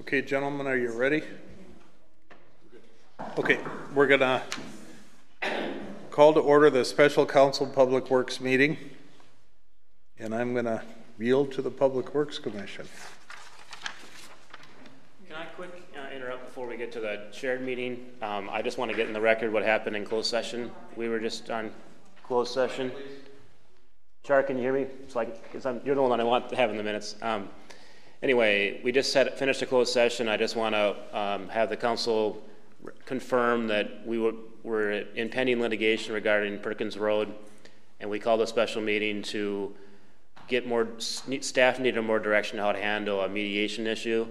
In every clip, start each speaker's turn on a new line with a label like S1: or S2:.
S1: Okay, gentlemen, are you ready? Okay, we're gonna call to order the Special Council Public Works meeting, and I'm gonna yield to the Public Works Commission.
S2: Can I quick interrupt before we get to the shared meeting? I just want to get in the record what happened in closed session. We were just on closed session. Char, can you hear me? It's like, you're the one I want to have in the minutes. Anyway, we just finished a closed session. I just want to have the council confirm that we're in pending litigation regarding Perkins Road, and we called a special meeting to get more, staff needed more direction on how to handle a mediation issue.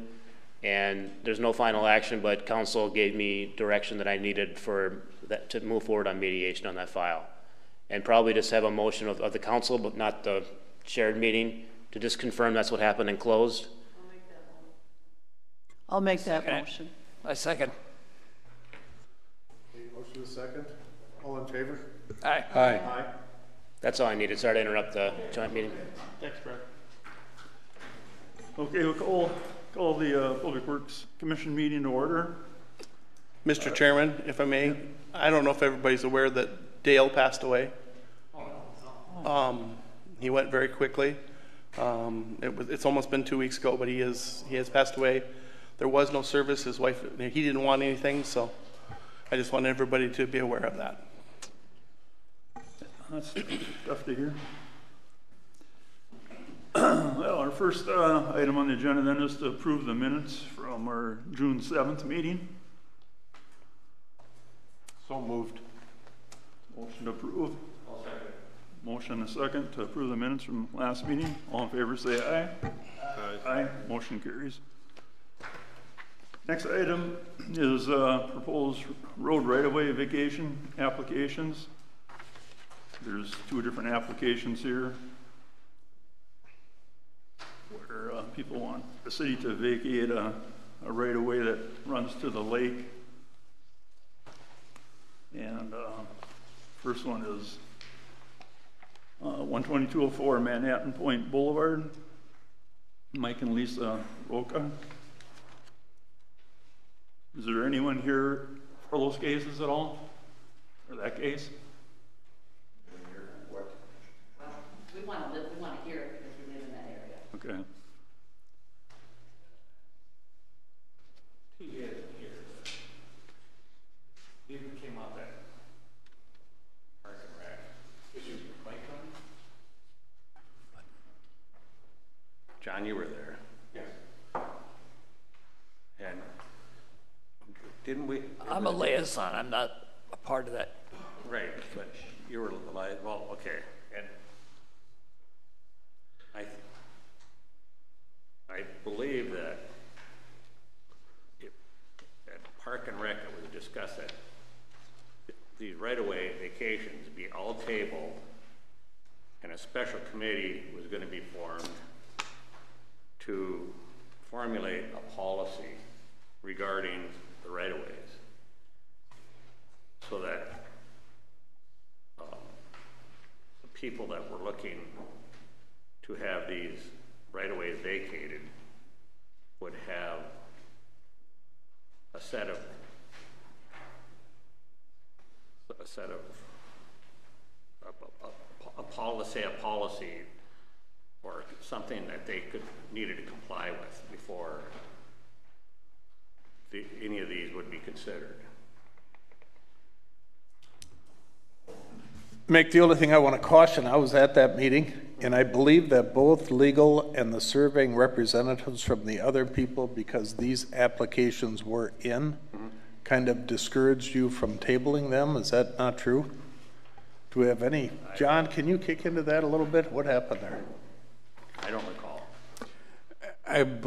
S2: And there's no final action, but council gave me direction that I needed for that to move forward on mediation on that file. And probably just have a motion of the council, but not the shared meeting, to just confirm that's what happened and closed.
S3: I'll make that motion.
S4: I second.
S1: Motion is second. All in favor?
S4: Aye.
S1: Aye. Aye.
S2: That's all I needed. Sorry to interrupt the joint meeting.
S5: Thanks, Brad. Okay, we'll call the Public Works Commission meeting to order.
S6: Mr. Chairman, if I may, I don't know if everybody's aware that Dale passed away. He went very quickly. It's almost been 2 weeks ago, but he has passed away. There was no service. His wife, he didn't want anything, so I just want everybody to be aware of that.
S5: That's tough to hear. Well, our first item on the agenda then is to approve the minutes from our June 7th meeting.
S1: So moved.
S5: Motion to approve. I'll second. Motion and a second to approve the minutes from last meeting. All in favor say aye. Aye. Aye. Motion carries. Next item is proposed road right-of-way vacation applications. There's two different applications here where people want the city to vacate a right-of-way that runs to the lake. And first one is 12204 Manhattan Point Boulevard. Mike and Lisa Roca. Is there anyone here for those cases at all? Or that case?
S3: Well, we want to hear it because we live in that area.
S5: Okay.
S1: He isn't here. He came out that Park and Rec. Is your mic on?
S7: John, you were there.
S1: Yes.
S7: And didn't we?
S4: I'm a liaison. I'm not a part of that.
S7: Right, but you were like, well, okay. And I believe that at Park and Rec it was discussed that these right-of-way vacations be all tabled, and a special committee was going to be formed to formulate a policy regarding the right-of-ways, so that the people that were looking to have these right-of-ways vacated would have a set of a policy or something that they needed to comply with before any of these would be considered.
S1: Mick, the only thing I want to caution, I was at that meeting, and I believe that both legal and the surveying representatives from the other people, because these applications were in, kind of discouraged you from tabling them. Is that not true? Do we have any? John, can you kick into that a little bit? What happened there?
S7: I don't recall.
S8: I don't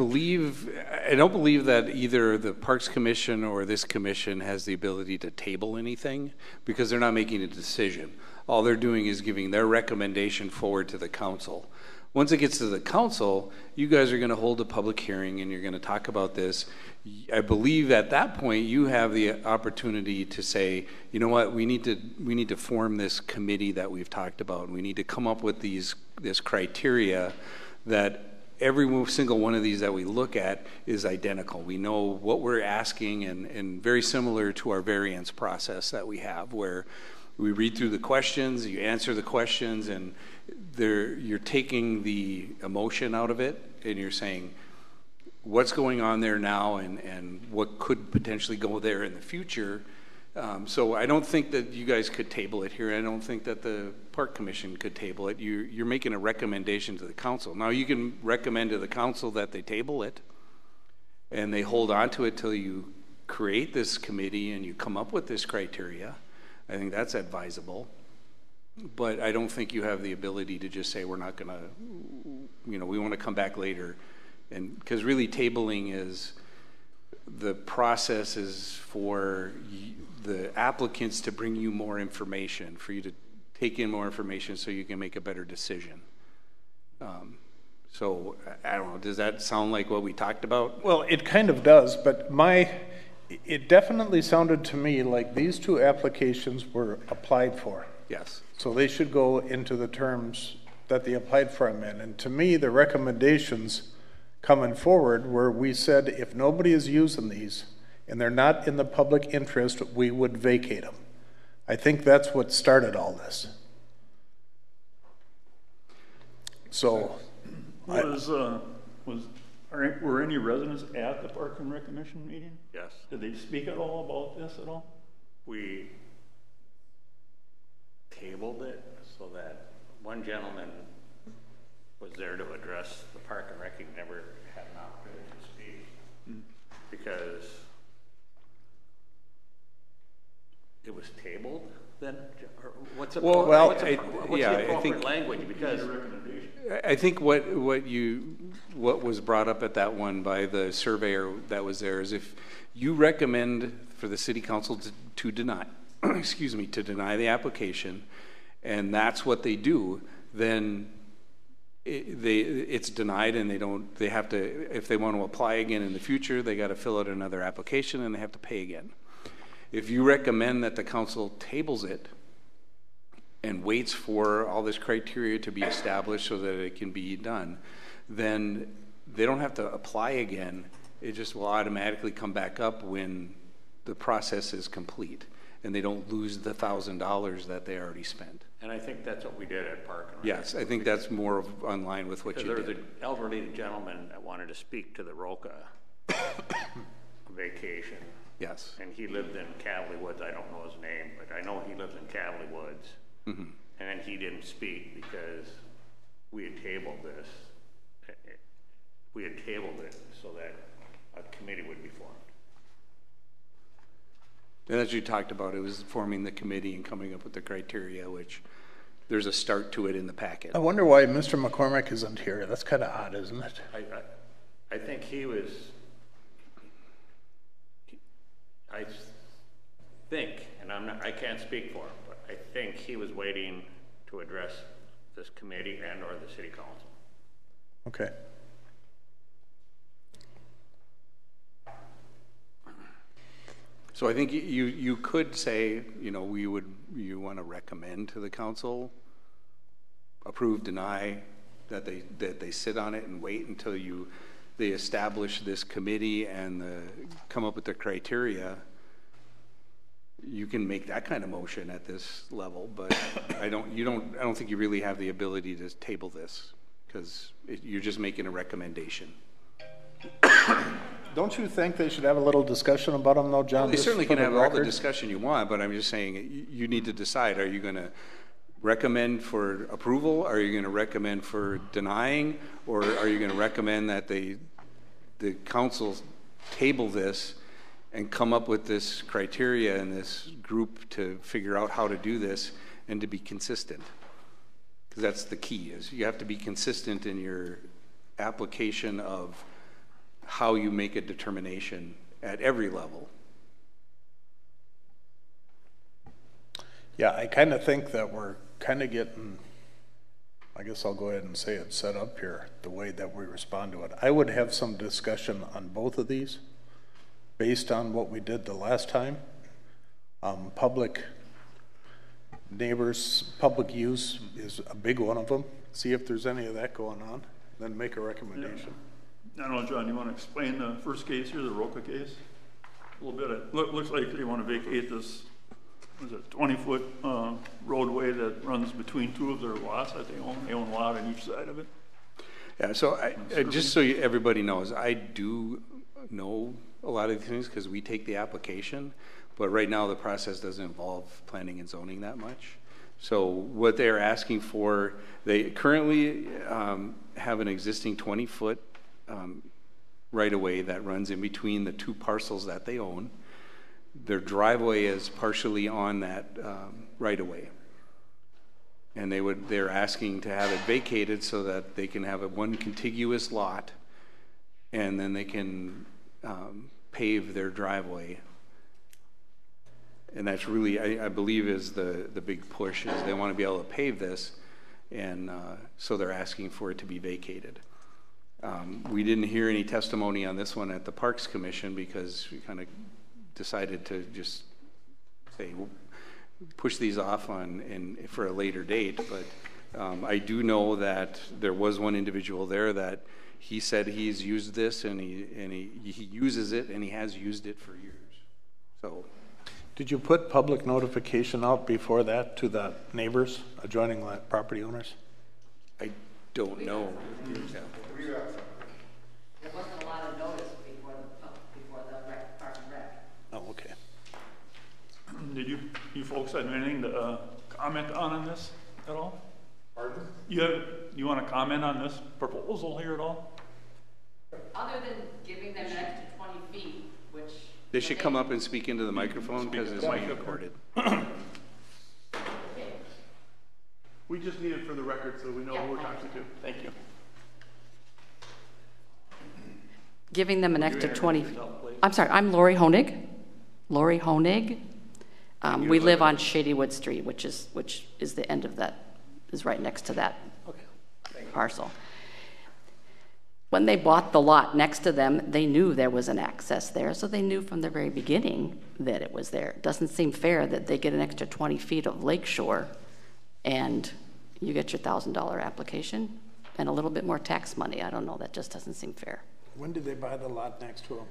S8: believe that either the Parks Commission or this commission has the ability to table anything because they're not making a decision. All they're doing is giving their recommendation forward to the council. Once it gets to the council, you guys are going to hold a public hearing and you're going to talk about this. I believe at that point you have the opportunity to say, you know what, we need to form this committee that we've talked about. We need to come up with this criteria that every single one of these that we look at is identical. We know what we're asking, and very similar to our variance process that we have, where we read through the questions, you answer the questions, and you're taking the emotion out of it, and you're saying what's going on there now and what could potentially go there in the future. So I don't think that you guys could table it here. I don't think that the Park Commission could table it. You're making a recommendation to the council. Now you can recommend to the council that they table it and they hold on to it till you create this committee and you come up with this criteria. I think that's advisable. But I don't think you have the ability to just say we're not going to, we want to come back later. And because really tabling is, the process is for the applicants to bring you more information, for you to take in more information so you can make a better decision. So I don't know, does that sound like what we talked about?
S1: Well, it kind of does, but it definitely sounded to me like these two applications were applied for.
S8: Yes.
S1: So they should go into the terms that they applied for them in. And to me, the recommendations coming forward where we said if nobody is using these and they're not in the public interest, we would vacate them. I think that's what started all this. So
S5: were any residents at the Park and Rec Commission meeting?
S7: Yes.
S5: Did they speak at all about this at all?
S7: We tabled it so that one gentleman was there to address the Park and Rec. He never had an opportunity to speak because it was tabled then? Or what's the appropriate language? Because
S8: I think what was brought up at that one by the surveyor that was there is if you recommend for the city council to deny, to deny the application, and that's what they do, then it's denied, and they have to, if they want to apply again in the future, they got to fill out another application and they have to pay again. If you recommend that the council tables it and waits for all this criteria to be established so that it can be done, then they don't have to apply again. It just will automatically come back up when the process is complete, and they don't lose the $1,000 that they already spent.
S7: And I think that's what we did at Park and Rec.
S8: Yes, I think that's more in line with what you did.
S7: There was an elderly gentleman that wanted to speak to the Roca vacation.
S8: Yes.
S7: And he lived in Cavally Woods. I don't know his name, but I know he lives in Cavally Woods. Mm-hmm. And then he didn't speak because we had tabled this. We had tabled it so that a committee would be formed.
S8: And as you talked about, it was forming the committee and coming up with the criteria, which there's a start to it in the packet.
S1: I wonder why Mr. McCormick isn't here. That's kind of odd, isn't it?
S7: I think he was, I think, and I can't speak for him, but I think he was waiting to address this committee and or the city council.
S1: Okay.
S8: So I think you could say, you want to recommend to the council, approve, deny, that they sit on it and wait until they establish this committee and come up with the criteria. You can make that kind of motion at this level, but I don't think you really have the ability to table this because you're just making a recommendation.
S1: Don't you think they should have a little discussion about them, though, John?
S8: They certainly can have all the discussion you want, but I'm just saying you need to decide. Are you going to recommend for approval? Are you going to recommend for denying? Or are you going to recommend that the council table this and come up with this criteria and this group to figure out how to do this and to be consistent? Because that's the key, is you have to be consistent in your application of how you make a determination at every level.
S1: Yeah, I kind of think that we're kind of getting, I guess I'll go ahead and say it, set up here, the way that we respond to it. I would have some discussion on both of these based on what we did the last time. Public neighbors, public use is a big one of them. See if there's any of that going on. then make a recommendation.
S5: I don't know, John, you want to explain the first case here, the Roca case? A little bit. It looks like they want to vacate this, was it 20-foot roadway that runs between two of their lots that they own. They own a lot on each side of it.
S8: Yeah, so just so everybody knows, I do know a lot of these things because we take the application, but right now the process doesn't involve planning and zoning that much. So what they're asking for, they currently have an existing 20-foot right-of-way that runs in between the two parcels that they own. Their driveway is partially on that right-of-way. And they're asking to have it vacated so that they can have one contiguous lot, and then they can pave their driveway. And that's really, I believe, is the big push, is they want to be able to pave this, and so they're asking for it to be vacated. We didn't hear any testimony on this one at the Parks Commission because we kind of decided to just say, well, push these off for a later date. But I do know that there was one individual there that he said he's used this and he uses it and he has used it for years. So.
S1: Did you put public notification out before that to the neighbors, adjoining property owners?
S8: I don't know.
S3: There wasn't a lot of notice before the Park and Rec.
S1: Oh, okay.
S5: Did you folks have anything to comment on this at all? Pardon? You want to comment on this proposal here at all?
S3: Other than giving them an extra 20 feet, which...
S8: They should come up and speak into the microphone because it's being recorded.
S6: We just need it for the record so we know who we're talking to. Thank you.
S3: Giving them an extra 20. I'm sorry, I'm Lori Honig. Lori Honig. We live on Shadywood Street, which is the end of that, is right next to that parcel. When they bought the lot next to them, they knew there was an access there, so they knew from the very beginning that it was there. It doesn't seem fair that they get an extra 20 feet of lakeshore and you get your $1,000 application and a little bit more tax money. I don't know, that just doesn't seem fair.
S1: When did they buy the lot next to them?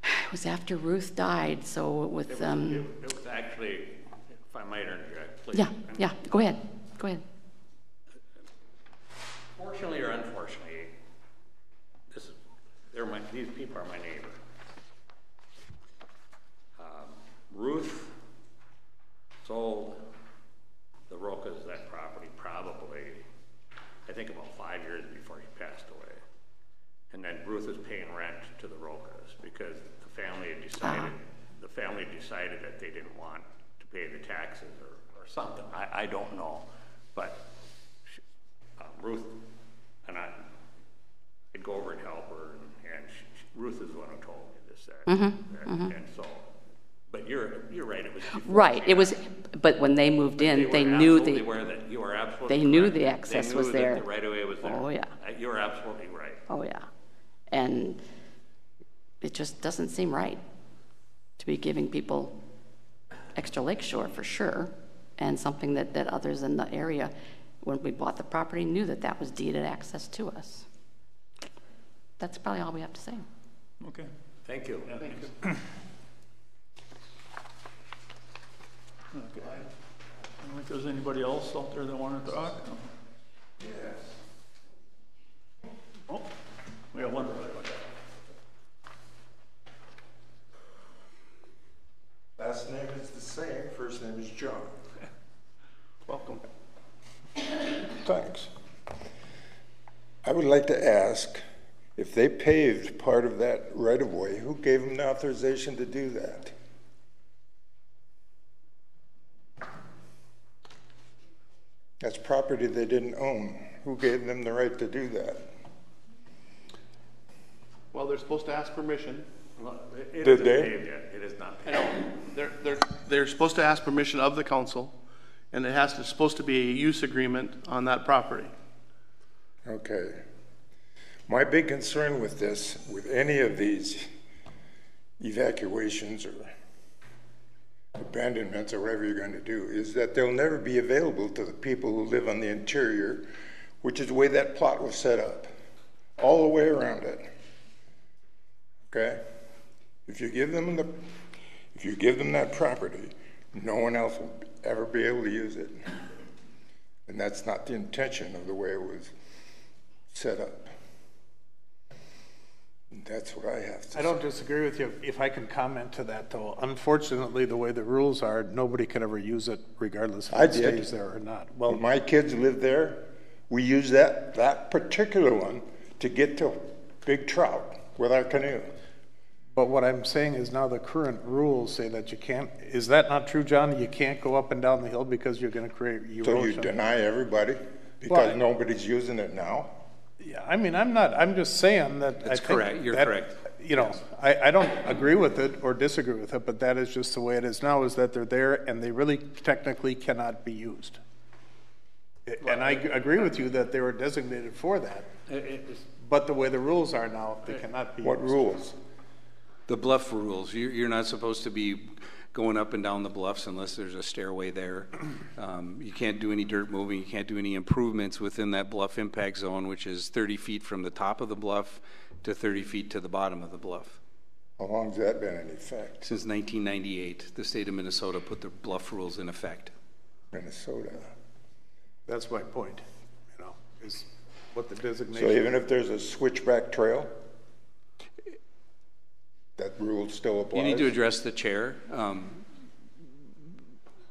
S3: It was after Ruth died, so with
S7: It was actually, if I might interject, please.
S3: Yeah, go ahead.
S7: Fortunately or unfortunately, these people are my neighbor. Ruth sold the Rocas that property probably, I think, about 5 years before she passed away. And then Ruth was paying rent to the Rocas because the family had decided that they didn't want to pay the taxes or something. I don't know, but Ruth and I'd go over and help her, and Ruth is the one who told me this. And so, but you're right. It was
S3: Right. It was, but when they moved in, they knew the.
S7: You are absolutely.
S3: They knew the access was there.
S7: The right of way was there.
S3: Oh yeah.
S7: You are absolutely right.
S3: Oh yeah, and it just doesn't seem right to be giving people extra lakeshore for sure, and something that others in the area, when we bought the property, knew that was deeded access to us. That's probably all we have to say.
S5: Okay.
S7: Thank you.
S5: Yeah, thanks. Okay. I don't think there's anybody else out there that wanted to talk. Yes. Oh, we got one.
S9: Last name is the same, first name is John.
S6: Welcome.
S9: Thanks. I would like to ask, if they paved part of that right-of-way, who gave them the authorization to do that? That's property they didn't own. Who gave them the right to do that?
S6: Well, they're supposed to ask permission.
S9: Did they?
S7: It is not.
S6: I know. They're supposed to ask permission of the council, and it's supposed to be a use agreement on that property.
S9: Okay. My big concern with this, with any of these evacuations or abandonments or whatever you're going to do, is that they'll never be available to the people who live on the interior, which is the way that plot was set up. all the way around it. Okay? If you give them that property, no one else will ever be able to use it. And that's not the intention of the way it was set up. And that's what I have to say.
S1: I don't disagree with you. If I can comment to that, though, unfortunately, the way the rules are, nobody can ever use it regardless if it stays there or not. Well,
S9: when my kids lived there, we used that particular one to get to big trout with our canoe.
S1: but what I'm saying is now the current rules say that you can't, is that not true, John? You can't go up and down the hill because you're gonna create erosion?
S9: So you deny everybody because nobody's using it now?
S1: Yeah, I mean, I'm just saying that.
S8: That's
S1: I think
S8: correct. You're
S1: that,
S8: correct.
S1: You know, I don't agree with it or disagree with it, but that is just the way it is now, is that they're there and they really technically cannot be used. And I agree with you that they were designated for that, but the way the rules are now, they cannot be used.
S9: What rules?
S8: The bluff rules. You're not supposed to be going up and down the bluffs unless there's a stairway there. You can't do any dirt moving. You can't do any improvements within that bluff impact zone, which is 30 feet from the top of the bluff to 30 feet to the bottom of the bluff.
S9: How long has that been in effect?
S8: Since 1998, the state of Minnesota put the bluff rules in effect.
S9: Minnesota.
S1: That's my point, you know, is what the designation.
S9: So even if there's a switchback trail, that rule still applies?
S8: You need to address the chair.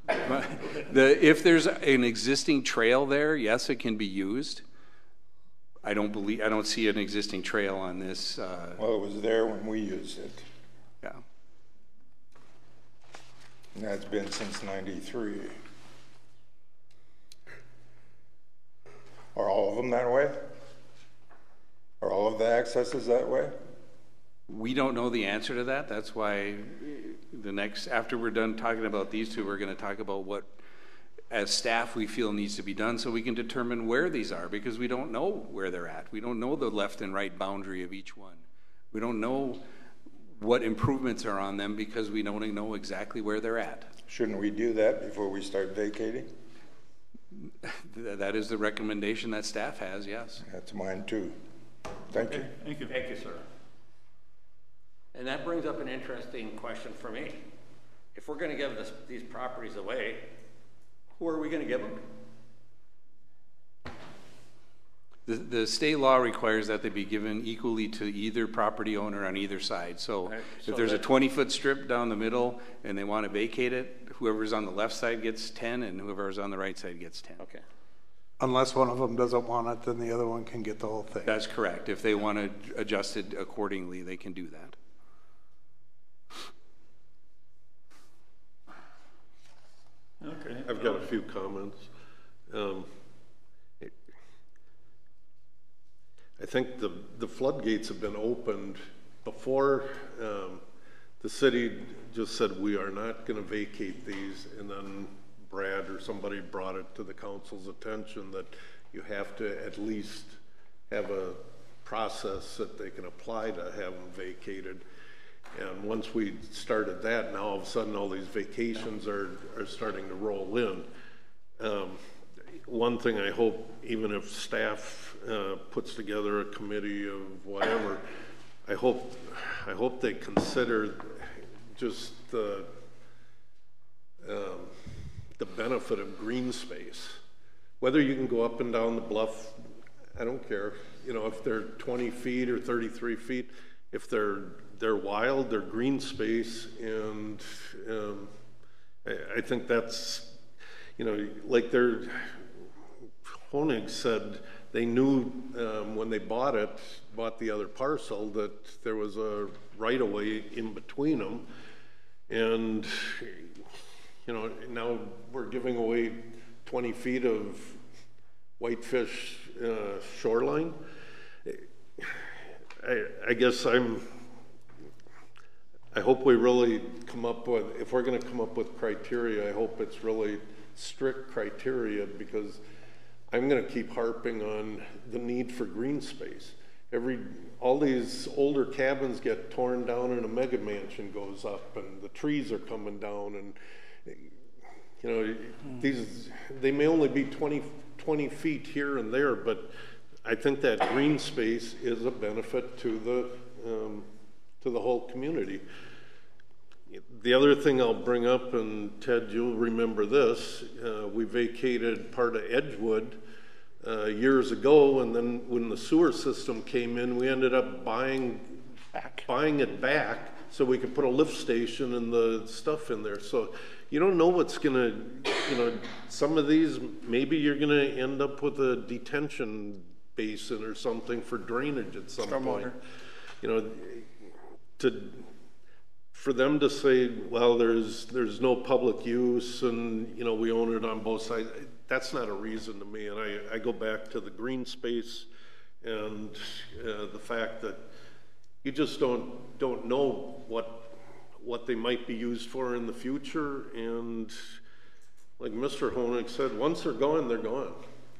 S8: If there's an existing trail there, yes, it can be used. I don't see an existing trail on this.
S9: Well, it was there when we used it.
S8: Yeah.
S9: And that's been since '93. Are all of them that way? Are all of the accesses that way?
S8: We don't know the answer to that. That's why after we're done talking about these two, we're going to talk about what, as staff, we feel needs to be done so we can determine where these are, because we don't know where they're at. We don't know the left and right boundary of each one. We don't know what improvements are on them because we don't know exactly where they're at.
S9: Shouldn't we do that before we start vacating?
S8: That is the recommendation that staff has, yes.
S9: That's mine too. Thank you.
S5: Thank you.
S7: Thank you, sir. And that brings up an interesting question for me. If we're going to give these properties away, who are we going to give them?
S8: The state law requires that they be given equally to either property owner on either side. So if there's a 20-foot strip down the middle and they want to vacate it, whoever's on the left side gets 10 and whoever's on the right side gets 10.
S7: Okay.
S1: Unless one of them doesn't want it, then the other one can get the whole thing.
S8: That's correct. If they want to adjust it accordingly, they can do that.
S5: Okay.
S10: I've got a few comments. I think the floodgates have been opened before the city just said we are not going to vacate these, and then Brad or somebody brought it to the council's attention that you have to at least have a process that they can apply to have them vacated. And once we started that, now all of a sudden all these vacations are starting to roll in. One thing I hope, even if staff puts together a committee of whatever, I hope they consider just the benefit of green space. Whether you can go up and down the bluff, I don't care. You know, if they're 20 feet or 33 feet, if they're wild, they're green space, and I think that's, you know, like Honig said, they knew when they bought the other parcel, that there was a right-of-way in between them, and you know, now we're giving away 20 feet of whitefish shoreline. I guess I hope we really come up with, if we're going to come up with criteria, I hope it's really strict criteria, because I'm going to keep harping on the need for green space. All these older cabins get torn down and a mega mansion goes up and the trees are coming down, and you know, they may only be 20 feet here and there, but I think that green space is a benefit to the whole community. The other thing I'll bring up, and Ted, you'll remember this, we vacated part of Edgewood years ago, and then when the sewer system came in, we ended up buying it back so we could put a lift station and the stuff in there. So you don't know what's gonna, some of these, maybe you're gonna end up with a detention basin or something for drainage at some point. For them to say, well, there's no public use and, we own it on both sides, that's not a reason to me. And I go back to the green space and the fact that you just don't know what they might be used for in the future. And like Mr. Honig said, once they're gone, they're gone.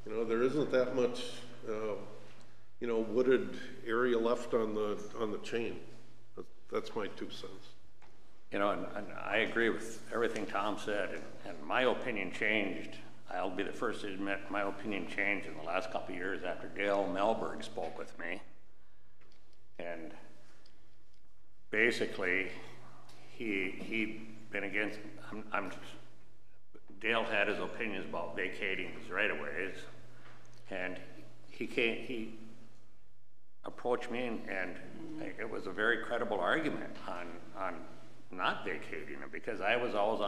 S10: There isn't that much, wooded area left on the chain. That's my 2 cents.
S7: And I agree with everything Tom said, and my opinion changed. I'll be the first to admit my opinion changed in the last couple of years after Dale Melberg spoke with me. And basically, he been against, Dale had his opinions about vacating these right-of-ways, and he approached me, and it was a very credible argument on not vacating them, because I was always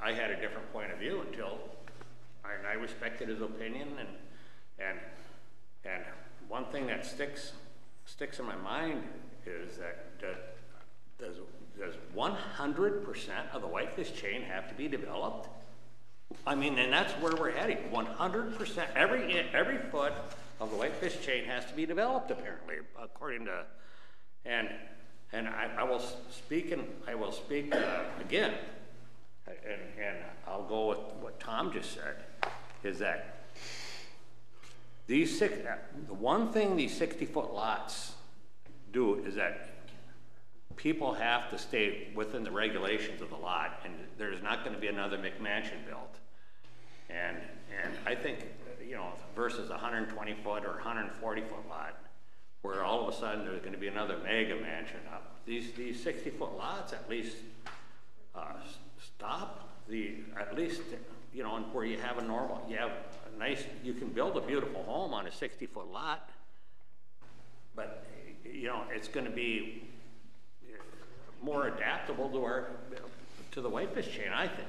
S7: I had a different point of view until I respected his opinion, and one thing that sticks in my mind is that does 100% of the Whitefish chain have to be developed? And that's where we're heading. 100%, every foot of the Whitefish chain has to be developed, apparently, according to, and I will speak again, and I'll go with what Tom just said, is that the one thing these 60-foot lots do is that people have to stay within the regulations of the lot, and there's not going to be another McMansion built. And I think, versus a 120-foot or 140-foot lot, where all of a sudden there's going to be another mega mansion up. These 60-foot lots at least stop at least, where you have you can build a beautiful home on a 60-foot lot, but, it's going to be more adaptable to the Whitefish chain, I think.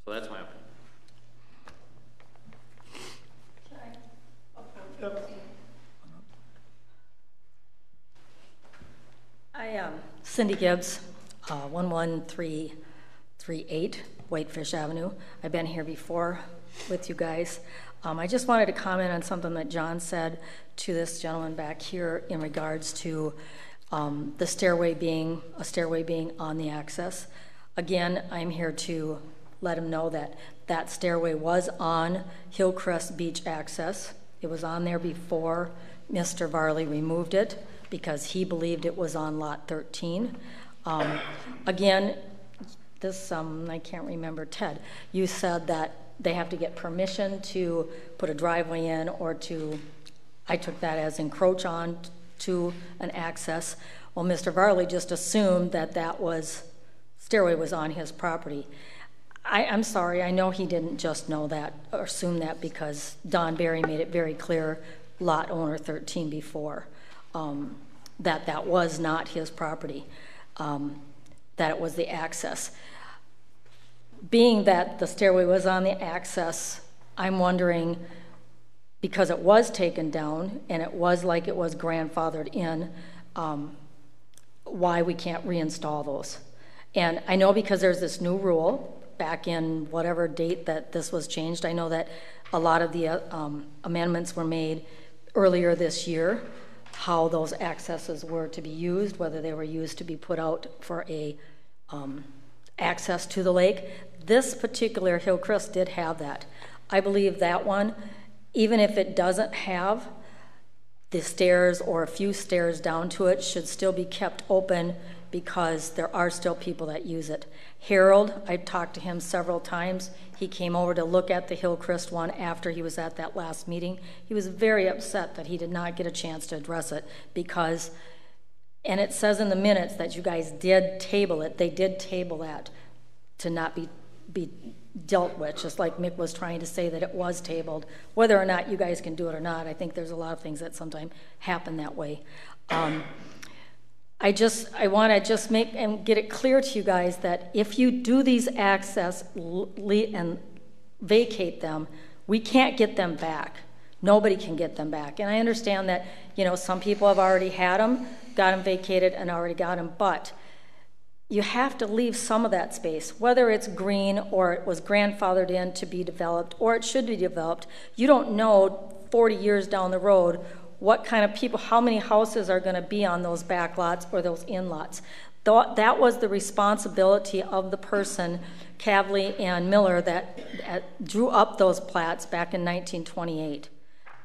S7: So that's my opinion.
S11: I am Cindy Gibbs, 11338 Whitefish Avenue. I've been here before with you guys. I just wanted to comment on something that John said to this gentleman back here in regards to the stairway being on the access. Again, I'm here to let him know that that stairway was on Hillcrest Beach access. It was on there before Mr. Varley removed it because he believed it was on lot 13. Again, this, I can't remember, Ted, you said that they have to get permission to put a driveway in or to, I took that as encroach on to an access. Well, Mr. Varley just assumed that stairway was on his property. I'm sorry, I know he didn't just know that or assume that because Don Barry made it very clear, lot owner 13 before, that was not his property, that it was the access. Being that the stairway was on the access, I'm wondering, because it was taken down and it was like it was grandfathered in, why we can't reinstall those. And I know because there's this new rule back in whatever date that this was changed. I know that a lot of the amendments were made earlier this year, how those accesses were to be used, whether they were used to be put out for a access to the lake. This particular Hillcrest did have that. I believe that one, even if it doesn't have the stairs or a few stairs down to it, should still be kept open because there are still people that use it. Harold, I talked to him several times. He came over to look at the Hillcrest one after he was at that last meeting. He was very upset that he did not get a chance to address it because, and it says in the minutes that you guys did table it. They did table that to not be dealt with, just like Mick was trying to say that it was tabled. Whether or not you guys can do it or not, I think there's a lot of things that sometimes happen that way. I want to just make and get it clear to you guys that if you do these access and vacate them, we can't get them back. Nobody can get them back. And I understand that, you know, some people have already had them, got them vacated and already got them, but you have to leave some of that space, whether it's green or it was grandfathered in to be developed or it should be developed. You don't know 40 years down the road what kind of people, how many houses are going to be on those back lots or those in lots. That was the responsibility of the person, Kavli and Miller, that drew up those plats back in 1928,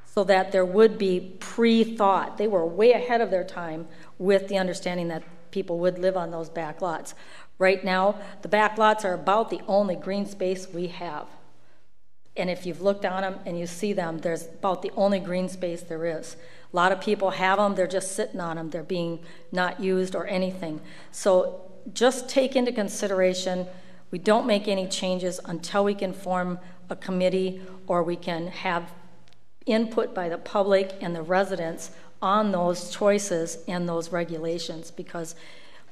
S11: so that there would be pre-thought. They were way ahead of their time with the understanding that people would live on those back lots. Right now, the back lots are about the only green space we have. And if you've looked on them and you see them, there's about the only green space there is. A lot of people have them, they're just sitting on them, they're being not used or anything. So just take into consideration, we don't make any changes until we can form a committee or we can have input by the public and the residents on those choices and those regulations, because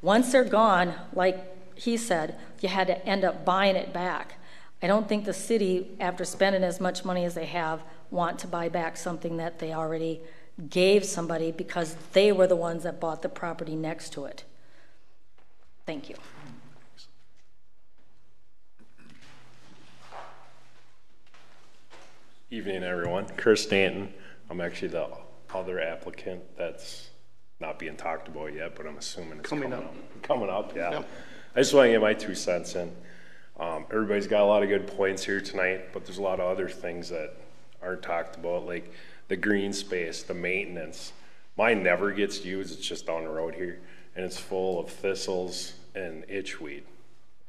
S11: once they're gone, like he said, you had to end up buying it back. I don't think the city, after spending as much money as they have, want to buy back something that they already gave somebody because they were the ones that bought the property next to it. Thank you.
S12: Evening, everyone. Chris Stanton. I'm actually the other applicant that's not being talked about yet, but I'm assuming it's coming up. Yeah. Yep. I just want to get my 2 cents in. Everybody's got a lot of good points here tonight, but there's a lot of other things that aren't talked about, like the green space, the maintenance. Mine never gets used. It's just down the road here, and it's full of thistles and itchweed.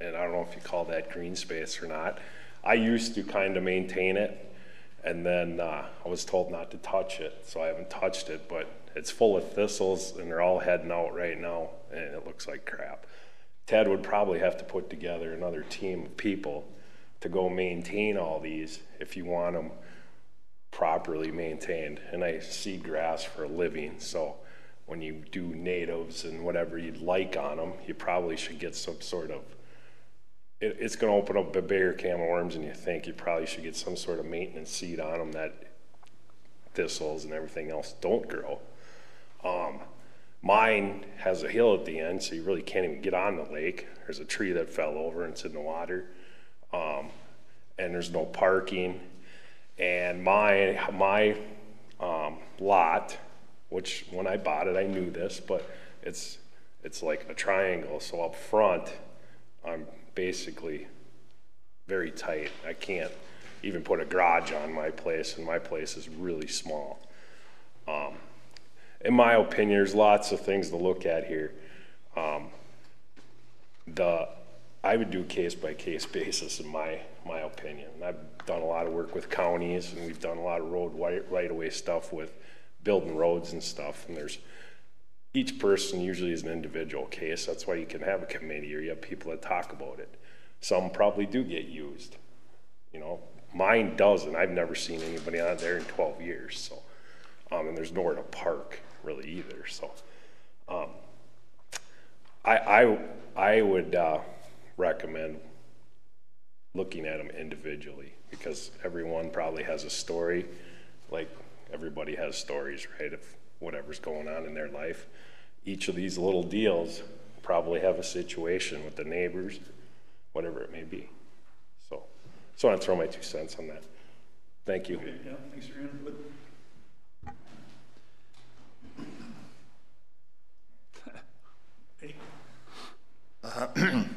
S12: And I don't know if you call that green space or not. I used to kind of maintain it, and then I was told not to touch it, so I haven't touched it, but it's full of thistles, and they're all heading out right now, and it looks like crap. Ted would probably have to put together another team of people to go maintain all these if you want them properly maintained. And I seed grass for a living, so when you do natives and whatever you'd like on them, you probably should get some sort of, it's going to open up a bigger can of worms than you think. You probably should get some sort of maintenance seed on them that thistles and everything else don't grow. Mine has a hill at the end, so you really can't even get on the lake. There's a tree that fell over and it's in the water. And there's no parking. And my lot, which when I bought it, I knew this, but it's like a triangle. So up front, I'm basically very tight. I can't even put a garage on my place, and my place is really small. In my opinion, there's lots of things to look at here. I would do case by case basis in my opinion. I've done a lot of work with counties, and we've done a lot of road right of way stuff with building roads and stuff. And each person usually is an individual case. That's why you can have a committee or you have people that talk about it. Some probably do get used. You know, mine doesn't. I've never seen anybody on there in 12 years. So, and there's nowhere to park really either. So, I would recommend looking at them individually, because everyone probably has a story. Like everybody has stories, right? Of whatever's going on in their life. Each of these little deals probably have a situation with the neighbors, whatever it may be. So I want to throw my 2 cents on that. Thank you.
S5: Okay, yeah, thanks for your input.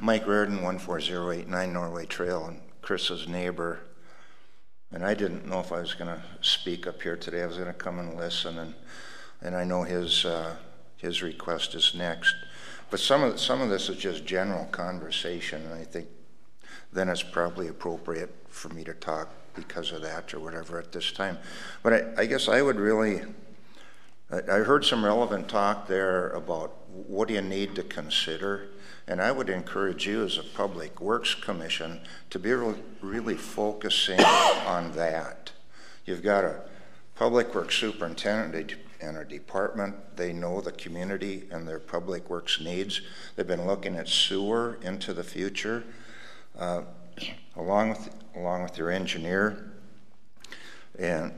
S13: Mike Reardon, 14089 Norway Trail, and Chris's neighbor. And I didn't know if I was going to speak up here today. I was going to come and listen, and I know his request is next. But some of this is just general conversation, and I think then it's probably appropriate for me to talk because of that or whatever at this time. But I guess I would really, I heard some relevant talk there about what do you need to consider, and I would encourage you as a Public Works Commission to be really focusing on that. You've got a Public Works superintendent and a department. They know the community and their Public Works needs. They've been looking at sewer into the future, along with your engineer. And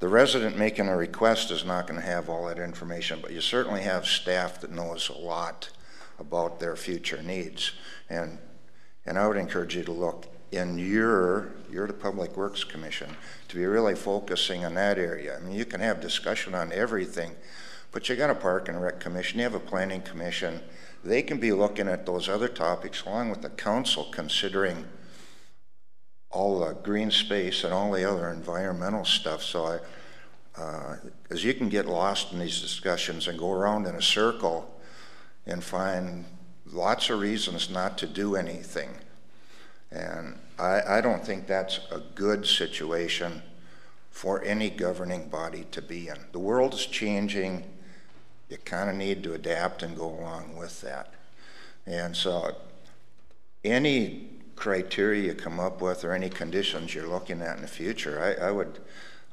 S13: the resident making a request is not going to have all that information, but you certainly have staff that knows a lot about their future needs. And I would encourage you to look in you're the Public Works Commission, to be really focusing on that area. I mean, you can have discussion on everything, but you got a Park and Rec Commission, you have a Planning Commission. They can be looking at those other topics along with the council, considering all the green space and all the other environmental stuff. So as you can get lost in these discussions and go around in a circle and find lots of reasons not to do anything. And I don't think that's a good situation for any governing body to be in. The world is changing. You kind of need to adapt and go along with that. And so any criteria you come up with or any conditions you're looking at in the future,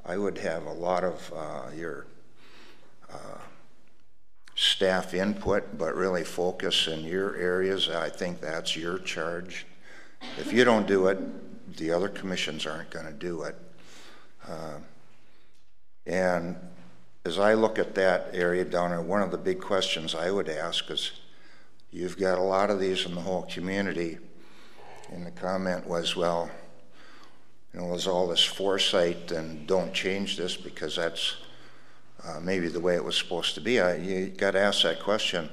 S13: I would have a lot of your staff input, but really focus in your areas. I think that's your charge. If you don't do it, the other commissions aren't going to do it. And as I look at that area down there, one of the big questions I would ask is, you've got a lot of these in the whole community, and the comment was, well, you know, there's all this foresight and don't change this because that's maybe the way it was supposed to be. You got to ask that question,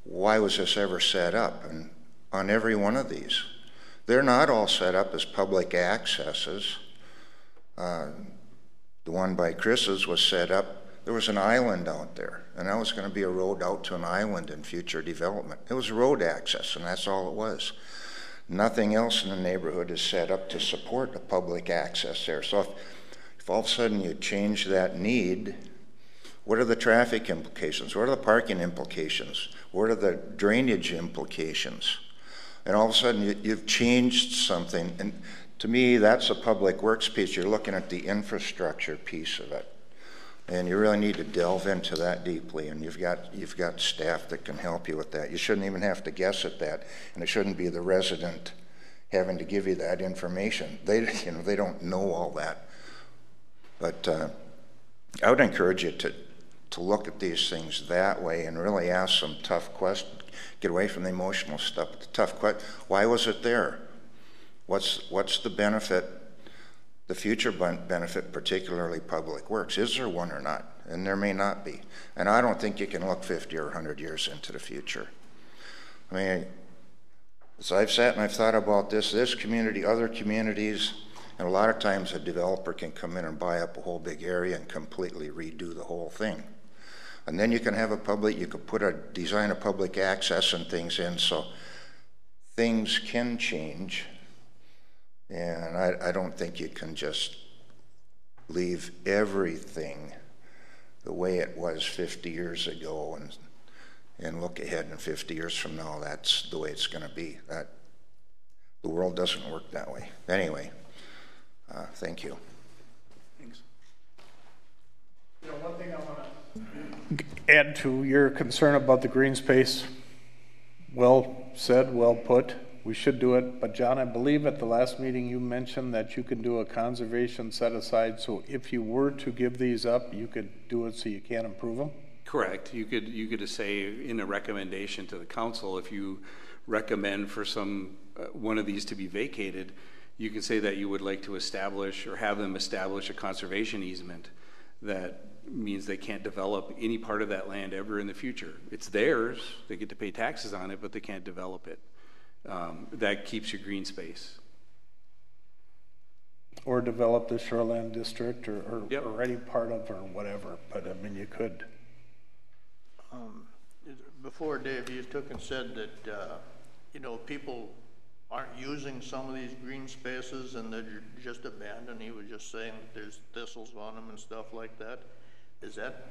S13: why was this ever set up? And on every one of these, they're not all set up as public accesses. The one by Chris's was set up, there was an island out there, and that was going to be a road out to an island in future development. It was road access, and that's all it was. Nothing else in the neighborhood is set up to support a public access there. So if all of a sudden you change that need, what are the traffic implications? What are the parking implications? What are the drainage implications? And all of a sudden you've changed something. And to me, that's a public works piece. You're looking at the infrastructure piece of it. And you really need to delve into that deeply. And you've got staff that can help you with that. You shouldn't even have to guess at that. And it shouldn't be the resident having to give you that information. They don't know all that. But I would encourage you to look at these things that way and really ask some tough questions. Get away from the emotional stuff. The tough question: why was it there? What's the benefit? The future benefit, particularly public works. Is there one or not? And there may not be. And I don't think you can look 50 or 100 years into the future. I mean, as I've sat and I've thought about this community, other communities, and a lot of times a developer can come in and buy up a whole big area and completely redo the whole thing. And then you can have you could design a public access and things in, so things can change. And I don't think you can just leave everything the way it was 50 years ago and look ahead in 50 years from now, that's the way it's going to be. The world doesn't work that way. Anyway, thank you.
S1: Thanks. You know, one thing I want to add to your concern about the green space, well said, well put. We should do it, but John, I believe at the last meeting you mentioned that you can do a conservation set aside, so if you were to give these up, you could do it so you can't improve them?
S8: Correct. You could say in a recommendation to the council, if you recommend for one of these to be vacated, you can say that you would like to establish or have them establish a conservation easement that means they can't develop any part of that land ever in the future. It's theirs, they get to pay taxes on it, but they can't develop it. That keeps your green space.
S1: Or develop the shoreland district or any part of or whatever, but I mean you could.
S14: before, Dave, you took and said that, you know, people aren't using some of these green spaces and they're just abandoned. He was just saying that there's thistles on them and stuff like that. Is that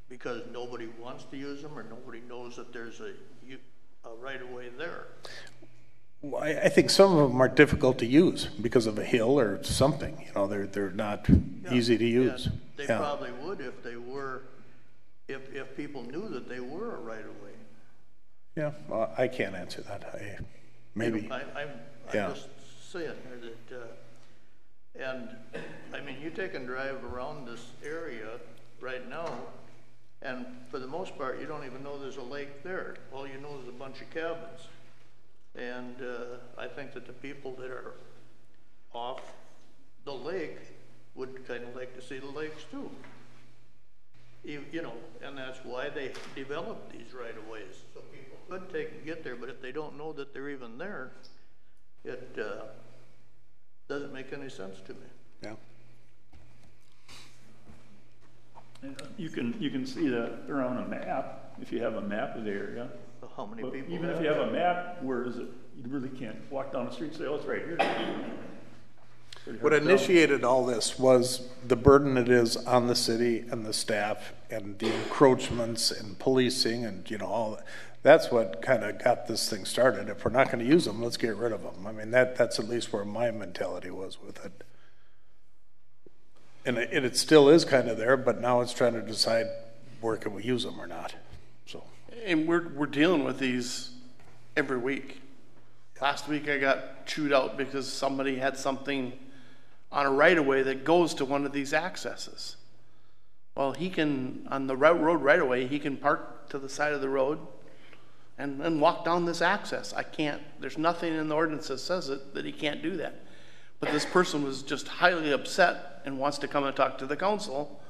S14: because nobody wants to use them, or nobody knows that there's a right-of-way there?
S1: Well, I think some of them are difficult to use because of a hill or something. You know, they're not easy to use.
S14: They probably would if they were, if people knew that they were a right-of-way.
S1: Yeah, well, I can't answer that. Maybe.
S14: You know, I'm just saying there that, and I mean, you take and drive around this area right now, and for the most part, you don't even know there's a lake there. All you know is a bunch of cabins. And I think that the people that are off the lake would kind of like to see the lakes too. You know, and that's why they developed these right-of-ways, so people could take and get there, but if they don't know that they're even there, it doesn't make any sense to me.
S1: Yeah.
S5: You can see that around a map, if you have a map of the area.
S14: How many people
S5: even if you have a map, where is it? You really can't walk down the street and say, oh, it's right here.
S1: What initiated all this was the burden it is on the city and the staff and the encroachments and policing and, you know, all that. That's what kind of got this thing started. If we're not going to use them, let's get rid of them. I mean, that's at least where my mentality was with it. And it still is kind of there, but now it's trying to decide where can we use them or not. So.
S6: And we're dealing with these every week. Last week I got chewed out because somebody had something on a right-of-way that goes to one of these accesses. Well, he can, on the road right-of-way, he can park to the side of the road and then walk down this access. I can't, there's nothing in the ordinance that says it, that he can't do that. But this person was just highly upset and wants to come and talk to the council.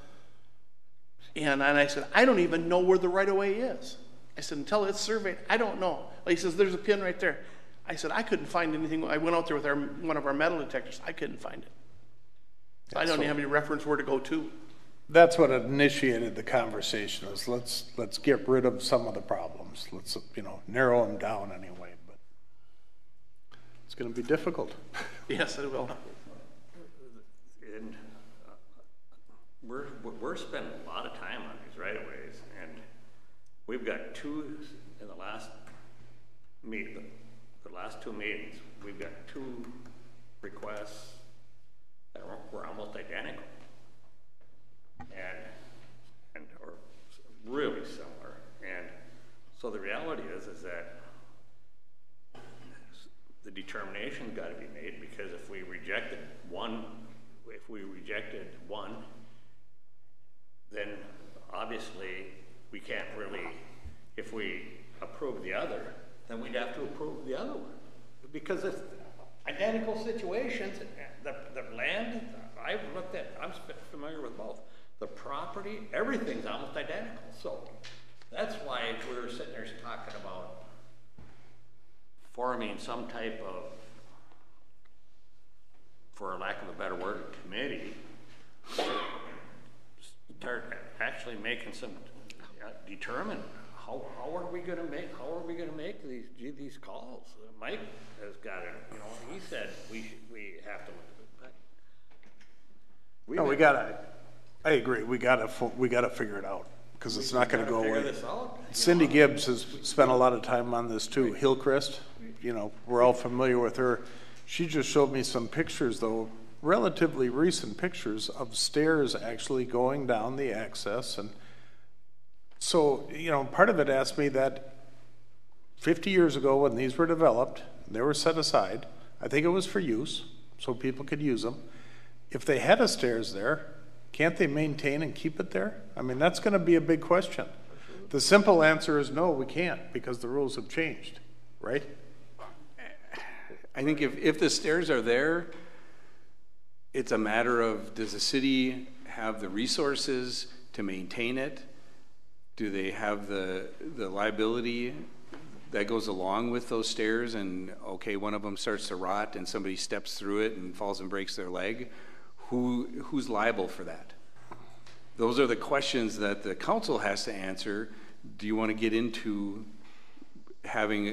S6: And I said, I don't even know where the right-of-way is. I said, until it's surveyed, I don't know. He says, there's a pin right there. I said, I couldn't find anything. I went out there with one of our metal detectors. I couldn't find it. So I don't even have any reference where to go to.
S1: That's what initiated the conversation, is let's get rid of some of the problems. Let's, you know, narrow them down anyway, but it's going to be difficult.
S6: Yes, it will.
S7: And we're spending a lot of time on these right-of-ways, and we've got two in the last meeting, the last two meetings, we've got two requests that were almost identical, and or really similar. And so the reality is that the determination's got to be made, because if we rejected one, then obviously we can't really, if we approve the other, then we'd have to approve the other one. Because it's identical situations, the land, I've looked at, I'm familiar with both. The property, everything's almost identical. So that's why we were sitting there talking about forming some type of, for lack of a better word, committee, start actually making some, determine how are we going to make these calls. Mike has got it, you know, he said we have to look at it. I agree, we gotta figure it out, because it's not going to go away. Cindy Gibbs has spent a lot of time on this too. Right. Hillcrest, you know, we're all familiar with her. She just showed me some pictures, though, relatively recent pictures of stairs actually going down the access. And so, you know, part of it asked me that 50 years ago when these were developed, they were set aside. I think it was for use, so people could use them. If they had a stairs there, can't they maintain and keep it there? I mean, that's going to be a big question. The simple answer is no, we can't, because the rules have changed, right?
S8: I think if the stairs are there, it's a matter of, does the city have the resources to maintain it? Do they have the liability that goes along with those stairs? And okay, one of them starts to rot and somebody steps through it and falls and breaks their leg. Who's liable for that? Those are the questions that the council has to answer, do you want to get into having,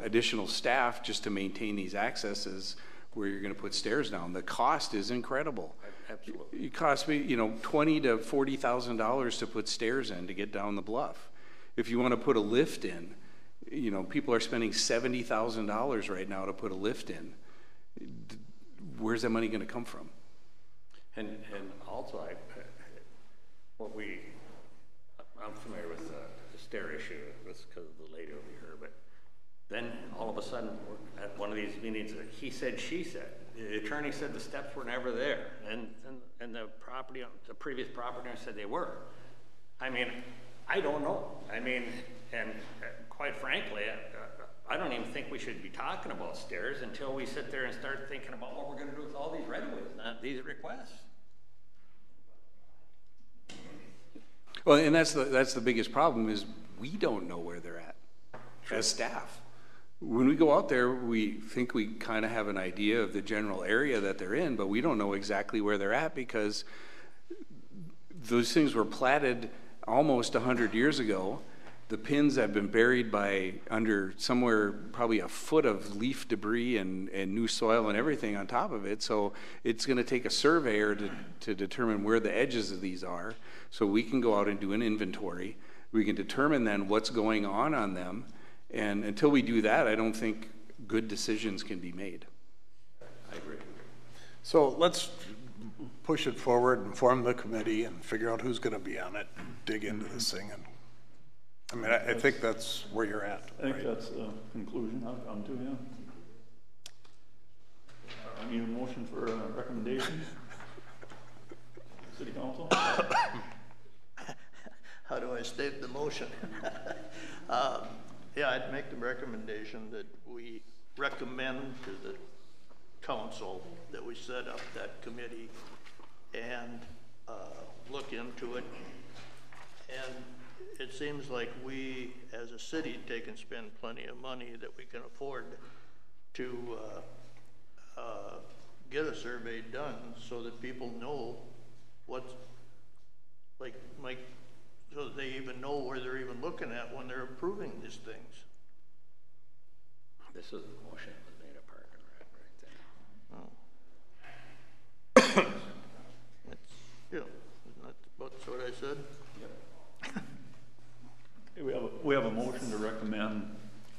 S8: additional staff just to maintain these accesses where you're going to put stairs down? The cost is incredible.
S7: Absolutely.
S8: It costs me, $20,000 to $40,000 to put stairs in to get down the bluff. If you want to put a lift in, people are spending $70,000 right now to put a lift in. Where's that money going to come from?
S7: And also, I'm familiar with the stair issue, because of the lady over here, but then all of a sudden, we're at one of these meetings, he said, she said. The attorney said the steps were never there, and the previous property owner said they were. I mean, I don't know. I mean, and quite frankly, I don't even think we should be talking about stairs until we sit there and start thinking about what we're going to do with all these right-of-ways, not these requests.
S8: Well, and that's the biggest problem is we don't know where they're at as staff. When we go out there, we think we kind of have an idea of the general area that they're in, but we don't know exactly where they're at because those things were platted almost 100 years ago. The pins have been buried under somewhere probably a foot of leaf debris and new soil and everything on top of it. So it's going to take a surveyor to determine where the edges of these are. So we can go out and do an inventory. We can determine then what's going on them. And until we do that, I don't think good decisions can be made.
S7: I agree.
S1: So let's push it forward and form the committee and figure out who's going to be on it, dig into this thing. And I mean, I think that's where you're at.
S5: I think that's the conclusion I've come to, yeah. I need a motion for a recommendation. City Council?
S14: How do I state the motion? Yeah, I'd make the recommendation that we recommend to the council that we set up that committee and look into it. And it seems like we, as a city, can spend plenty of money that we can afford to get a survey done so that people know what's, like Mike, so that they even know where they're even looking at when they're approving these things.
S7: This is the motion that was made at Park and Rec right there.
S14: Oh. That's what I said?
S5: Yep. Okay, we have a motion to recommend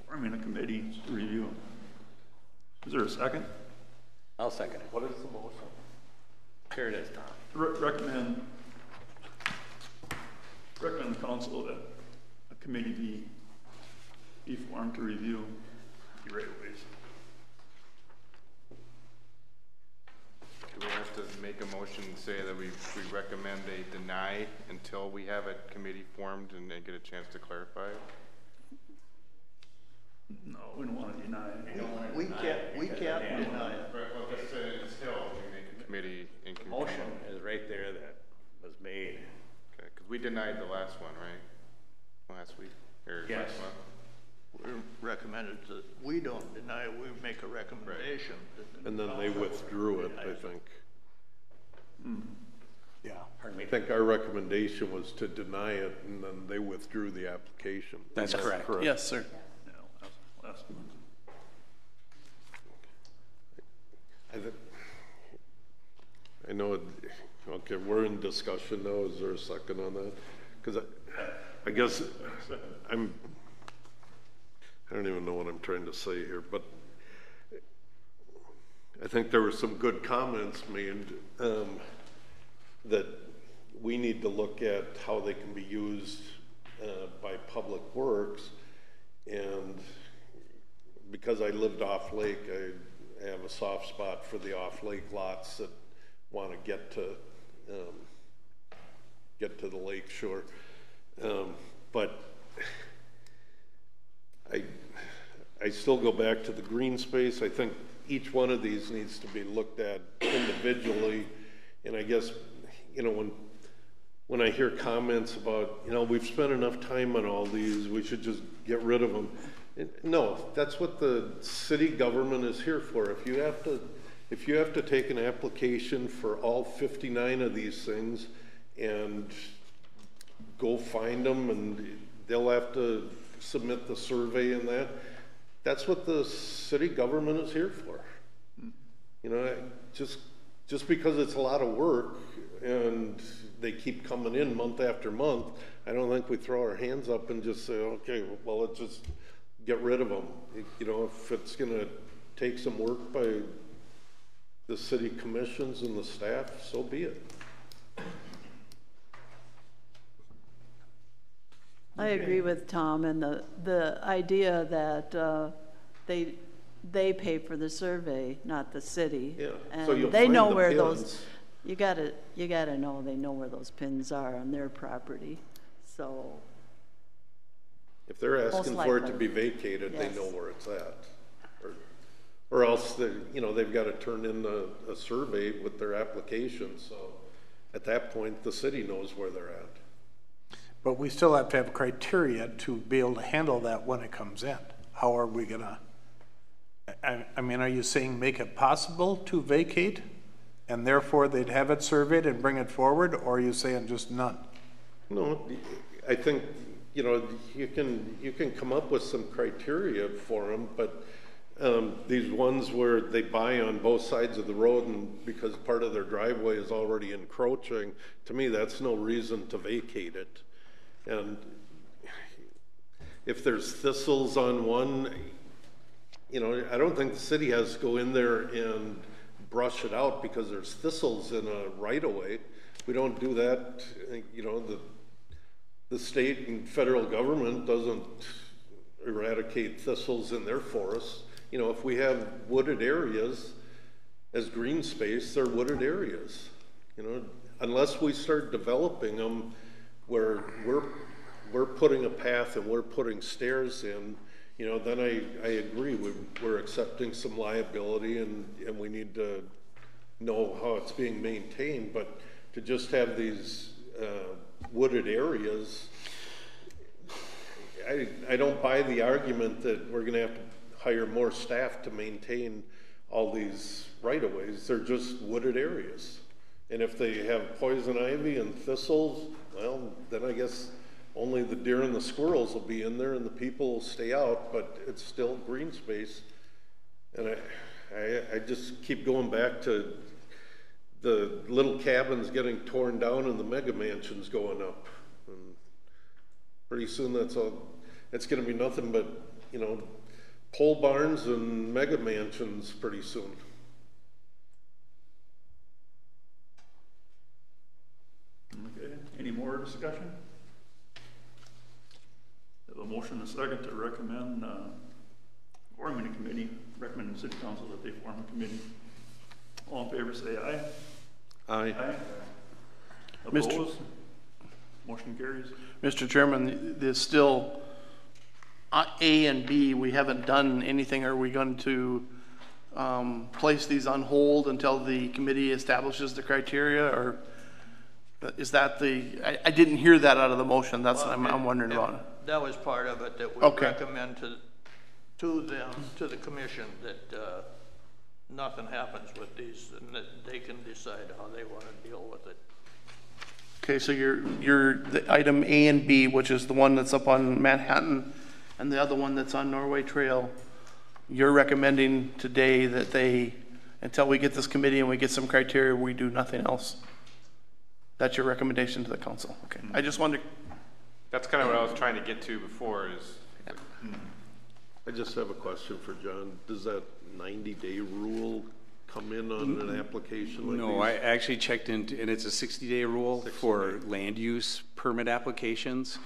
S5: forming a committee to review. Is there a second?
S7: I'll second it. What is the motion? Here it is, Tom.
S5: Recommend the council that a committee be formed to review the right-of-ways.
S15: Do we have to make a motion and say that we recommend a deny until we have a committee formed and they get a chance to clarify?
S5: No, we don't want to deny it.
S14: We can't deny it.
S15: Well, just say until we make a committee in
S7: The motion is right there that was made.
S15: Okay, because we denied the last one, right? Last week? Or
S7: yes.
S15: Last month?
S14: We recommended that we don't deny it, we make a recommendation.
S10: Right. And then they withdrew it, I think.
S1: Yeah.
S10: I think our recommendation was to deny it, and then they withdrew the application.
S8: That's correct.
S6: Yes, sir.
S5: Yeah, last month.
S10: I know, okay, we're in discussion now. Is there a second on that? Because I guess I don't even know what I'm trying to say here, but I think there were some good comments made that we need to look at how they can be used by Public Works. And because I lived off lake, I have a soft spot for the off lake lots that want to get to the lake shore. But I still go back to the green space. I think each one of these needs to be looked at individually. And I guess, you know, when I hear comments about, you know, we've spent enough time on all these, we should just get rid of them. No, that's what the city government is here for. If you have to take an application for all 59 of these things and go find them, and they'll have to submit the survey and that. That's what the city government is here for. You know, just because it's a lot of work and they keep coming in month after month, I don't think we throw our hands up and just say, okay, well, let's just get rid of them. You know, if it's gonna take some work by the city commissions and the staff, so be it.
S16: I agree with Tom, and the idea that they pay for the survey, not the city.
S10: Yeah.
S16: And
S10: So you'll
S16: they
S10: find
S16: know
S10: the
S16: where
S10: pins.
S16: those. You gotta know they know where those pins are on their property. So.
S10: If they're asking for it to be vacated, they know where it's at. Or else they've got to turn in a survey with their application. So at that point, the city knows where they're at.
S1: But we still have to have criteria to be able to handle that when it comes in. How are we gonna, I mean, are you saying make it possible to vacate and therefore they'd have it surveyed and bring it forward, or are you saying just none?
S10: No, I think, you can come up with some criteria for them, but these ones where they buy on both sides of the road and because part of their driveway is already encroaching, to me, that's no reason to vacate it. And if there's thistles on one, I don't think the city has to go in there and brush it out because there's thistles in a right-of-way. We don't do that. The state and federal government doesn't eradicate thistles in their forests. If we have wooded areas as green space, they're wooded areas. Unless we start developing them where we're putting a path and we're putting stairs in, then I agree. We're accepting some liability and we need to know how it's being maintained. But to just have these wooded areas, I don't buy the argument that we're going to have to hire more staff to maintain all these right-of-ways. They're just wooded areas. And if they have poison ivy and thistles, well, then I guess only the deer and the squirrels will be in there and the people will stay out, but it's still green space. And I just keep going back to the little cabins getting torn down and the mega mansions going up. And pretty soon it's going to be nothing but, pole barns and mega mansions pretty soon.
S5: Okay, any more discussion? Have a motion and a second to recommend forming a committee, recommend the city council that they form a committee. All in favor say aye.
S10: Aye.
S5: Aye. Opposed? Motion carries.
S6: Mr. Chairman, there's still A and B. We haven't done anything. Are we going to place these on hold until the committee establishes the criteria, or is that I didn't hear that out of the motion. That's what I'm wondering about.
S14: That was part of it, that we recommend to the commission that nothing happens with these, and that they can decide how they want to deal with it.
S6: Okay, so you're the item A and B, which is the one that's up on Manhattan, and the other one that's on Norway Trail. You're recommending today that they, until we get this committee and we get some criteria, we do nothing else. That's your recommendation to the council. Okay, I just wanted to.
S15: That's kind of what I was trying to get to before is.
S10: I just have a question for John. Does that 90-day rule come in on an application like
S8: No, I actually checked into, and it's a 60-day rule for land use permit applications.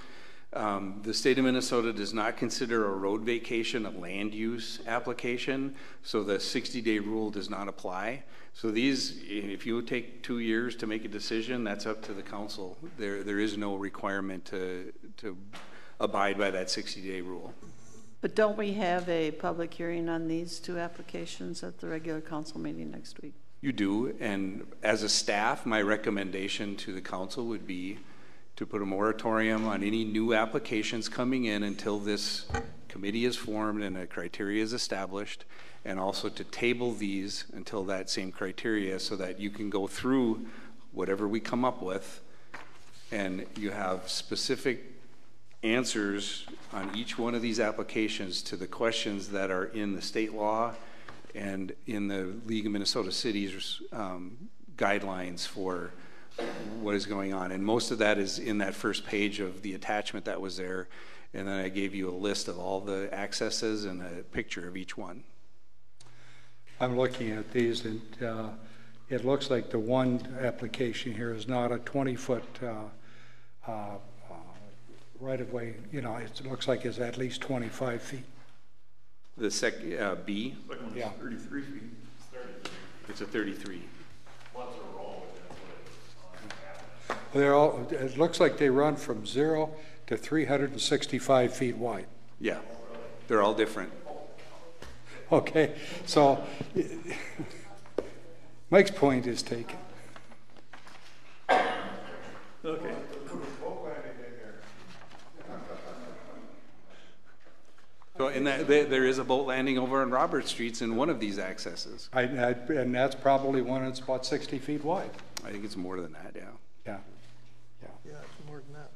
S8: The state of Minnesota does not consider a road vacation a land use application, so the 60-day rule does not apply. So these, if you take 2 years to make a decision, that's up to the council. There is no requirement to abide by that 60-day rule.
S16: But don't we have a public hearing on these two applications at the regular council meeting next week?
S8: You do, and as a staff, my recommendation to the council would be to put a moratorium on any new applications coming in until this committee is formed and a criteria is established, and also to table these until that same criteria so that you can go through whatever we come up with and you have specific answers on each one of these applications to the questions that are in the state law and in the League of Minnesota Cities guidelines for what is going on. And most of that is in that first page of the attachment that was there. And then I gave you a list of all the accesses and a picture of each one.
S17: I'm looking at these, and it looks like the one application here is not a 20-foot right-of-way. You know, it looks like it's at least 25 feet.
S8: The B?
S17: Yeah.
S5: 33 feet.
S8: It's a 33.
S17: They're all, it looks like they run from 0 to 365 feet wide.
S8: Yeah, they're all different.
S17: Okay, so Mike's point is taken.
S5: Okay.
S8: So, and there is a boat landing over on Robert Streets in one of these accesses.
S17: And that's probably one that's about 60 feet wide.
S8: I think it's more than that, yeah.
S17: Yeah.
S14: Yeah, it's more than that.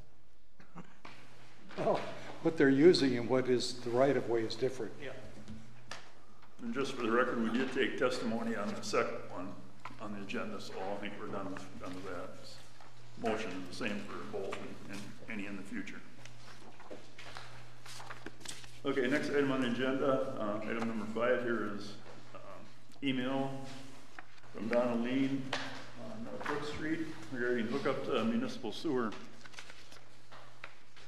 S17: Well, what they're using and what is the right-of-way is different.
S14: Yeah.
S5: And just for the record, we did take testimony on the second one on the agenda, so I think we're done with that. Motion is the same for both and any in the future. Okay, next item on the agenda, item number 5 here is email from Donna Lean on Brook Street regarding hookup to municipal sewer.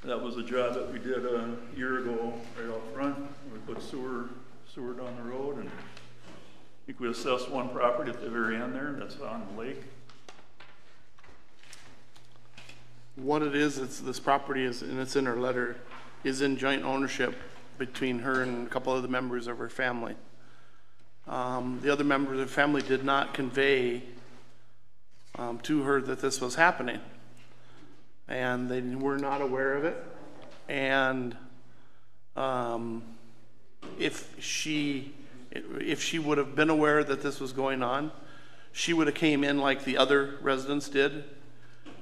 S5: That was a job that we did a year ago right out front. We put sewer down the road, and I think we assessed one property at the very end there that's on the lake.
S6: What it is, it's this property is, and it's in her letter, is in joint ownership between her and a couple of the members of her family. The other members of the family did not convey to her that this was happening, and they were not aware of it. And if she would have been aware that this was going on, she would have came in like the other residents did,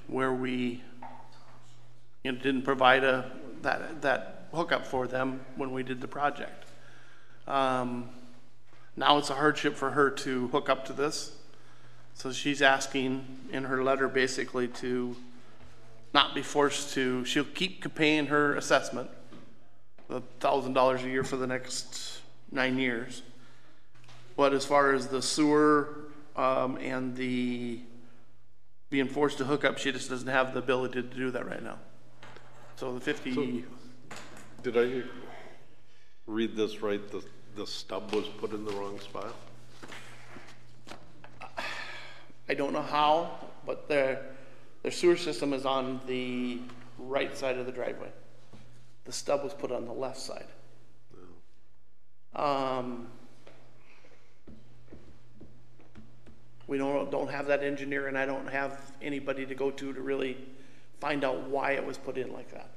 S6: where we didn't provide that hookup for them when we did the project. Now it's a hardship for her to hook up to this, so she's asking in her letter basically to not be forced to. She'll keep paying her assessment, $1,000 a year for the next 9 years. But as far as the sewer and the being forced to hook up, she just doesn't have the ability to do that right now. So the 50.
S10: So, did I read this right? The stub was put in the wrong spot?
S6: I don't know how, but their sewer system is on the right side of the driveway. The stub was put on the left side. We don't have that engineer, and I don't have anybody to go to really find out why it was put in like that.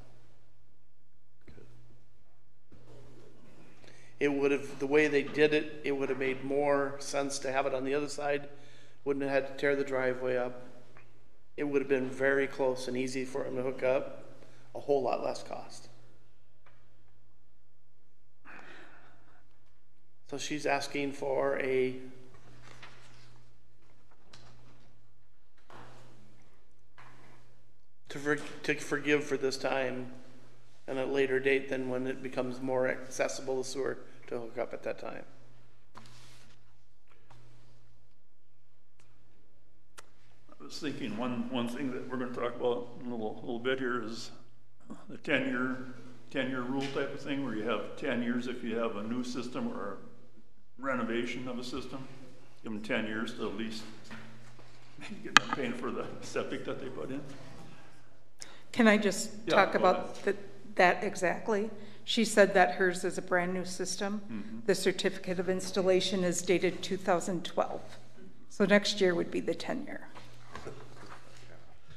S6: It would have, the way they did it, it would have made more sense to have it on the other side. Wouldn't have had to tear the driveway up. It would have been very close and easy for them to hook up, a whole lot less cost. So she's asking for to forgive for this time and at a later date than when it becomes more accessible to sewer to hook up at that time.
S5: I was thinking one thing that we're going to talk about in a little bit here is the 10-year rule type of thing, where you have 10 years if you have a new system or a renovation of a system. Give them 10 years to at least get them paying for the septic that they put in.
S18: Can I just talk about that exactly? She said that hers is a brand new system. Mm-hmm. The certificate of installation is dated 2012. So next year would be the 10-year.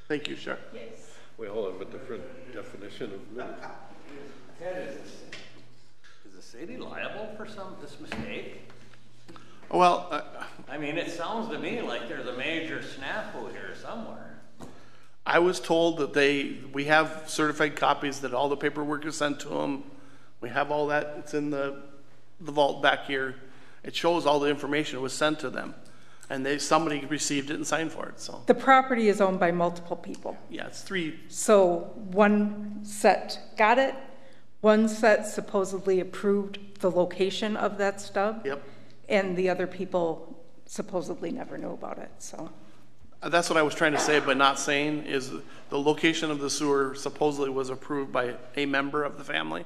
S6: Thank you, sir.
S10: Yes. We all have a different definition of minutes.
S7: Is the city liable for this mistake?
S6: Well,
S7: I mean, it sounds to me like there's a major snafu here somewhere.
S6: I was told that we have certified copies that all the paperwork is sent to them. We have all that. It's in the vault back here. It shows all the information was sent to them, and somebody received it and signed for it. So
S18: The property is owned by multiple people.
S6: yeah, it's 3.
S18: So one set got it, one set supposedly approved the location of that stub.
S6: Yep.
S18: And the other people supposedly never knew about it, so.
S6: That's what I was trying to say, but not saying, is the location of the sewer supposedly was approved by a member of the family.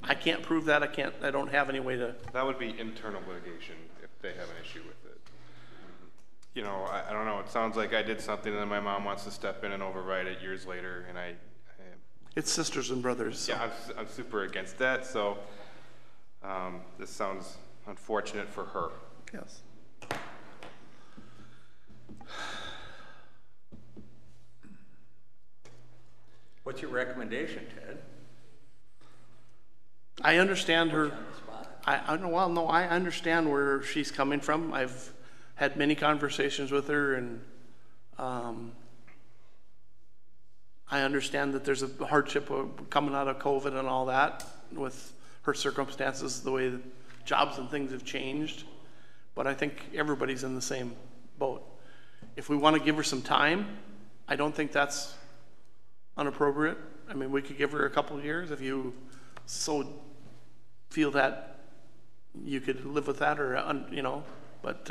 S6: I can't prove that. I don't have any way to.
S15: That would be internal litigation if they have an issue with it. You know, I don't know. It sounds like I did something and then my mom wants to step in and override it years later, and
S6: It's sisters and brothers. So.
S15: Yeah, I'm super against that. So this sounds unfortunate for her.
S6: Yes.
S7: What's your recommendation, Ted?
S6: I understand her. I know. Well, no, I understand where she's coming from. I've had many conversations with her, and I understand that there's a hardship coming out of COVID and all that with her circumstances, the way the jobs and things have changed. But I think everybody's in the same boat. If we want to give her some time, I don't think that's inappropriate. I mean, we could give her a couple of years if you so feel that you could live with that, or but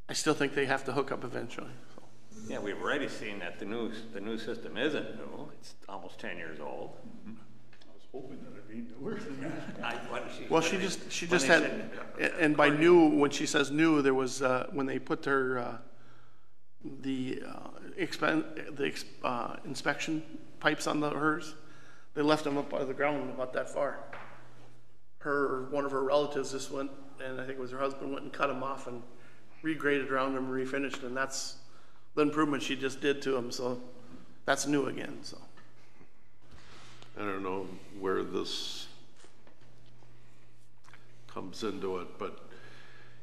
S6: I still think they have to hook up eventually. So.
S7: Yeah, we've already seen that the new system isn't new. It's almost 10 years old.
S5: I was hoping that it'd be newer than that.
S6: Well, she just had, and by new, when she says new, there was when they put her the inspection pipes on hers, they left them up out of the ground about that far. One of her relatives just went, and I think it was her husband, went and cut them off and regraded around them and refinished, and that's the improvement she just did to them. So that's new again. So
S10: I don't know where this comes into it, but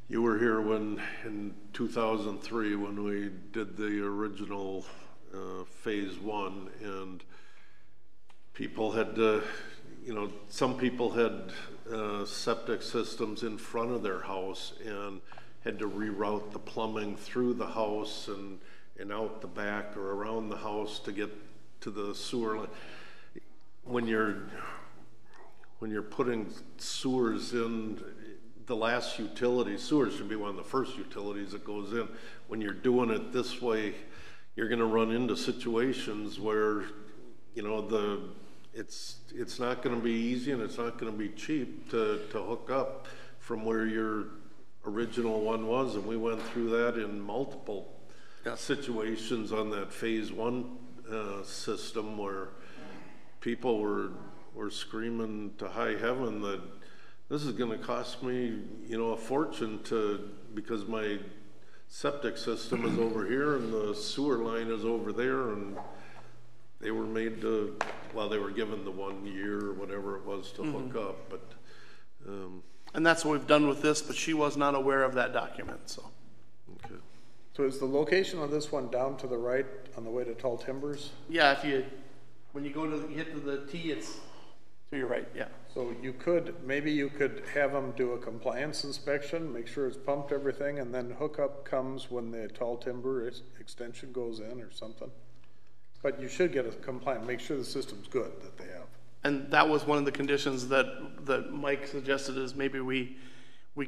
S10: you were here in 2003 when we did the original phase 1, and people had some people had septic systems in front of their house and had to reroute the plumbing through the house and out the back or around the house to get to the sewer line. When you're putting sewers in, the last utility, sewers should be one of the first utilities that goes in. When you're doing it this way, you're going to run into situations where, it's not going to be easy and it's not going to be cheap to hook up from where your original one was. And we went through that in multiple situations on that phase 1 system where people were screaming to high heaven that this is going to cost me, a fortune because my septic system is over here and the sewer line is over there, and they were made to, they were given the 1 year or whatever it was to hook up, but.
S6: And that's what we've done with this, but she was not aware of that document, so.
S10: Okay.
S1: So is the location of this one down to the right on the way to Tall Timbers?
S6: Yeah, when you hit to the T, it's to your right, yeah.
S1: So maybe you could have them do a compliance inspection, make sure it's pumped everything, and then hookup comes when the Tall Timber extension goes in or something. But you should get a compliant, make sure the system's good that they have.
S6: And that was one of the conditions that Mike suggested, is maybe we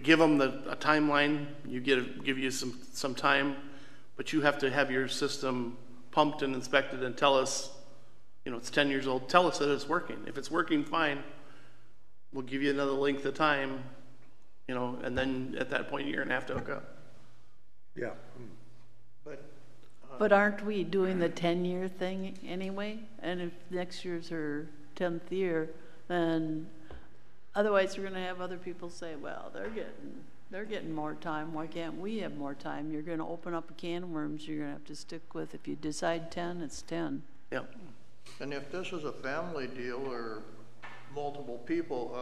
S6: give them a timeline, give you some time, but you have to have your system pumped and inspected and tell us, it's 10 years old, tell us that it's working. If it's working fine, we'll give you another length of time, and then at that point you're gonna have to hook up.
S1: Yeah.
S16: But aren't we doing the 10-year thing anyway? And if next year's her 10th year, then otherwise we're going to have other people say, well, they're getting more time. Why can't we have more time? You're going to open up a can of worms you're going to have to stick with. If you decide 10, it's 10.
S6: Yeah.
S14: And if this is a family deal or multiple people,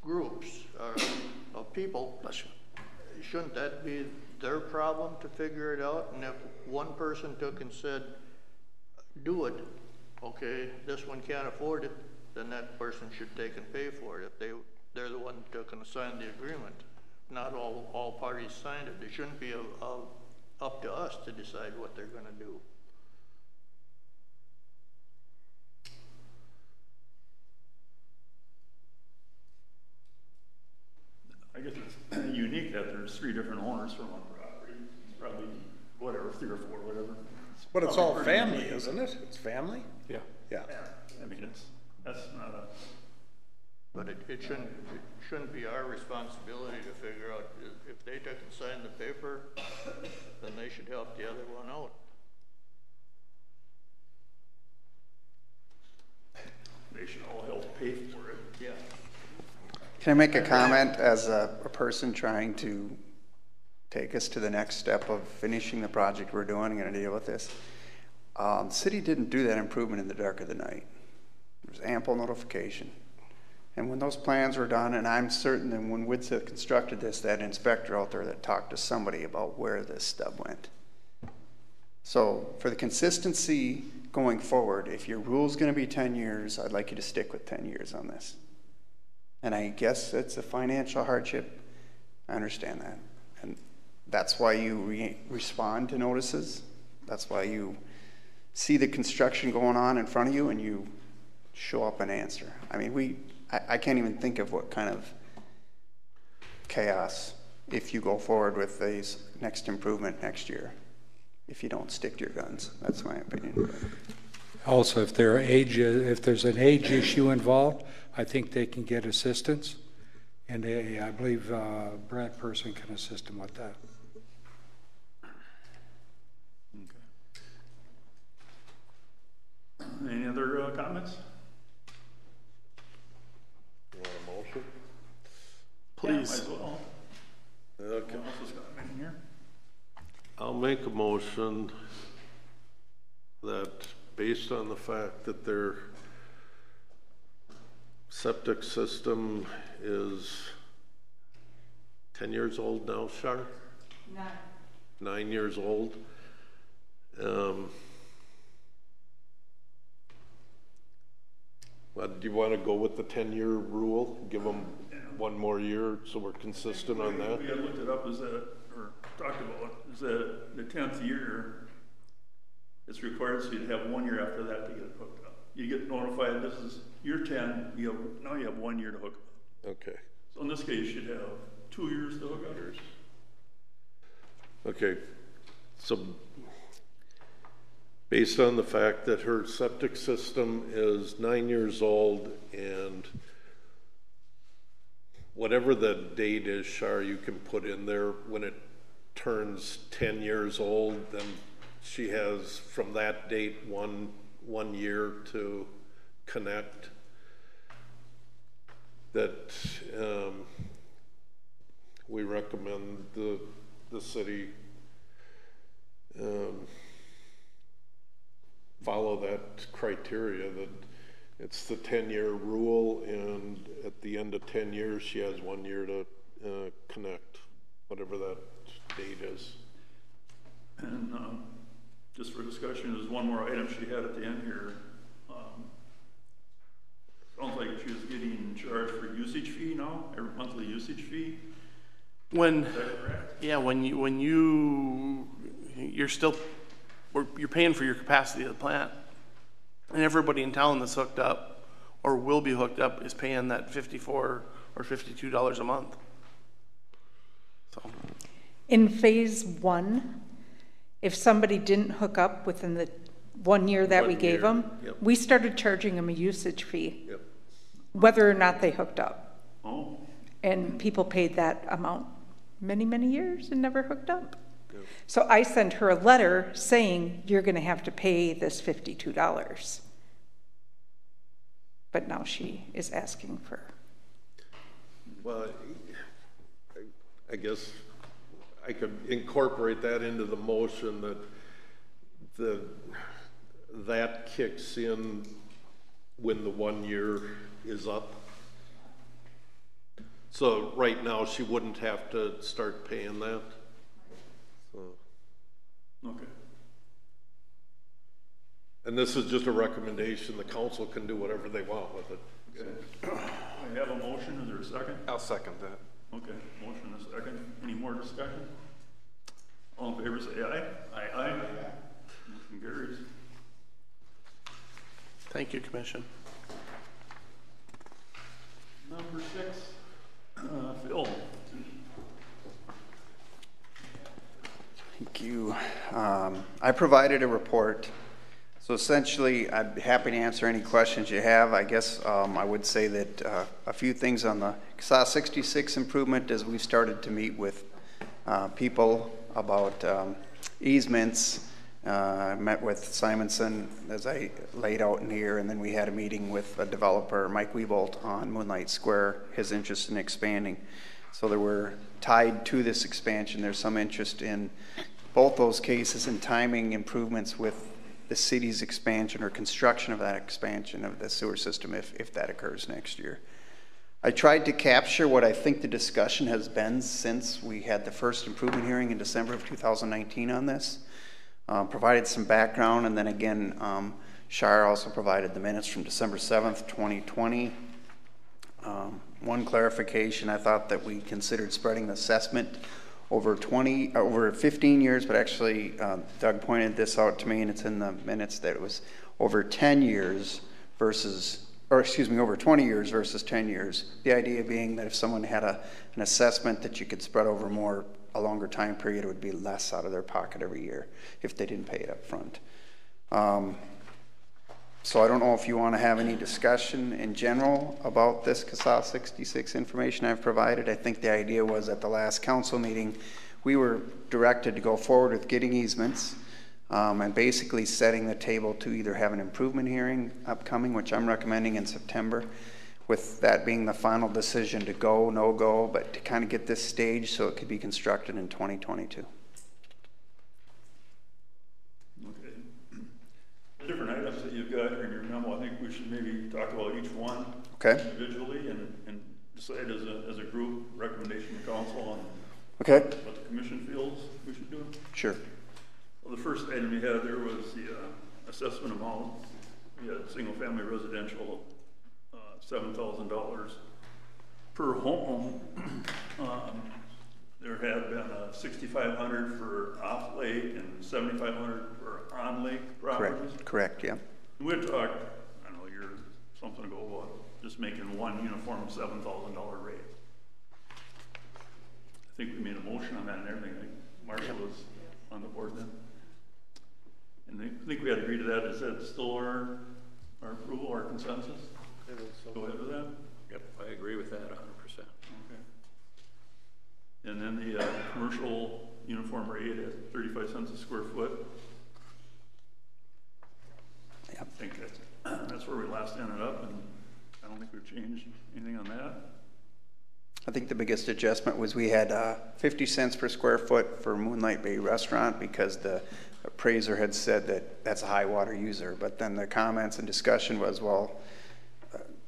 S14: groups of people, shouldn't that be their problem to figure it out, and if one person took and said, do it, okay, this one can't afford it, then that person should take and pay for it if they're the one who took and signed the agreement. Not all parties signed it. It shouldn't be up to us to decide what they're gonna do.
S5: I guess it's unique that there's 3 different owners for one property. It's probably, whatever, 3 or 4, whatever.
S1: But it's all family, isn't it? It's family?
S5: Yeah.
S1: Yeah.
S5: I mean, that's not a...
S14: But it shouldn't be our responsibility to figure out if they took and signed the paper, then they should help the other one out.
S5: They should all help pay for it.
S14: Yeah.
S19: Can I make a comment as a person trying to take us to the next step of finishing the project we're doing and deal with this? The city didn't do that improvement in the dark of the night. There was ample notification. And when those plans were done, and I'm certain that when WITSA constructed this, that inspector out there that talked to somebody about where this stub went. So for the consistency going forward, if your rule's going to be 10 years, I'd like you to stick with 10 years on this. And I guess it's a financial hardship. I understand that. And that's why you respond to notices. That's why you see the construction going on in front of you and you show up and answer. I mean, I can't even think of what kind of chaos if you go forward with these next improvement next year, if you don't stick to your guns. That's my opinion.
S17: Also, if there's an age issue involved, I think they can get assistance, and I believe Brad Person can assist them with that.
S5: Okay. Any other comments?
S10: You want a motion?
S5: Please. Yeah, might as well.
S10: Okay.
S5: What else has got in here?
S10: I'll make a motion that based on the fact that their septic system is 10 years old now, Shar? 9 years old. Do you want to go with the 10-year rule? Give them one more year so we're consistent on that?
S5: We had looked it up as or talked about it, is that the 10th year, it's required so you'd have 1 year after that to get it hooked up. You get notified, this is year 10, now you have 1 year to hook up.
S10: Okay.
S5: So in this case, you should have 2 years to hook up.
S10: Okay, so based on the fact that her septic system is 9 years old and whatever the date is, Shar, you can put in there when it turns 10 years old, then she has from that date one year to connect. That we recommend the city follow that criteria, that it's the 10-year rule, and at the end of 10 years she has 1 year to connect, whatever that date is.
S5: And just for discussion, there's one more item she had at the end here. Sounds like she was getting charged for usage fee now, every monthly usage fee.
S6: When,
S5: is that correct?
S6: yeah, you're paying for your capacity of the plant, and everybody in town that's hooked up or will be hooked up is paying that $54 or $52 a month. So,
S18: in phase 1, if somebody didn't hook up within the 1 year that we gave them, we started charging them a usage fee, whether or not they hooked up.
S5: Oh.
S18: And people paid that amount many, many years and never hooked up. So I sent her a letter saying, you're going to have to pay this $52. But now she is asking for.
S10: Well, I guess I could incorporate that into the motion that that kicks in when the 1 year is up. So right now she wouldn't have to start paying that. So,
S5: Okay.
S10: and this is just a recommendation. The council can do whatever they want with it.
S5: Okay. I have a motion. Is there a second?
S15: I'll second that.
S5: Okay, motion and a second. Any more discussion? All in favor say aye. Aye. Motion carries.
S6: Thank you, Commission.
S5: Number 6, Phil.
S19: Thank you. I provided a report. So essentially, I'd be happy to answer any questions you have. I guess I would say that a few things on the CSAH 66 improvement as we started to meet with people about easements. I met with Simonson as I laid out in here, and then we had a meeting with a developer, Mike Wiebolt, on Moonlight Square, his interest in expanding. So there were tied to this expansion, there's some interest in both those cases in timing improvements with the city's expansion or construction of that expansion of the sewer system if that occurs next year. I tried to capture what I think the discussion has been since we had the first improvement hearing in December of 2019 on this. Provided some background, and then again, Shire also provided the minutes from December 7th, 2020. One clarification, I thought that we considered spreading the assessment over 15 years, but actually Doug pointed this out to me, and it's in the minutes that it was over 10 years versus, or excuse me, over 20 years versus 10 years. The idea being that if someone had an assessment that you could spread over a longer time period, it would be less out of their pocket every year if they didn't pay it up front. So I don't know if you want to have any discussion in general about this CSAH 66 information I've provided. I think the idea was at the last council meeting, we were directed to go forward with getting easements and basically setting the table to either have an improvement hearing upcoming, which I'm recommending in September, with that being the final decision to go, no go, but to kind of get this staged so it could be constructed in 2022.
S5: Okay. The different items that you've got in your memo, I think we should maybe talk about each one individually and decide as a group recommendation to council on what the commission feels we should do.
S19: Sure.
S5: Well, the first item you had there was the assessment amount. We had single family residential $7,000 per home. There had been $6,500 for off lake and $7,500 for on lake properties.
S19: Correct, yeah.
S5: We had talked, I don't know, something ago about just making one uniform $7,000 rate. I think we made a motion on that and everything. Marcia was on the board then. And I think we had agreed to that. Is that still our approval, our consensus? Go ahead with that?
S7: Yep, I agree with that 100%.
S5: Okay. And then the commercial uniform rate at 35 cents a square foot.
S19: Yep.
S5: I think that's where we last ended up, and I don't think we've changed anything on that.
S19: I think the biggest adjustment was we had 50 cents per square foot for Moonlight Bay Restaurant because the appraiser had said that that's a high water user, but then the comments and discussion was, well,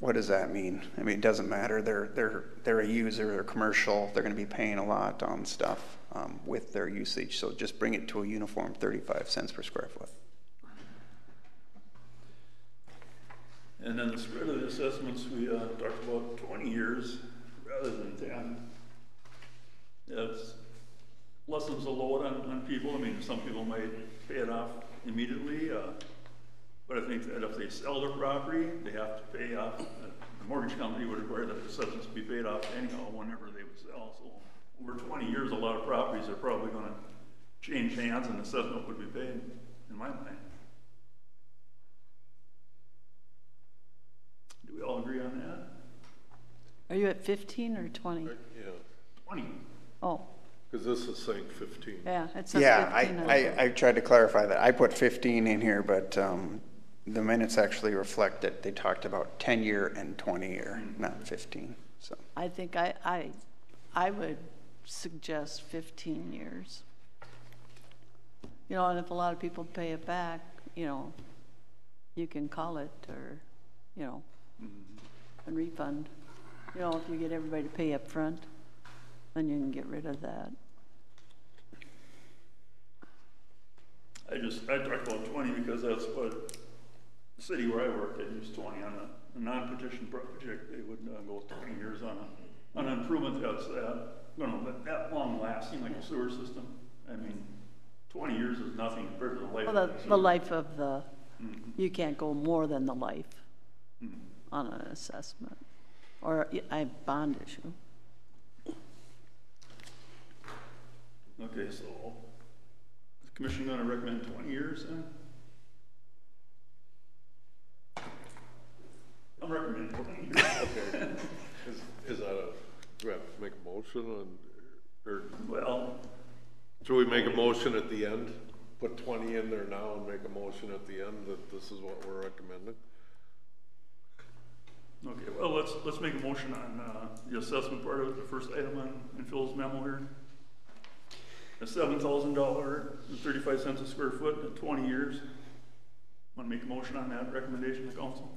S19: what does that mean? I mean, it doesn't matter. They're a user, they're commercial, they're going to be paying a lot on stuff with their usage. So just bring it to a uniform 35 cents per square foot.
S5: And then the spread of the assessments, we talked about 20 years rather than 10. That's lessens the load on people. I mean, some people might pay it off immediately. But I think that if they sell their property, they have to pay off. The mortgage company would require that the assessments be paid off anyhow whenever they would sell. So over 20 years, a lot of properties are probably going to change hands and the assessment would be paid, in my mind. Do we all agree on that?
S16: Are you at 15 or 20?
S10: Yeah.
S5: 20.
S16: Oh.
S10: Because this is saying 15.
S16: Yeah, it's
S19: 15. I tried to clarify that. I put 15 in here, but the minutes actually reflect that they talked about 10-year and 20-year, not 15. So
S16: I think I would suggest 15 years. You know, and if a lot of people pay it back, you know, you can call it or, you know, and refund. You know, if you get everybody to pay up front, then you can get rid of that.
S5: I talked about 20 because that's what the city where I work, they use 20 on a non-petition project. They would go 20 years on an improvement that's that long lasting, like a sewer system. I mean, 20 years is nothing compared to the life.
S16: Well, the life of the, you can't go more than the life on an assessment or a bond issue.
S5: Okay, so is the commission going to recommend 20 years then? I'm recommending 20 years.
S10: Okay. Is that do we have to make a motion on, or?
S5: Well.
S10: Should we make a motion at the end? Put 20 in there now and make a motion at the end that this is what we're recommending?
S5: Okay, well, let's make a motion on the assessment part of it, the first item in Phil's memo here. A $7,000, 35 cents a square foot, in 20 years. Want to make a motion on that recommendation to council?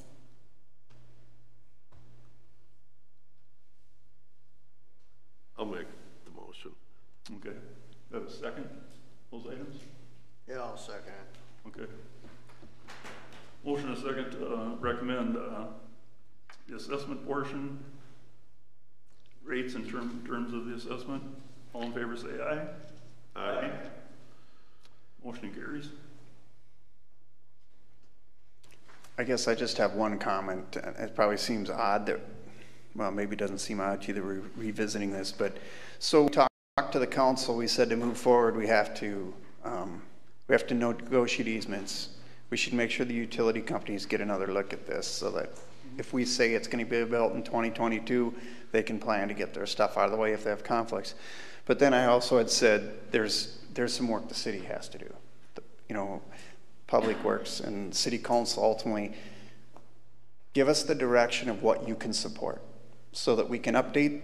S10: I'll make the motion.
S5: Okay. Have a second? Those items?
S14: Yeah, I'll second it.
S5: Okay. Motion and a second to recommend the assessment portion, rates in terms of the assessment. All in favor say aye. Aye. Motion carries.
S19: I guess I just have one comment. It probably seems odd that, well, maybe it doesn't seem odd to you that we're revisiting this, but so we talked to the council. We said to move forward, we have to negotiate easements. We should make sure the utility companies get another look at this so that if we say it's going to be built in 2022, they can plan to get their stuff out of the way if they have conflicts. But then I also had said there's some work the city has to do. You know, Public Works and City Council ultimately give us the direction of what you can support so that we can update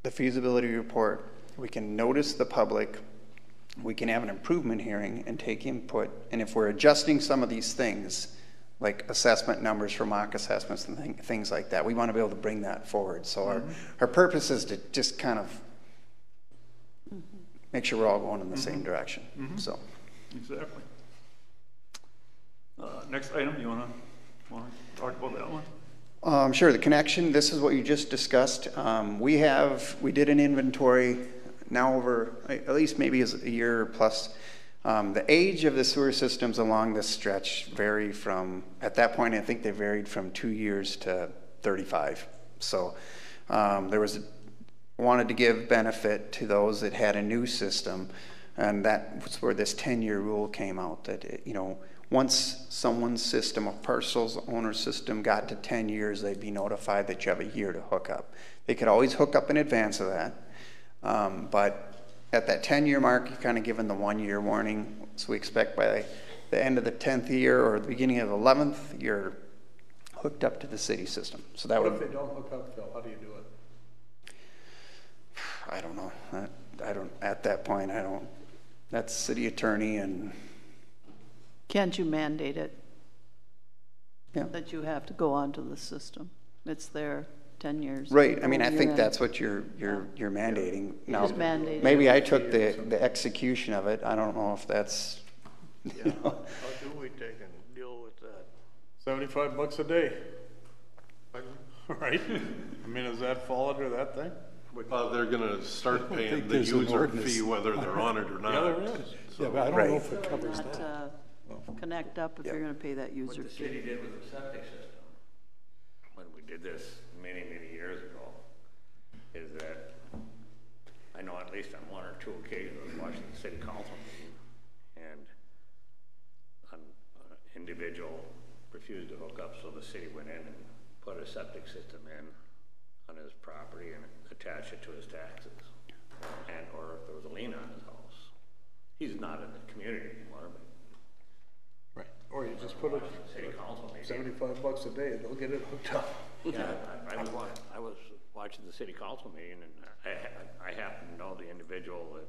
S19: the feasibility report, we can notice the public, we can have an improvement hearing and take input. And if we're adjusting some of these things, like assessment numbers for mock assessments and things like that, we want to be able to bring that forward. So our purpose is to just kind of make sure we're all going in the same direction. So
S5: exactly. Next item, you want to talk about that one?
S19: Sure. The connection. This is what you just discussed. We did an inventory now over at least maybe a year plus. The age of the sewer systems along this stretch vary from, at that point, I think they varied from 2 years to 35. So wanted to give benefit to those that had a new system, and that was where this 10-year rule came out. That once someone's system, a parcel's owner's system, got to 10 years, they'd be notified that you have a year to hook up. They could always hook up in advance of that, but at that 10-year mark, you're kind of given the 1 year warning. So we expect by the end of the 10th year or the beginning of the 11th, you're hooked up to the city system. So that
S1: what if they don't hook up, Phil? How do you do it?
S19: I don't know. At that point, that's city attorney and.
S16: Can't you mandate it?
S19: Yeah.
S16: That you have to go onto the system. It's there 10 years.
S19: Right. I mean, I think that's what you're mandating. Now,
S16: just mandate
S19: maybe I took the execution of it. I don't know if that's.
S14: Yeah. How do we take and deal with that?
S1: $75 a day. Right? I mean, does that fall under that thing?
S10: They're going to start paying the user fee whether they're on it or not.
S1: Yeah, there is.
S10: So.
S17: Yeah, but I don't know if it covers
S16: not,
S17: that.
S16: Connect up if you're going to pay that user
S7: What the
S16: fee.
S7: city did with the septic system, when we did this many years ago, is that I know at least on one or two occasions I was watching the city council meeting, and an individual refused to hook up, so the city went in and put a septic system in on his property and attached it to his taxes, and or if there was a lien on his house. He's not in the community anymore, but
S1: right. Or you just put it
S7: city council maybe.
S1: $75 a day, and they'll get it hooked up.
S7: Yeah, I was watching the city council meeting, and I happen to know the individual that.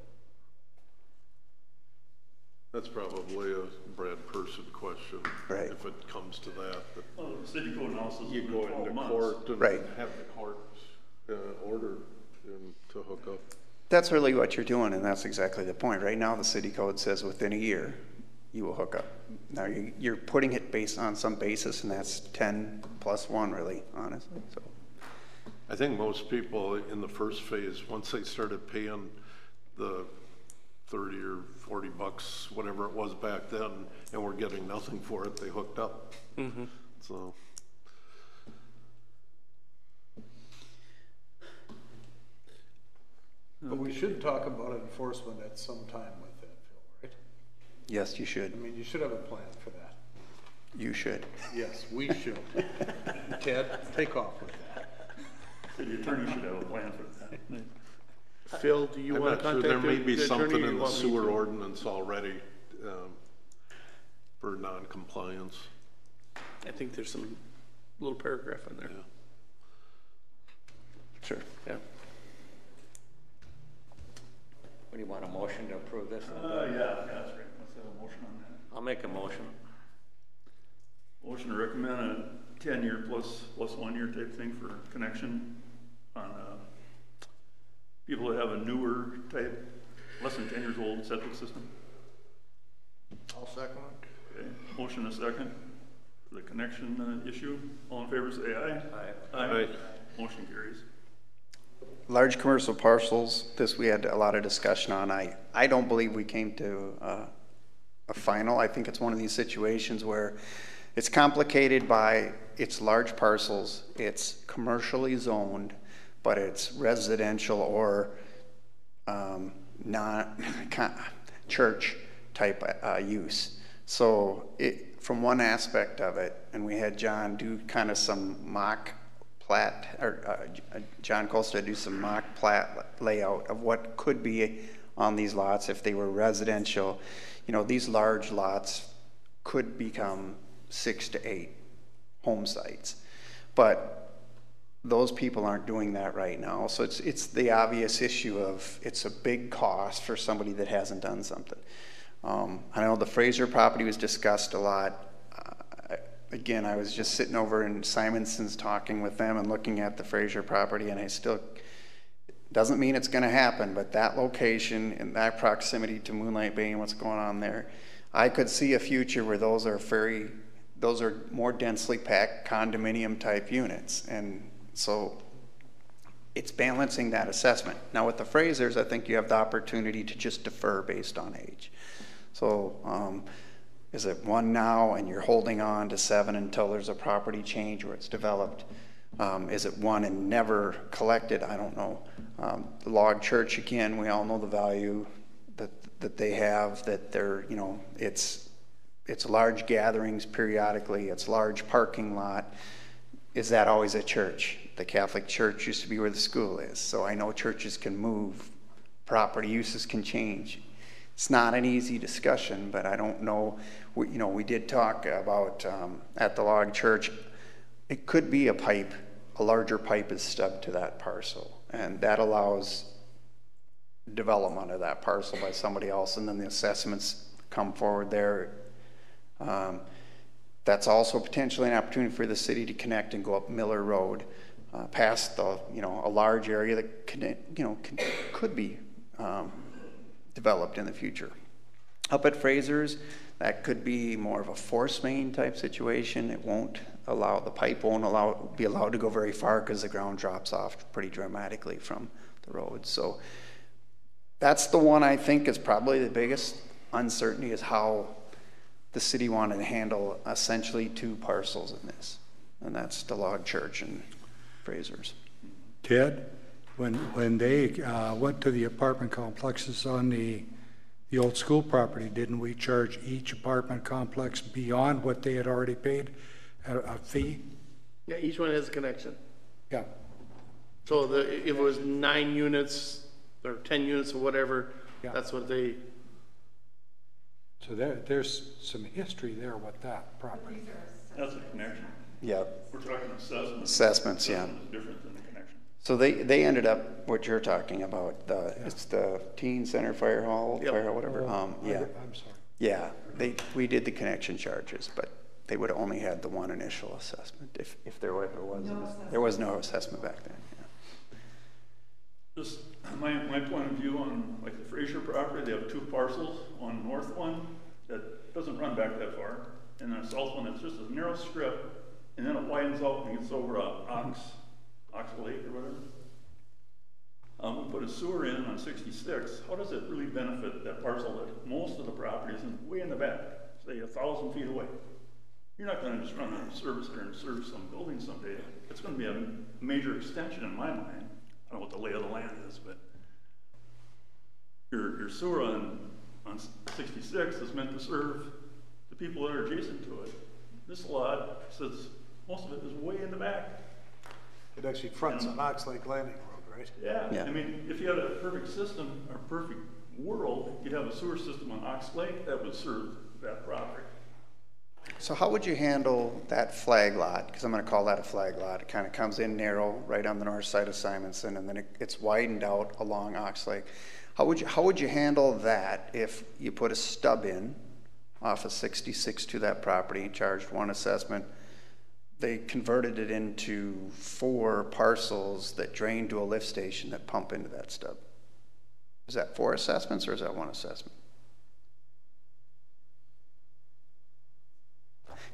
S10: That's probably a Brad Person question,
S19: right?
S10: If it comes to that.
S5: Well, the city code now says
S10: you go into court and have the court order to hook up.
S19: That's really what you're doing, and that's exactly the point. Right now, the city code says within a year, you will hook up. Now, you're putting it based on some basis, and that's 10 plus 1, really, honestly, so.
S10: I think most people in the first phase, once they started paying the 30 or 40 bucks, whatever it was back then, and were getting nothing for it, they hooked up.
S6: Mm-hmm.
S10: So.
S1: But we should talk about enforcement at some time with that, Phil, right?
S19: Yes, you should.
S1: I mean, you should have a plan for that.
S19: You should.
S1: Yes, we should. Ted, take off with that.
S5: The attorney should have a plan for that.
S6: Phil, do you want to contact the attorney?
S10: There may be something in
S6: you
S10: the
S6: want me
S10: sewer
S6: to?
S10: ordinance already for non-compliance.
S6: I think there's some little paragraph in there.
S10: Yeah.
S19: Sure.
S6: Yeah.
S7: What do you want, a motion to approve this?
S5: Yeah, that's right. Let's have a motion on that.
S7: I'll make a motion.
S5: Motion to recommend a 10-year plus 1 year type thing for connection on people that have a newer type, less than 10 years old septic system.
S14: I'll second it.
S5: Okay, motion a second for the connection issue. All in favor say aye.
S7: Aye.
S5: Aye. Motion carries.
S19: Large commercial parcels, this we had a lot of discussion on. I don't believe we came to a final. I think it's one of these situations where it's complicated by it's large parcels, it's commercially zoned, but it's residential or not church type use. So from one aspect of it, and we had John do kind of some mock plat, or John Colstead do some mock plat layout of what could be on these lots if they were residential. You know, these large lots could become 6 to 8 home sites, but those people aren't doing that right now. So it's the obvious issue of it's a big cost for somebody that hasn't done something. I know the Fraser property was discussed a lot. Again, I was just sitting over in Simonson's talking with them and looking at the Fraser property, and I still, doesn't mean it's going to happen, but that location and that proximity to Moonlight Bay and what's going on there, I could see a future where those are more densely packed condominium type units. And so it's balancing that assessment. Now with the Frasers, I think you have the opportunity to just defer based on age. So is it 1 now and you're holding on to 7 until there's a property change or it's developed? Is it 1 and never collected? I don't know. The log church, again, we all know the value that they have, that they're, you know, it's large gatherings periodically, it's large parking lot. Is that always a church? The Catholic Church used to be where the school is. So I know churches can move, property uses can change. It's not an easy discussion, but I don't know. We did talk about at the log church, it could be a larger pipe is stubbed to that parcel, and that allows development of that parcel by somebody else, and then the assessments come forward there. That's also potentially an opportunity for the city to connect and go up Miller Road past the, a large area that could be developed in the future. Up at Fraser's, that could be more of a force main type situation. It won't allow, the pipe won't be allowed to go very far because the ground drops off pretty dramatically from the road. So that's the one I think is probably the biggest uncertainty, is how the city wanted to handle essentially 2 parcels in this. And that's the log church and Fraser's.
S17: Ted, when they went to the apartment complexes on the old school property, didn't we charge each apartment complex beyond what they had already paid a fee?
S6: Yeah, each one has a connection.
S17: Yeah.
S6: So if it was 9 units or 10 units or whatever,
S17: yeah,
S6: that's what they.
S17: So there's some history there with that property.
S5: That's a connection.
S19: Yeah.
S5: We're talking assessments.
S19: Assessments, yeah.
S5: Assessment is different than the connection.
S19: So they ended up what you're talking about. It's the teen center fire hall,
S6: Yep.
S19: fire hall, whatever. Yeah.
S17: I'm sorry.
S19: Yeah, we did the connection charges, but they would have only had the one initial assessment if there ever was. There was no assessment back then. Yeah.
S5: Just my point of view on like the Fraser property, they have 2 parcels. On the north one, that doesn't run back that far. And then the south one, it's just a narrow strip, and then it widens out and gets over to Ox Lake or whatever. We put a sewer in on 66. How does it really benefit that parcel that most of the property is way in the back, say 1,000 feet away? You're not going to just run a service there and serve some building someday. It's going to be a major extension in my mind. I don't know what the lay of the land is, but your sewer on 66 is meant to serve the people that are adjacent to it. This lot says most of it is way in the back.
S1: It actually fronts on Ox Lake Landing Road, right?
S5: Yeah. I mean, if you had a perfect system or perfect world, you'd have a sewer system on Ox Lake that would serve that property.
S19: So how would you handle that flag lot? Because I'm going to call that a flag lot. It kind of comes in narrow right on the north side of Simonson, and then it's widened out along Ox Lake. How would you handle that if you put a stub in off of 66 to that property, charged one assessment? They converted it into 4 parcels that drain to a lift station that pump into that stub. Is that 4 assessments or is that 1 assessment?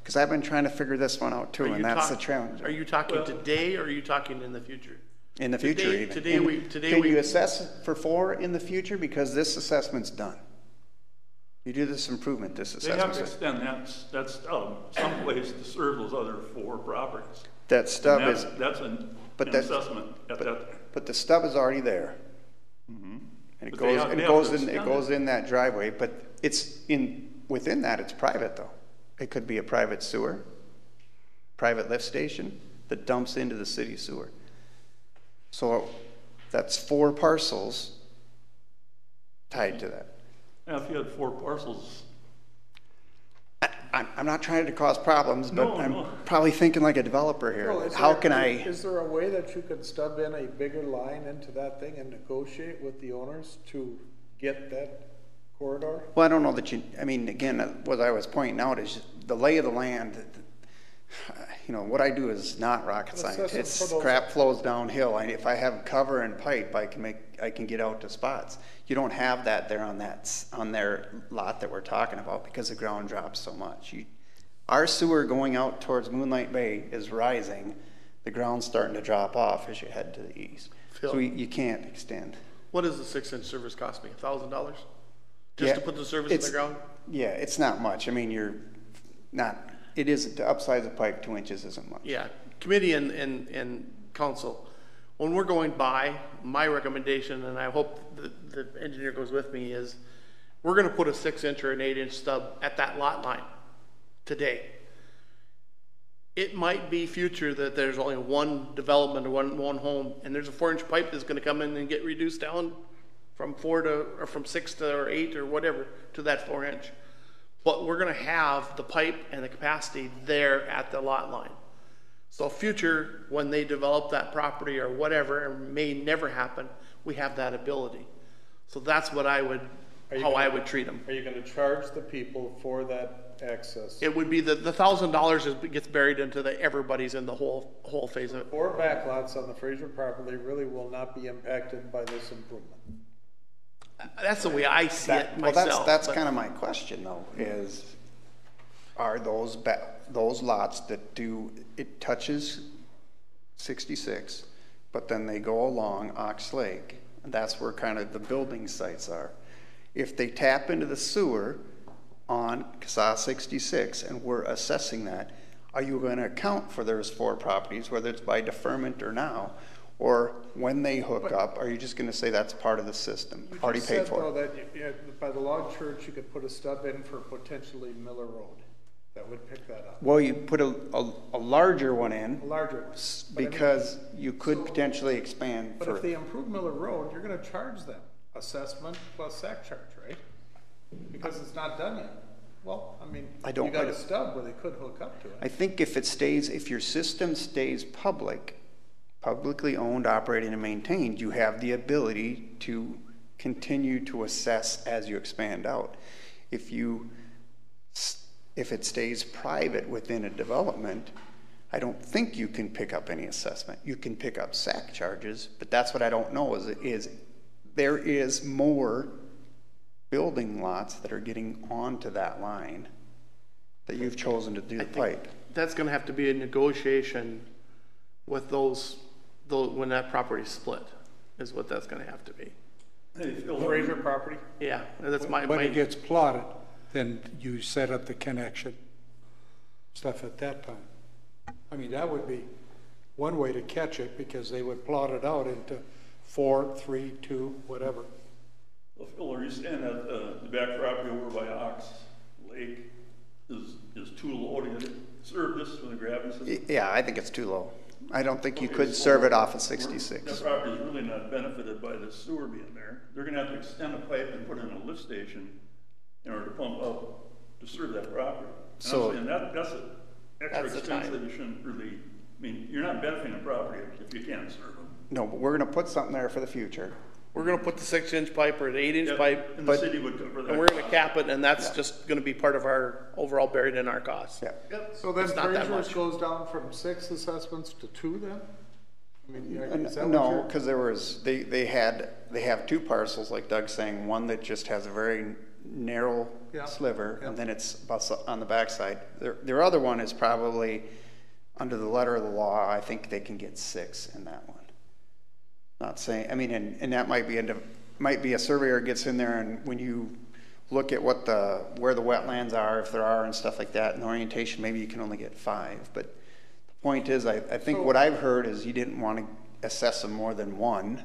S19: Because I've been trying to figure this one out too, and that's the challenge.
S6: Are you talking today, or are you talking in the future?
S19: In the future, even. Can you assess for 4 in the future? Because this assessment's done. You do this improvement, this assessment.
S5: They have to extend that stub someplace to serve those other 4 properties.
S19: That stub is...
S5: That's an assessment at that.
S19: But the stub is already there.
S5: Mm-hmm.
S19: And it goes in that driveway, but it's within that, it's private though. It could be a private sewer, private lift station that dumps into the city sewer. So that's 4 parcels tied to that.
S5: Now, if you had 4 parcels.
S19: I'm not trying to cause problems, but I'm probably thinking like a developer here.
S1: Is there a way that you could stub in a bigger line into that thing and negotiate with the owners to get that corridor?
S19: Well, I don't know that I mean, again, what I was pointing out is the lay of the land. What I do is not rocket science. Crap flows downhill. If I have cover and pipe, I can get out to spots. You don't have that there on their lot that we're talking about because the ground drops so much. Our sewer going out towards Moonlight Bay is rising. The ground's starting to drop off as you head to the east.
S6: Phil,
S19: so you can't extend.
S6: What does the 6-inch service cost me? $1,000? Just to put the service in the ground?
S19: Yeah, it's not much. I mean, it isn't, to upsize a pipe 2 inches isn't much.
S6: Yeah, committee and council, when we're going by, my recommendation, and I hope the engineer goes with me, is we're gonna put a 6-inch or an 8-inch stub at that lot line today. It might be future that there's only one development or one home, and there's a 4-inch pipe that's gonna come in and get reduced down from 6 to 8 or whatever to that 4-inch. But we're going to have the pipe and the capacity there at the lot line. So future, when they develop that property or whatever, it may never happen, we have that ability. So that's what I would treat them.
S1: Are you going to charge the people for that access?
S6: It would be the $1,000 gets buried into everybody's in the whole phase of it. 4
S1: backlots on the Fraser property really will not be impacted by this improvement.
S6: That's the way I see it myself.
S19: Well, that's kind of my question, though, are those lots that it touches 66, but then they go along Ox Lake, and that's where kind of the building sites are. If they tap into the sewer on CSA 66, and we're assessing that, are you going to account for those 4 properties, whether it's by deferment or now? Or when they hook up, are you just going to say that's part of the system, already paid for?
S1: You said, though, that by the log church, you could put a stub in for potentially Miller Road. That would pick that up.
S19: Well, you put a larger one in.
S1: A larger one.
S19: Because you could potentially expand.
S1: But if they improve Miller Road, you're going to charge them assessment plus SAC charge, right? Because it's not done yet. Well, I mean, you got a stub where they could hook up to it.
S19: I think if your system stays publicly owned, operated, and maintained, you have the ability to continue to assess as you expand out. If it stays private within a development, I don't think you can pick up any assessment. You can pick up SAC charges, but that's what I don't know is there is more building lots that are getting onto that line that you've chosen to do the pipe.
S6: That's gonna have to be a negotiation with those when that property's split, is what that's gonna have to be.
S5: Fraser property?
S6: Yeah, that's my.
S17: When it gets plotted, then you set up the connection stuff at that time. I mean, that would be one way to catch it, because they would plot it out into 4, 3, 2, whatever.
S5: Well, Phil, are you saying that the back property over by Ox Lake is too low to serve this with a gravity system?
S19: Yeah, I think it's too low. I don't think you could serve it off of 66.
S5: That property is really not benefited by the sewer being there. They're gonna have to extend a pipe and put in a lift station in order to pump up to serve that property.
S19: So
S5: and that's an extra expense that you shouldn't really, I mean, you're not benefiting the property if you can't serve them.
S19: No, but we're gonna put something there for the future.
S6: We're gonna put the 6-inch pipe or the 8-inch pipe.
S5: And the city would cover that.
S6: And we're gonna cap it, and that's just gonna be part of our overall buried in our costs.
S19: Yeah.
S1: So then
S6: It's not that
S1: Fraser's
S6: much.
S1: goes down from 6 assessments to 2 then? I mean, is that what
S19: No,
S1: you're-
S19: because they have two parcels, like Doug's saying, one that just has a very narrow sliver, and then it's on the backside. Their other one is probably, under the letter of the law, I think they can get 6 in that one. Not saying, I mean, and that might be a surveyor gets in there, and when you look at where the wetlands are, if there are, and stuff like that, and orientation, maybe you can only get 5. But the point is, I think what I've heard is you didn't want to assess them more than 1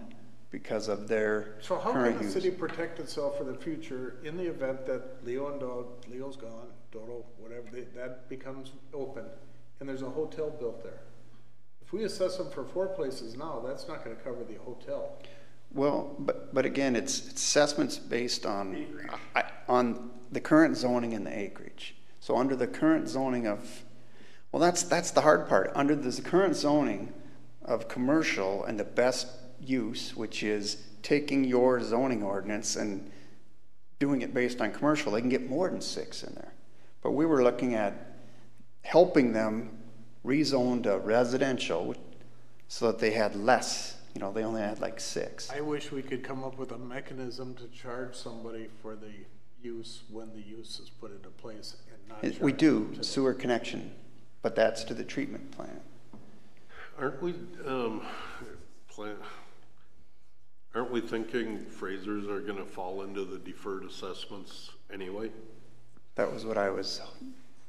S19: because of their
S1: So how
S19: current
S1: can the
S19: use.
S1: city protect itself for the future in the event that Leo's gone, Dodo, whatever, that becomes open, and there's a hotel built there? If we assess them for 4 places now, that's not gonna cover the hotel.
S19: Well, but again, it's assessments based on the current zoning and the acreage. So under the current zoning of, well, that's the hard part. Under the current zoning of commercial and the best use, which is taking your zoning ordinance and doing it based on commercial, they can get more than 6 in there. But we were looking at helping them rezone to residential so that they had less. You know, they only had like 6.
S1: I wish we could come up with a mechanism to charge somebody for the use when the use is put into place and not charge
S19: We do,
S1: them to
S19: sewer connection, but that's to the treatment plant.
S10: Aren't we, aren't we thinking Fraser's are gonna fall into the deferred assessments anyway?
S19: That was what I was.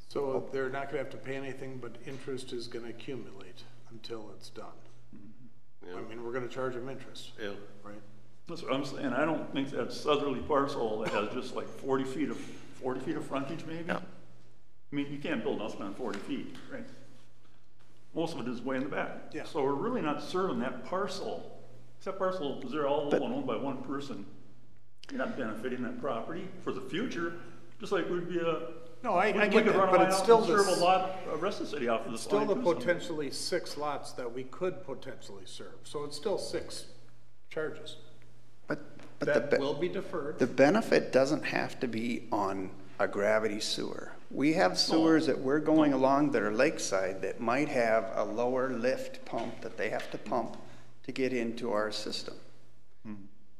S1: So they're not gonna have to pay anything, but interest is gonna accumulate until it's done.
S10: Yeah.
S1: I mean, we're gonna charge them interest.
S10: Yeah.
S1: Right?
S5: That's what I'm saying. I don't think that southerly parcel that has just like 40 feet of frontage maybe.
S6: Yeah.
S5: I mean, you can't build nothing on 40 feet, right? Most of it is way in the back.
S1: Yeah.
S5: So we're really not serving that parcel. That parcel is there all alone, owned by one person. You're not benefiting that property for the future, just like we'd be a.
S1: No, I
S5: we
S1: get
S5: could
S1: that,
S5: run
S1: but
S5: line
S1: it's
S5: out
S1: still
S5: and serve
S1: this-
S5: a lot, rest of the city off of this
S1: Still
S5: line
S1: the
S5: too someday.
S1: potentially 6 lots that we could potentially serve. So it's still 6 charges.
S19: But
S1: That will be deferred.
S19: The benefit doesn't have to be on a gravity sewer. We have sewers that we're going along that are lakeside that might have a lower lift pump that they have to pump to get into our system.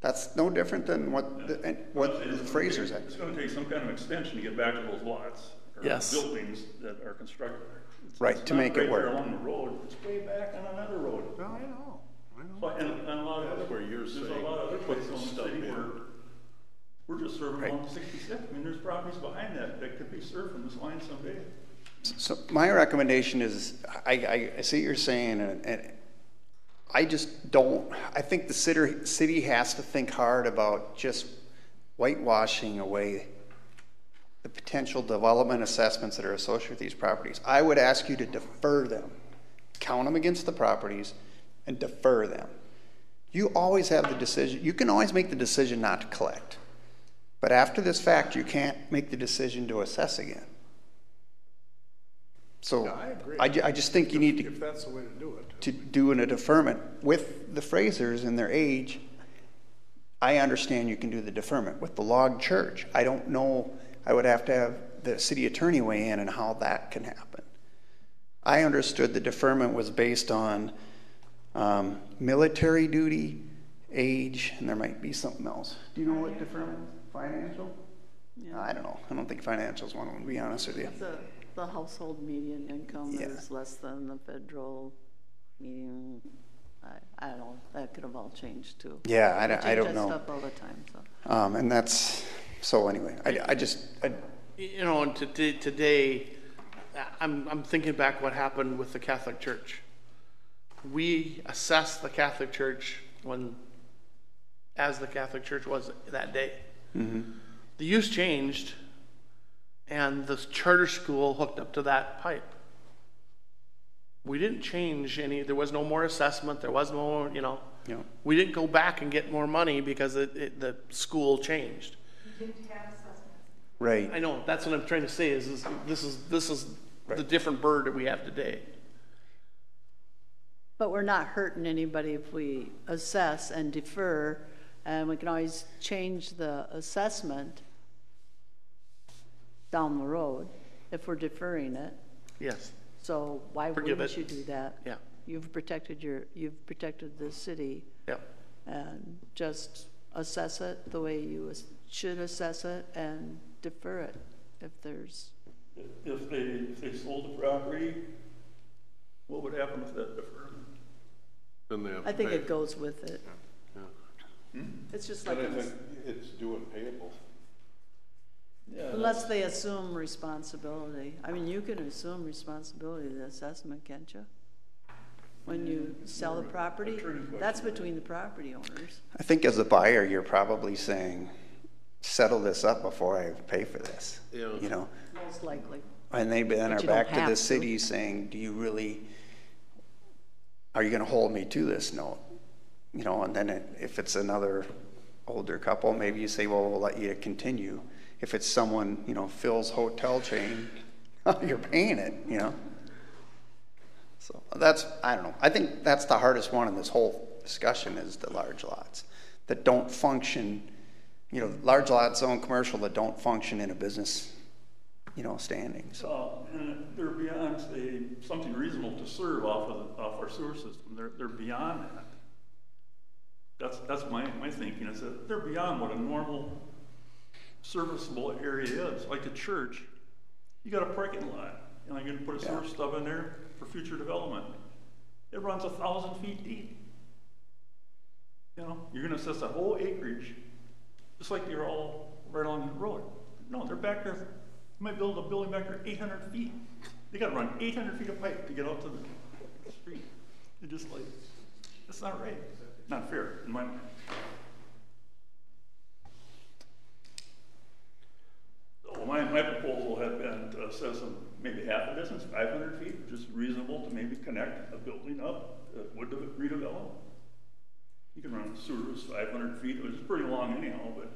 S19: That's no different than what the Fraser's at.
S5: It's gonna take some kind of extension to get back to those lots. Or
S19: Yes.
S5: buildings that are constructed there.
S19: Right, to make it
S5: It's not right
S19: work.
S5: there along the road, it's way back on another road.
S1: No, I know.
S5: So, and a lot of
S10: That's where you're
S5: there's a
S10: saying
S5: lot of other
S10: put
S5: places in the
S10: stuff
S5: city
S10: in.
S5: where we're just serving
S19: Right.
S5: along 66. I mean, there's properties behind that could be served from this line someday.
S19: So my recommendation is, I see what you're saying, and I just don't, I think the city has to think hard about just whitewashing away the potential development assessments that are associated with these properties. I would ask you to defer them, count them against the properties, and defer them. You always have the decision, you can always make the decision not to collect. But after this fact, you can't make the decision to assess again. So
S1: Yeah, I agree.
S19: I just think you need to,
S1: If that's the way to do it.
S19: to do a deferment with the Frasers and their age. I understand you can do the deferment with the log church. I don't know, I would have to have the city attorney weigh in on how that can happen. I understood the deferment was based on military duty, age, and there might be something else. Do you know what deferment is? Financial? I don't know. I don't think financial's one of them, to be honest with you.
S16: The household median income is less than the federal median. I don't know. That could have all changed too.
S19: Yeah, I don't know.
S16: Change that stuff all the time. So.
S19: And that's, so anyway,
S6: you know, and today, I'm thinking back what happened with the Catholic Church. We assessed the Catholic Church as the Catholic Church was that day.
S19: Mm-hmm.
S6: The use changed, and the charter school hooked up to that pipe. We didn't change there was no more assessment, there was no, you know.
S19: Yeah.
S6: We didn't go back and get more money because the school changed.
S18: You didn't have assessment.
S19: Right.
S6: I know, that's what I'm trying to say is this is
S19: right.
S6: The different bird that we have today.
S16: But we're not hurting anybody if we assess and defer, and we can always change the assessment down the road if we're deferring it.
S6: Yes.
S16: So why wouldn't you do that?
S6: Yeah.
S16: You've protected the city.
S6: Yep.
S16: And just assess it the way you should assess it and defer it if there's.
S5: If they sold the property, what would happen with that deferment?
S10: Then they have
S16: I
S10: to
S16: think
S10: pay.
S16: it goes with it.
S10: Yeah.
S16: It's just like.
S10: But I think it's due and payable.
S5: Yeah,
S16: unless they assume responsibility. I mean, you can assume responsibility of the assessment, can't you? When you sell the property, that's between the property owners.
S19: I think as a buyer, you're probably saying, settle this up before I pay for this.
S10: Yeah.
S19: You know?
S16: Most likely.
S19: And they then
S16: But
S19: are
S16: you
S19: back
S16: don't
S19: to
S16: have
S19: the
S16: to.
S19: city saying, are you going to hold me to this note? You know, and then if it's another older couple, maybe you say, well, we'll let you continue. If it's someone, you know, Phil's hotel chain, you're paying it, you know? So I don't know. I think that's the hardest one in this whole discussion is the large lots that don't function, you know, large lots own commercial that don't function in a business, you know, standing. So.
S5: And they're beyond, say, something reasonable to serve off our sewer system. They're beyond that. That's my thinking is that they're beyond what a normal serviceable area is. Like a church, you got a parking lot. You know, you're gonna put a sewer stub in there for future development. It runs 1,000 feet deep. You know, you're gonna assess that whole acreage, just like you're all right along the road. No, they're back there. You might build a building back there 800 feet. They gotta run 800 feet of pipe to get out to the street. They're just like, that's not right. Not fair, in my mind. So my proposal had been to assess them maybe half the distance, 500 feet, which is reasonable to maybe connect a building up that would redevelop. You can run sewers 500 feet, which is pretty long anyhow, but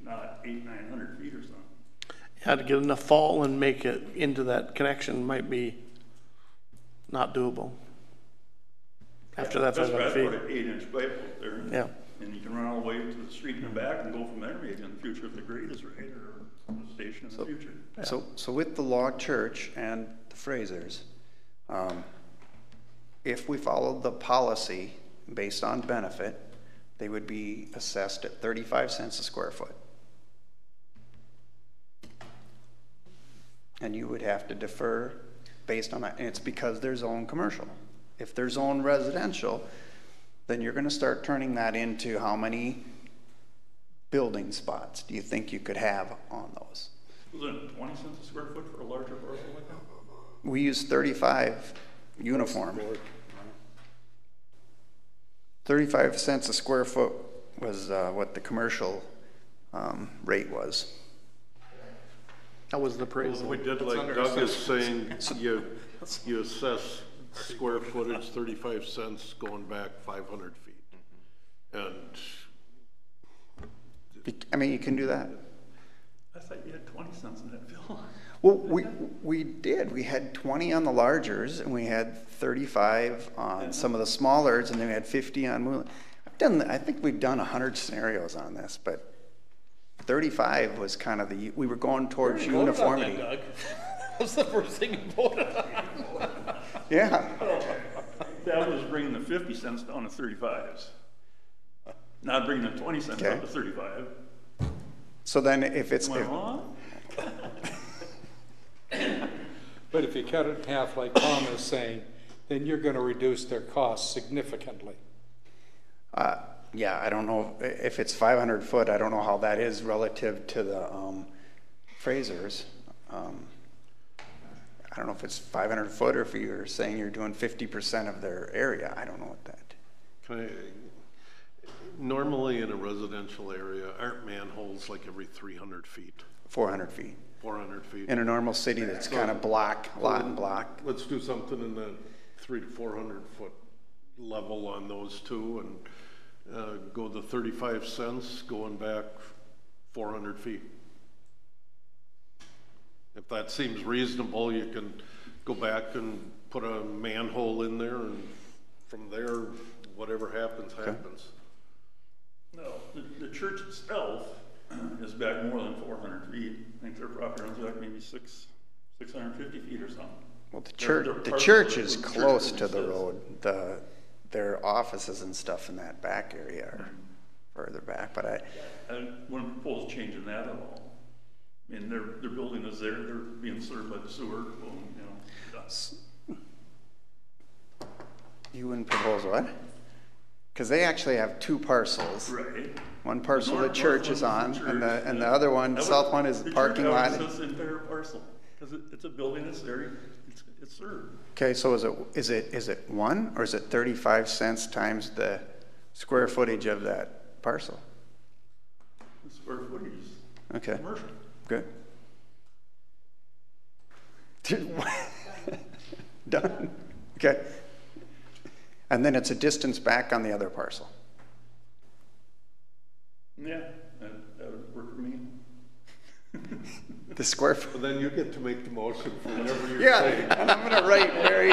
S5: not 800-900 feet or something.
S6: Yeah, to get enough fall and make it into that connection might be not doable. After that 500 feet.
S5: That's why I put an 8-inch pipe up there.
S6: Yeah.
S5: And you can run all the way to the street in the back and go from there maybe in the future if the grade is right, or the station in the future.
S19: So with the Log Church and the Frasers, if we followed the policy based on benefit, they would be assessed at 35 cents a square foot. And you would have to defer based on that. And it's because they're zone commercial. If they're zone residential, then you're going to start turning that into how many building spots do you think you could have on those?
S5: Was it 20 cents a square foot for a larger parcel like that?
S19: We use 35 uniform. 35 cents a square foot was what the commercial rate was.
S6: That was the praise.
S10: Well, we did like Doug is saying, you assess square footage 35 cents going back 500 feet. And
S19: I mean, you can do that.
S5: I thought you had 20 cents in that bill.
S19: Well, we did. We had 20 on the largers, and we had 35 on some of the smallers, and then we had 50 on Moulin. I think we've done 100 scenarios on this, but 35 was kind of we were going towards uniformity.
S6: That, Doug. That was the first thing you voted on.
S19: Yeah.
S5: That was bringing the 50 cents down to 35s. Not bringing the 20 cents up to 35.
S19: So then if it's,
S5: Am I wrong?
S17: But if you cut it in half, like Tom is saying, then you're going to reduce their costs significantly.
S19: yeah, I don't know if it's 500 foot, I don't know how that is relative to the Frasers. I don't know if it's 500 foot or if you're saying you're doing 50% of their area. I don't know what that.
S10: Normally in a residential area, aren't manholes like every 300 feet?
S19: 400 feet.
S10: 400 feet.
S19: In a normal city that's kind of block, lot and block.
S10: Let's do something in the 300 to 400 foot level on those two and go to 35 cents going back 400 feet. If that seems reasonable, you can go back and put a manhole in there, and from there, whatever happens, happens.
S5: No, the church itself is back more than 400 feet. I think their property runs back maybe 650 feet or something.
S19: Well, the church is close to the road. Their offices and stuff in that back area are further back, but I
S5: wouldn't propose changing that at all. I mean, their building is there, they're being served by the sewer, well, you know.
S19: You wouldn't propose what? Because they actually have two parcels.
S5: Right.
S19: One parcel the church is on, and the other one, the south one, is the parking lot.
S5: It's the entire parcel, because it's a building that's there, it's served.
S19: Okay, so is it one, or is it 35 cents times the square footage of that parcel?
S5: The square footage is
S19: okay.
S5: Commercial.
S19: Good. Done. Okay. And then it's a distance back on the other parcel.
S5: Yeah, that would work for me.
S19: The square foot.
S10: Well, then you get to make the motion for whatever you're saying.
S19: Yeah, and I'm gonna write very.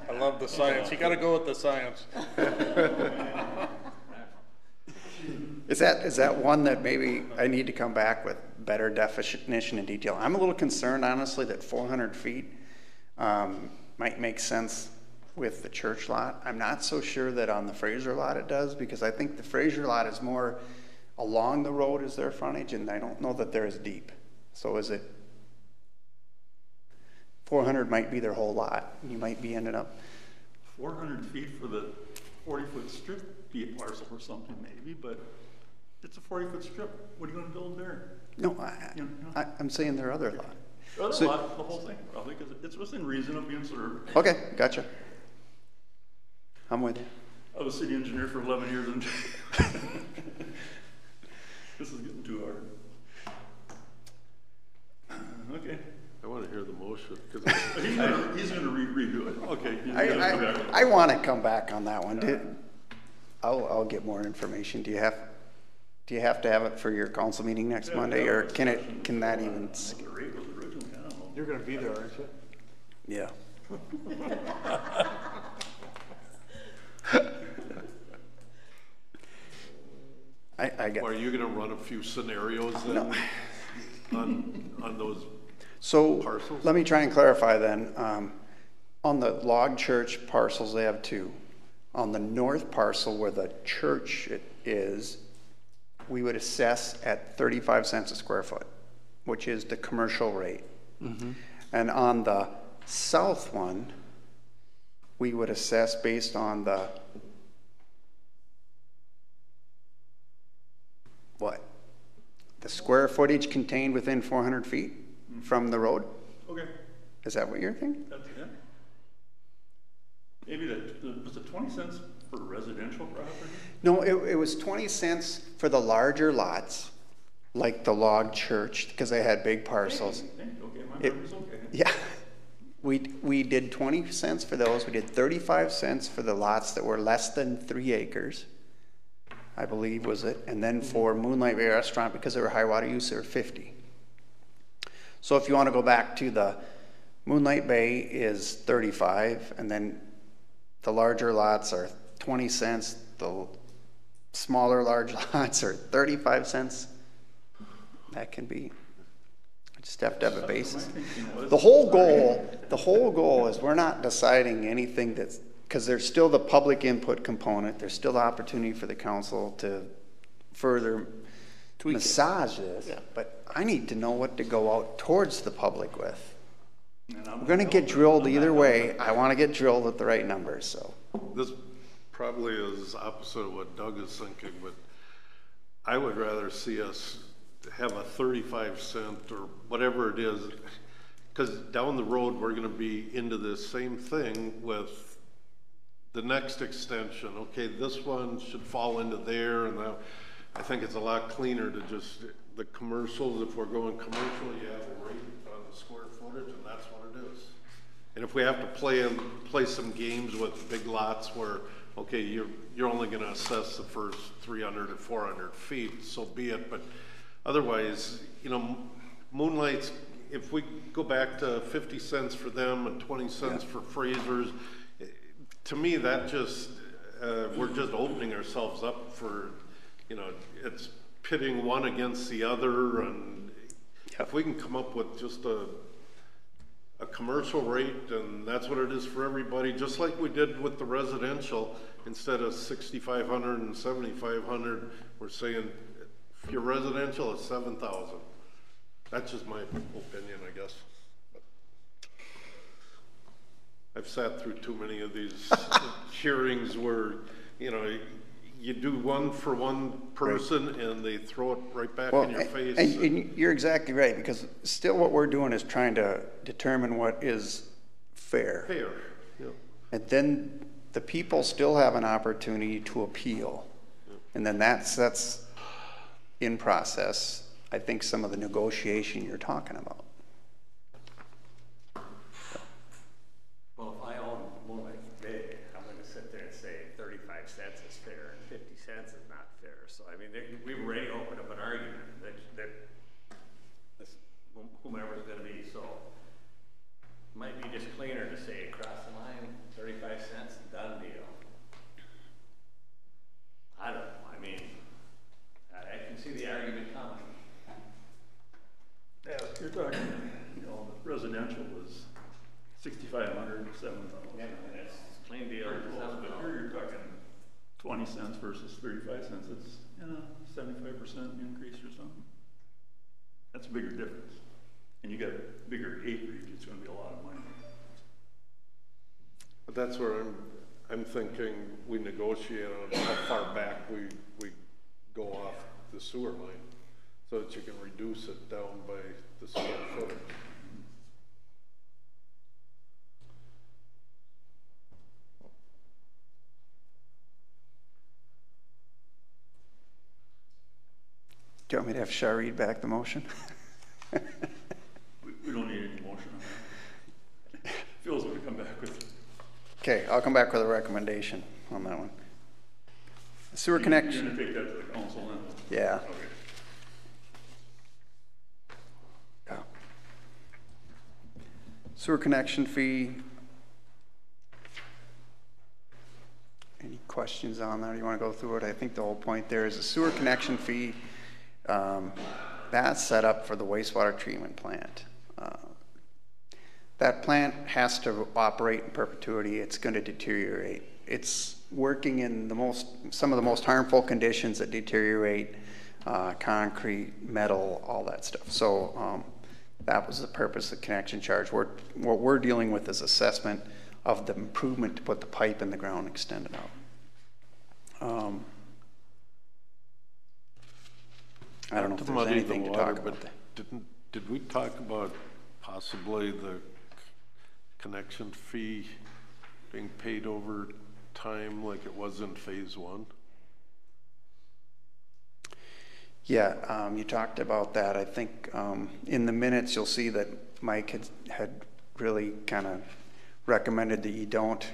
S1: I love the science. You gotta go with the science.
S19: Is that one that maybe I need to come back with better definition and detail? I'm a little concerned, honestly, that 400 feet might make sense with the church lot. I'm not so sure that on the Fraser lot it does, because I think the Fraser lot is more along the road as their frontage, and I don't know that they're as deep. So is it 400 might be their whole lot? You might be ending up
S5: 400 feet for the 40-foot strip be a parcel or something maybe, but it's a 40-foot strip. What are you going to build there?
S19: No, I'm saying their other lot.
S5: Their other lot, the whole thing, probably, because it's within reason of being served.
S19: Okay, gotcha. I'm with you.
S5: I was city engineer for 11 years, and this is getting too hard. Okay.
S10: I want to hear the motion.
S5: He's going to redo it. Okay.
S19: I want to come back on that one. I'll get more information. Do you have to have it for your council meeting next Monday, or can that even?
S1: You're going to be there, aren't you?
S19: Yeah. I get.
S10: Are you going to run a few scenarios then on those parcels?
S19: Let me try and clarify then. On the log church parcels, they have two. On the north parcel where the church is, we would assess at 35 cents a square foot, which is the commercial rate. Mm-hmm. And on the south one, we would assess based on the the square footage contained within 400 feet from the road?
S5: Okay.
S19: Is that what you're thinking?
S5: That's it. Maybe was it 20 cents for residential property?
S19: No, it was 20 cents for the larger lots, like the log church, because they had big parcels.
S5: Okay, my number's okay.
S19: Yeah. We did 20 cents for those. We did 35 cents for the lots that were less than 3 acres, I believe was it. And then for Moonlight Bay Restaurant, because they were high water use, they were 50. So if you want to go back to the Moonlight Bay is 35, and then the larger lots are 20 cents. The smaller large lots are 35 cents. That can be. Just have to have a basis. The whole goal is we're not deciding anything that's because there's still the public input component, there's still the opportunity for the council to further massage this, but I need to know what to go out towards the public with. We're gonna get drilled either way. I wanna get drilled at the right numbers, so.
S10: This probably is opposite of what Doug is thinking, but I would rather see us have a 35-cent or whatever it is, because down the road, we're gonna be into this same thing with the next extension. Okay, this one should fall into there, and I think it's a lot cleaner to just, the commercials, if we're going commercial, you have a rate on the square footage, and that's what it is. And if we have to play some games with big lots where, okay, you're only gonna assess the first 300 or 400 feet, so be it, but otherwise, you know, Moonlight's, if we go back to 50 cents for them and 20 cents for Fraser's, to me, that just, we're just opening ourselves up for, you know, it's pitting one against the other, and if we can come up with just a commercial rate, and that's what it is for everybody, just like we did with the residential, instead of 6,500 and 7,500, we're saying, if you're residential, it's 7,000. That's just my opinion, I guess. I've sat through too many of these hearings where, you know, you do one for one person and they throw it right back in your face.
S19: And you're exactly right, because still what we're doing is trying to determine what is fair.
S10: Fair, yeah.
S19: And then the people still have an opportunity to appeal. Yeah. And then that's in process, I think, some of the negotiation you're talking about.
S7: Well, if I own Moonlight big, I'm going to sit there and say 35 cents is fair and 50 cents is not fair. So, I mean, we've already opened up an argument that this, whomever's going to be, so it might be just cleaner to say across the line, 35 cents, done deal. I don't know. I mean, I can see the argument coming.
S5: Yeah, you're talking, you know, the residential was 6,500, 7,000.
S7: Yeah, that's plain deal.
S5: But here you're talking 20 cents versus 35 cents. It's, you know, 75% increase or something. That's a bigger difference. And you got a bigger acreage, it's going to be a lot of money.
S10: But that's where I'm thinking we negotiate on how far back we go off the sewer line, so that you can reduce it down by the square footage.
S19: Do you want me to have Shar read back the motion?
S5: we don't need any motion on that. Phil's going to come back with.
S19: Okay, I'll come back with a recommendation on that one. Sewer connection.
S5: You're going to take that to the council then?
S19: Yeah.
S5: Okay.
S19: Yeah. Sewer connection fee. Any questions on that? You want to go through it? I think the whole point there is a sewer connection fee. That's set up for the wastewater treatment plant. That plant has to operate in perpetuity. It's going to deteriorate. It's working in some of the most harmful conditions that deteriorate, concrete, metal, all that stuff. So that was the purpose of the connection charge. What we're dealing with is assessment of the improvement to put the pipe in the ground and extend it out. I don't know if there's anything to talk about.
S10: Did we talk about possibly the connection fee being paid over time like it was in phase one?
S19: Yeah, you talked about that. I think in the minutes you'll see that Mike had really kind of recommended that you don't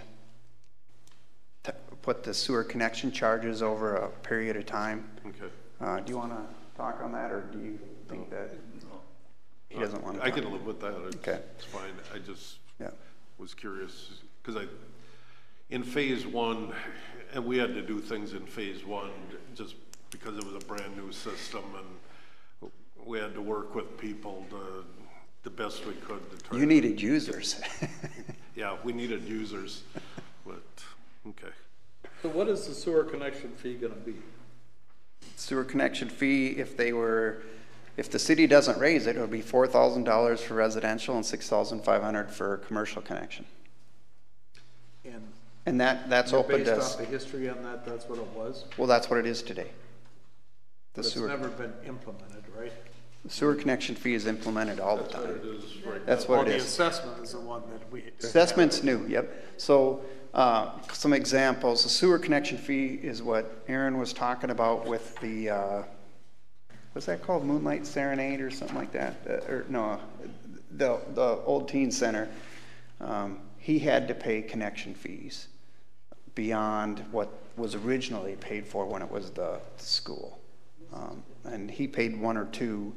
S19: put the sewer connection charges over a period of time.
S10: Okay.
S19: Do you want to talk on that, or do you think that he doesn't want to?
S10: I can live with that.
S19: Okay.
S10: It's fine. I just was curious because in phase one, and we had to do things in phase one just because it was a brand new system, and we had to work with people the best we could to try.
S19: You needed users.
S10: Yeah, we needed users, but
S1: So what is the sewer connection fee gonna be?
S19: Sewer connection fee, if the city doesn't raise it, it would be $4,000 for residential and $6,500 for commercial connection. And that's open to.
S1: Based off the history on that, that's what it was?
S19: Well, that's what it is today.
S1: But it's never been implemented, right?
S19: The sewer connection fee is implemented all the time.
S10: That's what it is right
S19: That's
S10: now.
S19: what it is.
S1: The assessment is the one that we.
S19: Assessment's new, yep. So some examples, the sewer connection fee is what Aaron was talking about with the, what's that called, Moonlight Serenade or something like that? Or no, the old teen center. He had to pay connection fees beyond what was originally paid for when it was the school. And he paid one or two,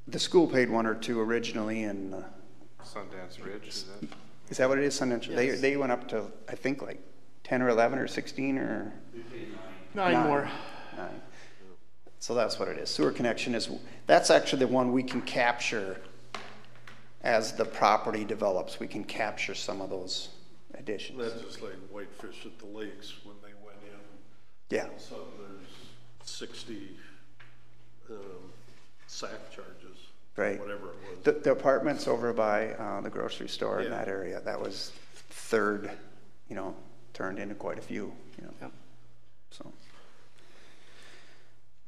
S19: the school paid one or two originally in
S15: Sundance Ridge,
S19: is that what it is? Sundance?
S14: Yes.
S19: They went up to, I think, like 10 or 11 or 16 or?
S6: Nine more.
S19: 9. So that's what it is. Sewer connection that's actually the one we can capture as the property develops. We can capture some of those additions.
S10: That's just like Whitefish at the Lakes when they went in.
S19: Yeah.
S10: All of a sudden there's 60 SAC charges.
S19: Right.
S10: Whatever it was.
S19: The apartments over by the grocery store in that area, that was third, turned into quite a few,
S6: Yep.
S19: So.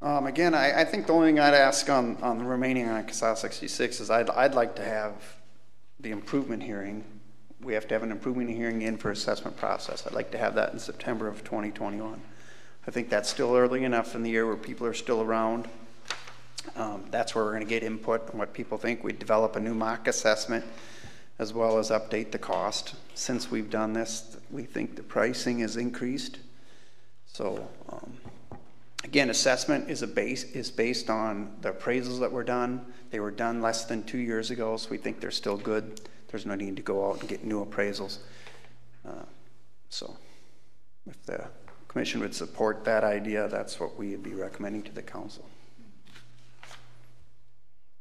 S19: Again, I think the only thing I'd ask on the remaining on CSAH 66 is I'd like to have the improvement hearing. We have to have an improvement hearing in for assessment process. I'd like to have that in September of 2021. I think that's still early enough in the year where people are still around. That's where we're going to get input on what people think. We develop a new mock assessment as well as update the cost. Since we've done this, we think the pricing has increased. So again, assessment is based on the appraisals that were done. They were done less than 2 years ago, so we think they're still good. There's no need to go out and get new appraisals. So if the commission would support that idea, that's what we would be recommending to the council.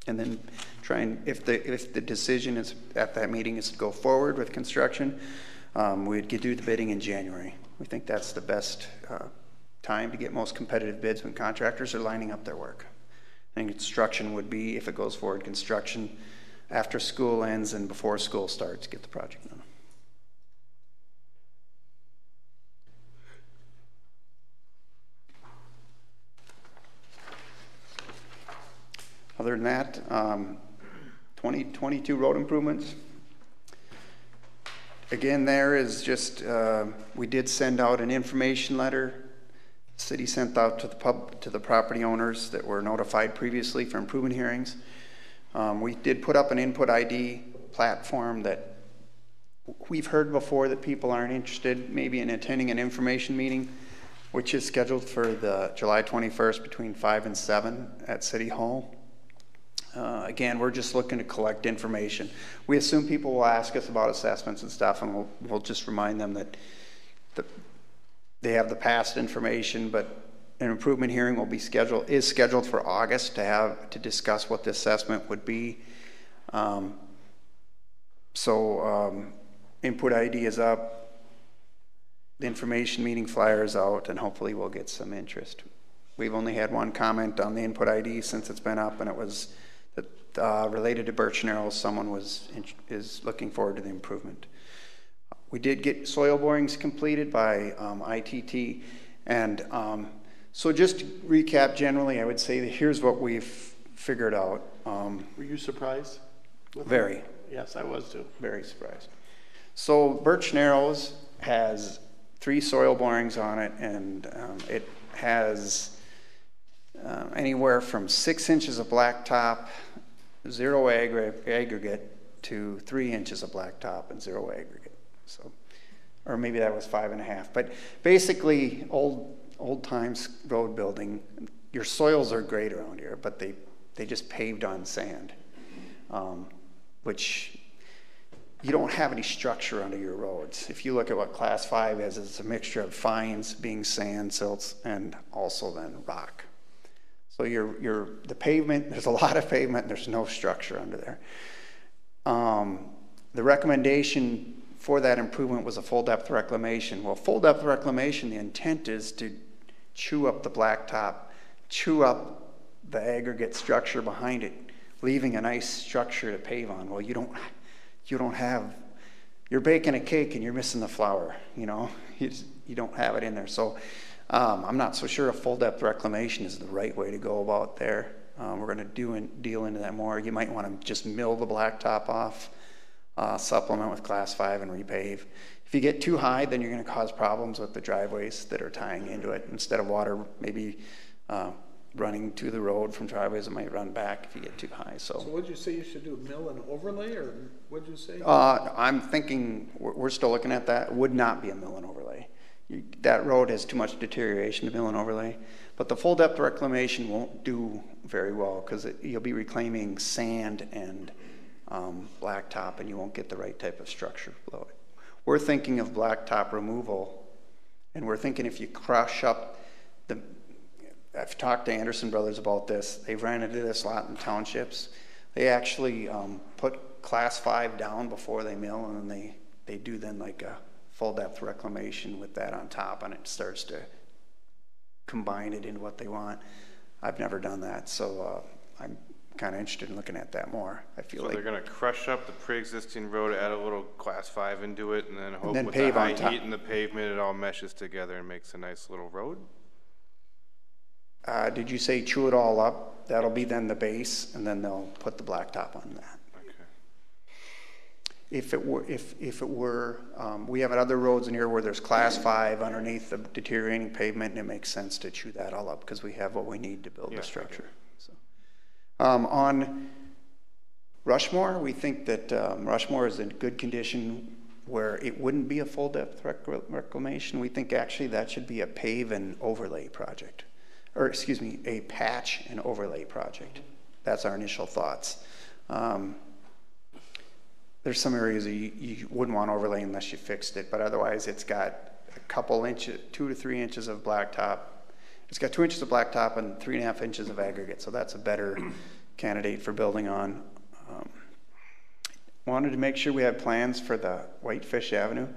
S19: And then try and, if the decision is at that meeting is to go forward with construction, we'd do the bidding in January. We think that's the best time to get most competitive bids when contractors are lining up their work. And construction would be, if it goes forward, construction after school ends and before school starts, get the project done. Other than that, 2022 road improvements. Again, there is just, we did send out an information letter. The city sent out to the property owners that were notified previously for improvement hearings. We did put up an input ID platform that we've heard before that people aren't interested maybe in attending an information meeting, which is scheduled for the July 21st between 5 and 7 at City Hall. Again, we're just looking to collect information. We assume people will ask us about assessments and stuff, and we'll just remind them that they have the past information, but an improvement hearing is scheduled for August to discuss what the assessment would be. Input ID is up, the information meeting flyer is out, and hopefully we'll get some interest. We've only had one comment on the input ID since it's been up, and it was related to Birch Narrows. Someone is looking forward to the improvement. We did get soil borings completed by ITT, and so just to recap generally, I would say that here's what we've figured out.
S6: Were you surprised?
S19: Very.
S6: Yes, I was too.
S19: Very surprised. So Birch Narrows has 3 soil borings on it, and it has anywhere from 6 inches of blacktop, 0 aggregate, to 3 inches of blacktop and 0 aggregate. So, or maybe that was 5.5. But basically, old times road building. Your soils are great around here, but they just paved on sand, which you don't have any structure under your roads. If you look at what Class 5 is, it's a mixture of fines being sand, silts, and also then rock. So the pavement, there's a lot of pavement, and there's no structure under there. The recommendation for that improvement was a full depth reclamation. Well, full depth reclamation, the intent is to chew up the blacktop, chew up the aggregate structure behind it, leaving a nice structure to pave on. Well, you don't have, you're baking a cake and you're missing the flour, you know, you don't have it in there. So I'm not so sure a full depth reclamation is the right way to go about there. We're going to deal into that more. You might want to just mill the blacktop off, supplement with class 5 and repave. If you get too high, then you're going to cause problems with the driveways that are tying into it. Instead of water maybe running to the road from driveways, it might run back if you get too high. So
S1: what'd you say you should do, mill and overlay, or what'd you say?
S19: I'm thinking, we're still looking at that. It would not be a mill and overlay. That road has too much deterioration to mill and overlay. But the full depth reclamation won't do very well because you'll be reclaiming sand and blacktop, and you won't get the right type of structure below it. We're thinking of blacktop removal, and we're thinking if you crush up the, I've talked to Anderson Brothers about this. They've ran into this a lot in townships. They actually put class 5 down before they mill, and then they do then like a full depth reclamation with that on top, and it starts to combine it into what they want. I've never done that, so I'm kind of interested in looking at that more. I feel
S15: so
S19: like
S15: they're going to crush up the pre-existing road, add a little class 5 into it, and then hope
S19: then
S15: with
S19: pave
S15: the high
S19: on top.
S15: heat and the pavement, it all meshes together and makes a nice little road.
S19: Did you say chew it all up? That'll be then the base, and then they'll put the blacktop on that. If it were, we have other roads in here where there's class 5 underneath the deteriorating pavement, and it makes sense to chew that all up because we have what we need to build the structure. So, on Rushmore, we think that Rushmore is in good condition where it wouldn't be a full depth reclamation. We think actually that should be a pave and overlay project, or excuse me, a patch and overlay project. That's our initial thoughts. There's some areas that you wouldn't want overlay unless you fixed it, but otherwise it's got a couple inches, 2 to 3 inches of blacktop. It's got 2 inches of blacktop and 3.5 inches of aggregate, so that's a better candidate for building on. Wanted to make sure we had plans for the Whitefish Avenue.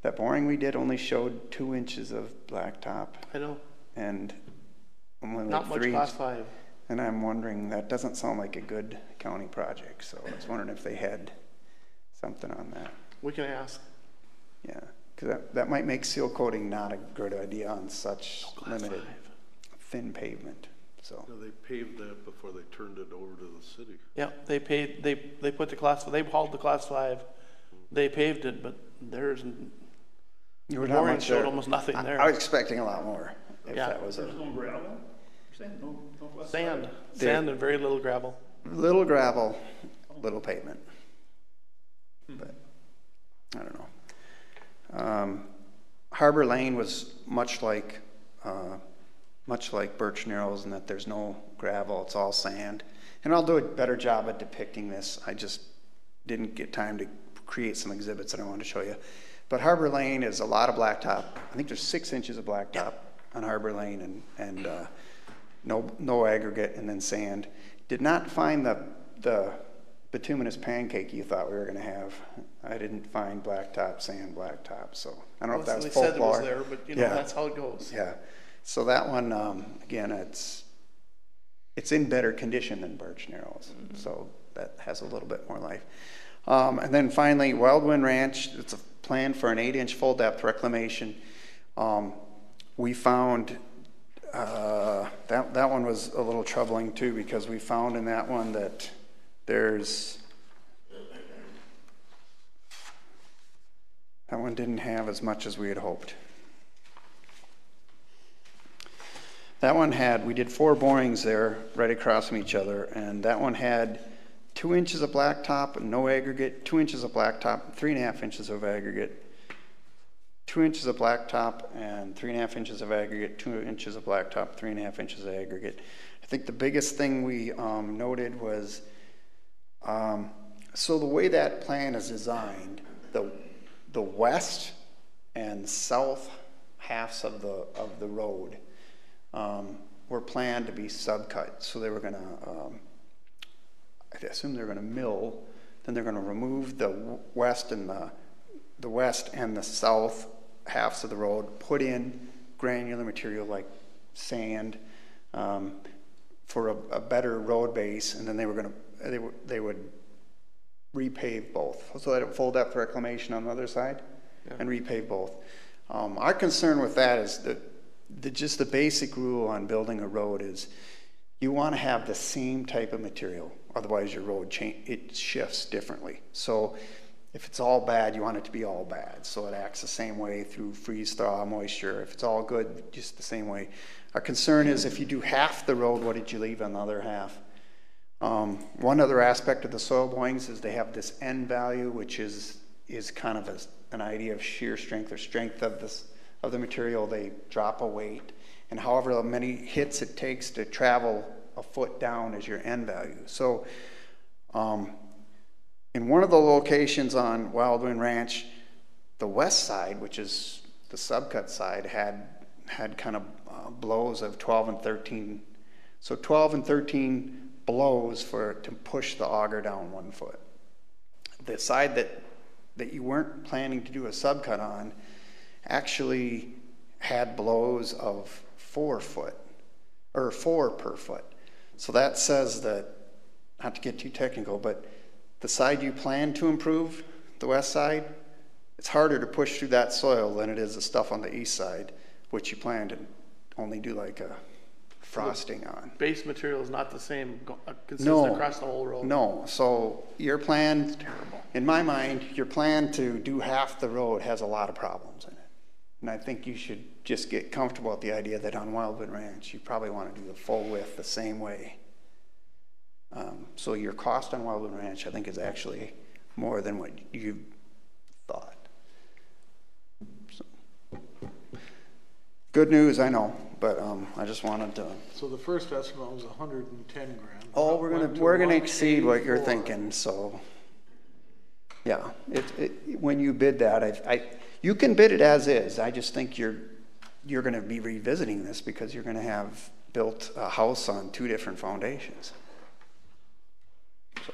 S19: That boring we did only showed 2 inches of blacktop.
S6: I know.
S19: And only
S6: not
S19: like
S6: much class 5.
S19: And I'm wondering, that doesn't sound like a good county project, so I was wondering if they had something on that.
S6: We can ask.
S19: Yeah, because that might make seal coating not a good idea on such limited, thin pavement. So
S10: no, they paved that before they turned it over to the city.
S6: Yeah, they paved. They put the class. They hauled the class 5. They paved it, but there's boring showed almost nothing there.
S19: I was expecting a lot more. If that was
S5: There's no gravel. No
S6: sand, sand, and very little gravel.
S19: Little gravel, little pavement. But I don't know. Harbor Lane was much like Birch Narrows in that there's no gravel, it's all sand. And I'll do a better job at depicting this. I just didn't get time to create some exhibits that I wanted to show you. But Harbor Lane is a lot of blacktop. I think there's 6 inches of blacktop on Harbor Lane and no aggregate, and then sand. Did not find the bituminous pancake you thought we were going to have. I didn't find blacktop, sand, blacktop. So I don't know if that was folklore.
S6: They said it was there, but you know, that's how it goes.
S19: Yeah. So that one, again, it's in better condition than Birch Narrows. So that has a little bit more life. And then finally, Wildwind Ranch, it's a plan for an 8-inch full depth reclamation. We found that one was a little troubling too, because we found in that one that that one didn't have as much as we had hoped. That one we did 4 borings there right across from each other, and that one had 2 inches of blacktop and no aggregate, 2 inches of blacktop, 3.5 inches of aggregate, 2 inches of blacktop and 3.5 inches of aggregate, 2 inches of blacktop, 3.5 inches of aggregate. I think the biggest thing we noted was, so the way that plan is designed, the west and south halves of the road were planned to be subcut. So they were going to, I assume they're going to mill, then they're going to remove the west and the the west and the south halves of the road, put in granular material like sand for a better road base, and then they would repave both, so that it would fold up for reclamation on the other side, and repave both. Our concern with that is that just the basic rule on building a road is you want to have the same type of material, otherwise your road it shifts differently. So if it's all bad, you want it to be all bad, so it acts the same way through freeze, thaw, moisture. If it's all good, just the same way. Our concern is if you do half the road, what did you leave on the other half? One other aspect of the soil borings is they have this N value, which is kind of an idea of shear strength or strength of the material. They drop a weight, and however many hits it takes to travel a foot down is your N value. So in one of the locations on Wildwind Ranch, the west side, which is the subcut side, had kind of blows of 12 and 13. So 12 and 13 blows to push the auger down 1 foot. The side that you weren't planning to do a subcut on actually had blows of 4 foot, or 4 per foot. So that says that, not to get too technical, but the side you plan to improve, the west side, it's harder to push through that soil than it is the stuff on the east side, which you plan to only do like a frosting on.
S6: Base material is not the same consistent across the whole road.
S19: No, so your plan, in my mind, your plan to do half the road has a lot of problems in it. And I think you should just get comfortable with the idea that on Wildwood Ranch, you probably want to do the full width the same way. So your cost on Wildwood Ranch, I think, is actually more than what you thought. So. Good news, I know, but I just wanted to.
S1: So the first estimate was 110 grand.
S19: Oh, we're gonna exceed what you're thinking. So, yeah, when you bid that, you can bid it as is. I just think you're going to be revisiting this because you're going to have built a house on 2 different foundations. So.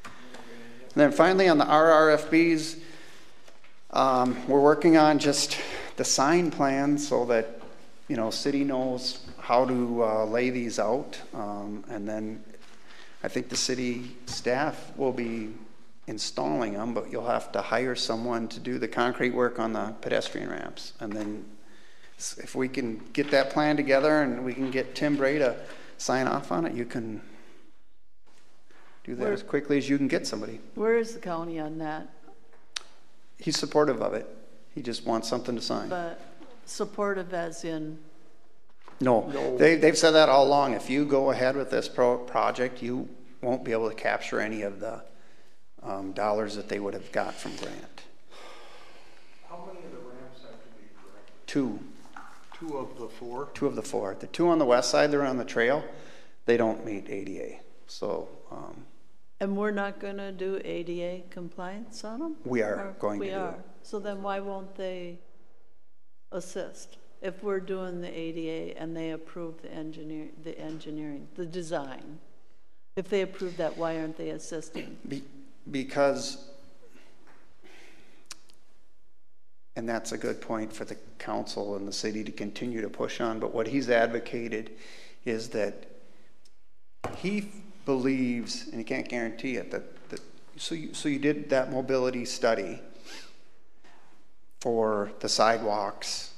S19: And then finally on the RRFBs, we're working on just the sign plan so that, city knows how to lay these out. And then I think the city staff will be installing them, but you'll have to hire someone to do the concrete work on the pedestrian ramps. And then if we can get that plan together and we can get Tim Bray to sign off on it, you can do that as quickly as you can get somebody.
S16: Where is the county on that?
S19: He's supportive of it. He just wants something to sign.
S16: But supportive as in?
S19: No. They've said that all along. If you go ahead with this project, you won't be able to capture any of the dollars that they would have got from grant.
S1: How many of the ramps have to be corrected?
S19: 2.
S1: 2 of the 4?
S19: 2 of the 4. The 2 on the west side, they're on the trail. They don't meet ADA. So.
S16: And we're not going to do ADA compliance on them?
S19: We are going to do it.
S16: So then why won't they assist? If we're doing the ADA and they approve the engineering, the design, if they approve that, why aren't they assisting?
S19: Because, and that's a good point for the council and the city to continue to push on, but what he's advocated is that he believes, and he can't guarantee it, that so you did that mobility study for the sidewalks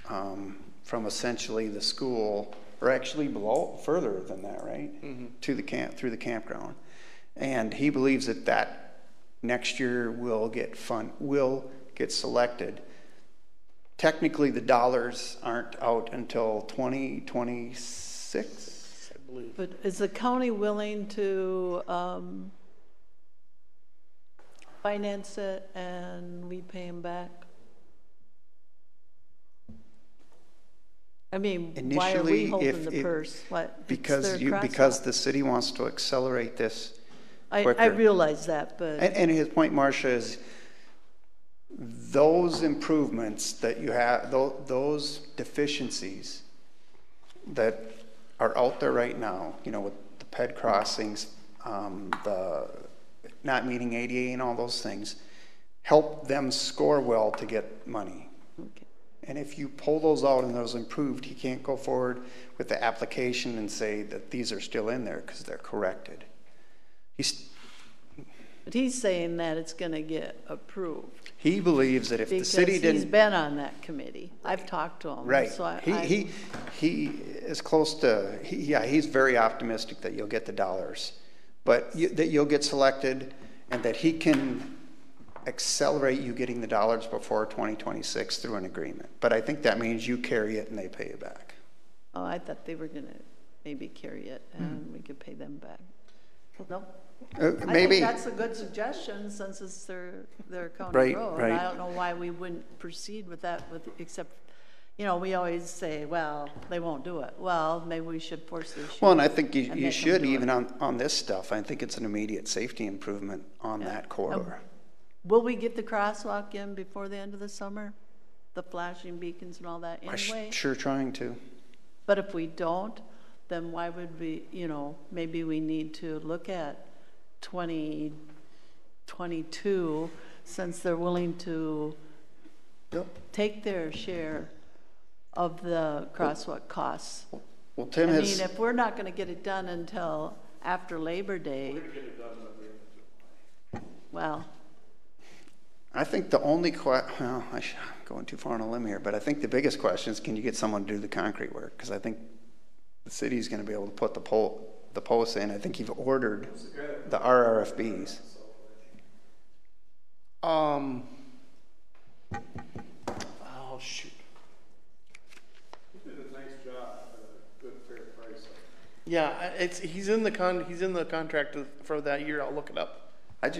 S19: from essentially the school, or actually below, further than that, right? Mm-hmm. To the through the campground. And he believes that next year will get selected. Technically, the dollars aren't out until 2026, I believe.
S16: But is the county willing to finance it and we pay them back? I mean,
S19: initially,
S16: why are we holding the purse?
S19: Because the city wants to accelerate this quicker.
S16: I realize that, but
S19: and his point, Marcia, is those improvements that you have, those deficiencies that are out there right now, with the ped crossings, the not meeting ADA and all those things, help them score well to get money.
S16: Okay.
S19: And if you pull those out and those improved, he can't go forward with the application and say that these are still in there because they're corrected.
S16: But he's saying that it's going to get approved.
S19: He believes that if the city didn't...
S16: He's been on that committee. I've talked to him.
S19: Right.
S16: So
S19: he is close to... he's very optimistic that you'll get the dollars, but that you'll get selected and that he can accelerate you getting the dollars before 2026 through an agreement. But I think that means you carry it and they pay you back.
S16: Oh, I thought they were going to maybe carry it and we could pay them back. No?
S19: Maybe.
S16: I think that's a good suggestion since it's their county road.
S19: Right.
S16: I don't know why we wouldn't proceed with that, except, you know, we always say, well, they won't do it. Well, maybe we should force the issue.
S19: Well, and I think you should, even on this stuff. I think it's an immediate safety improvement on that corridor.
S16: Will we get the crosswalk in before the end of the summer? The flashing beacons and all that anyway?
S19: I'm sure trying to.
S16: But if we don't, then why would we, you know, maybe we need to look at 2022 since they're willing to take their share of the crosswalk costs.
S19: Well, Tim
S16: I
S19: has...
S16: mean, if we're not going to get it done until after Labor Day, well...
S19: I think the only well, I'm going too far on a limb here, but I think the biggest question is, can you get someone to do the concrete work? Because I think the city's going to be able to put the posts in. I think you've ordered the RRFBs.
S6: Oh shoot.
S1: He did a nice job at a good fair price.
S6: Yeah, he's in the contract for that year. I'll look it up.
S19: I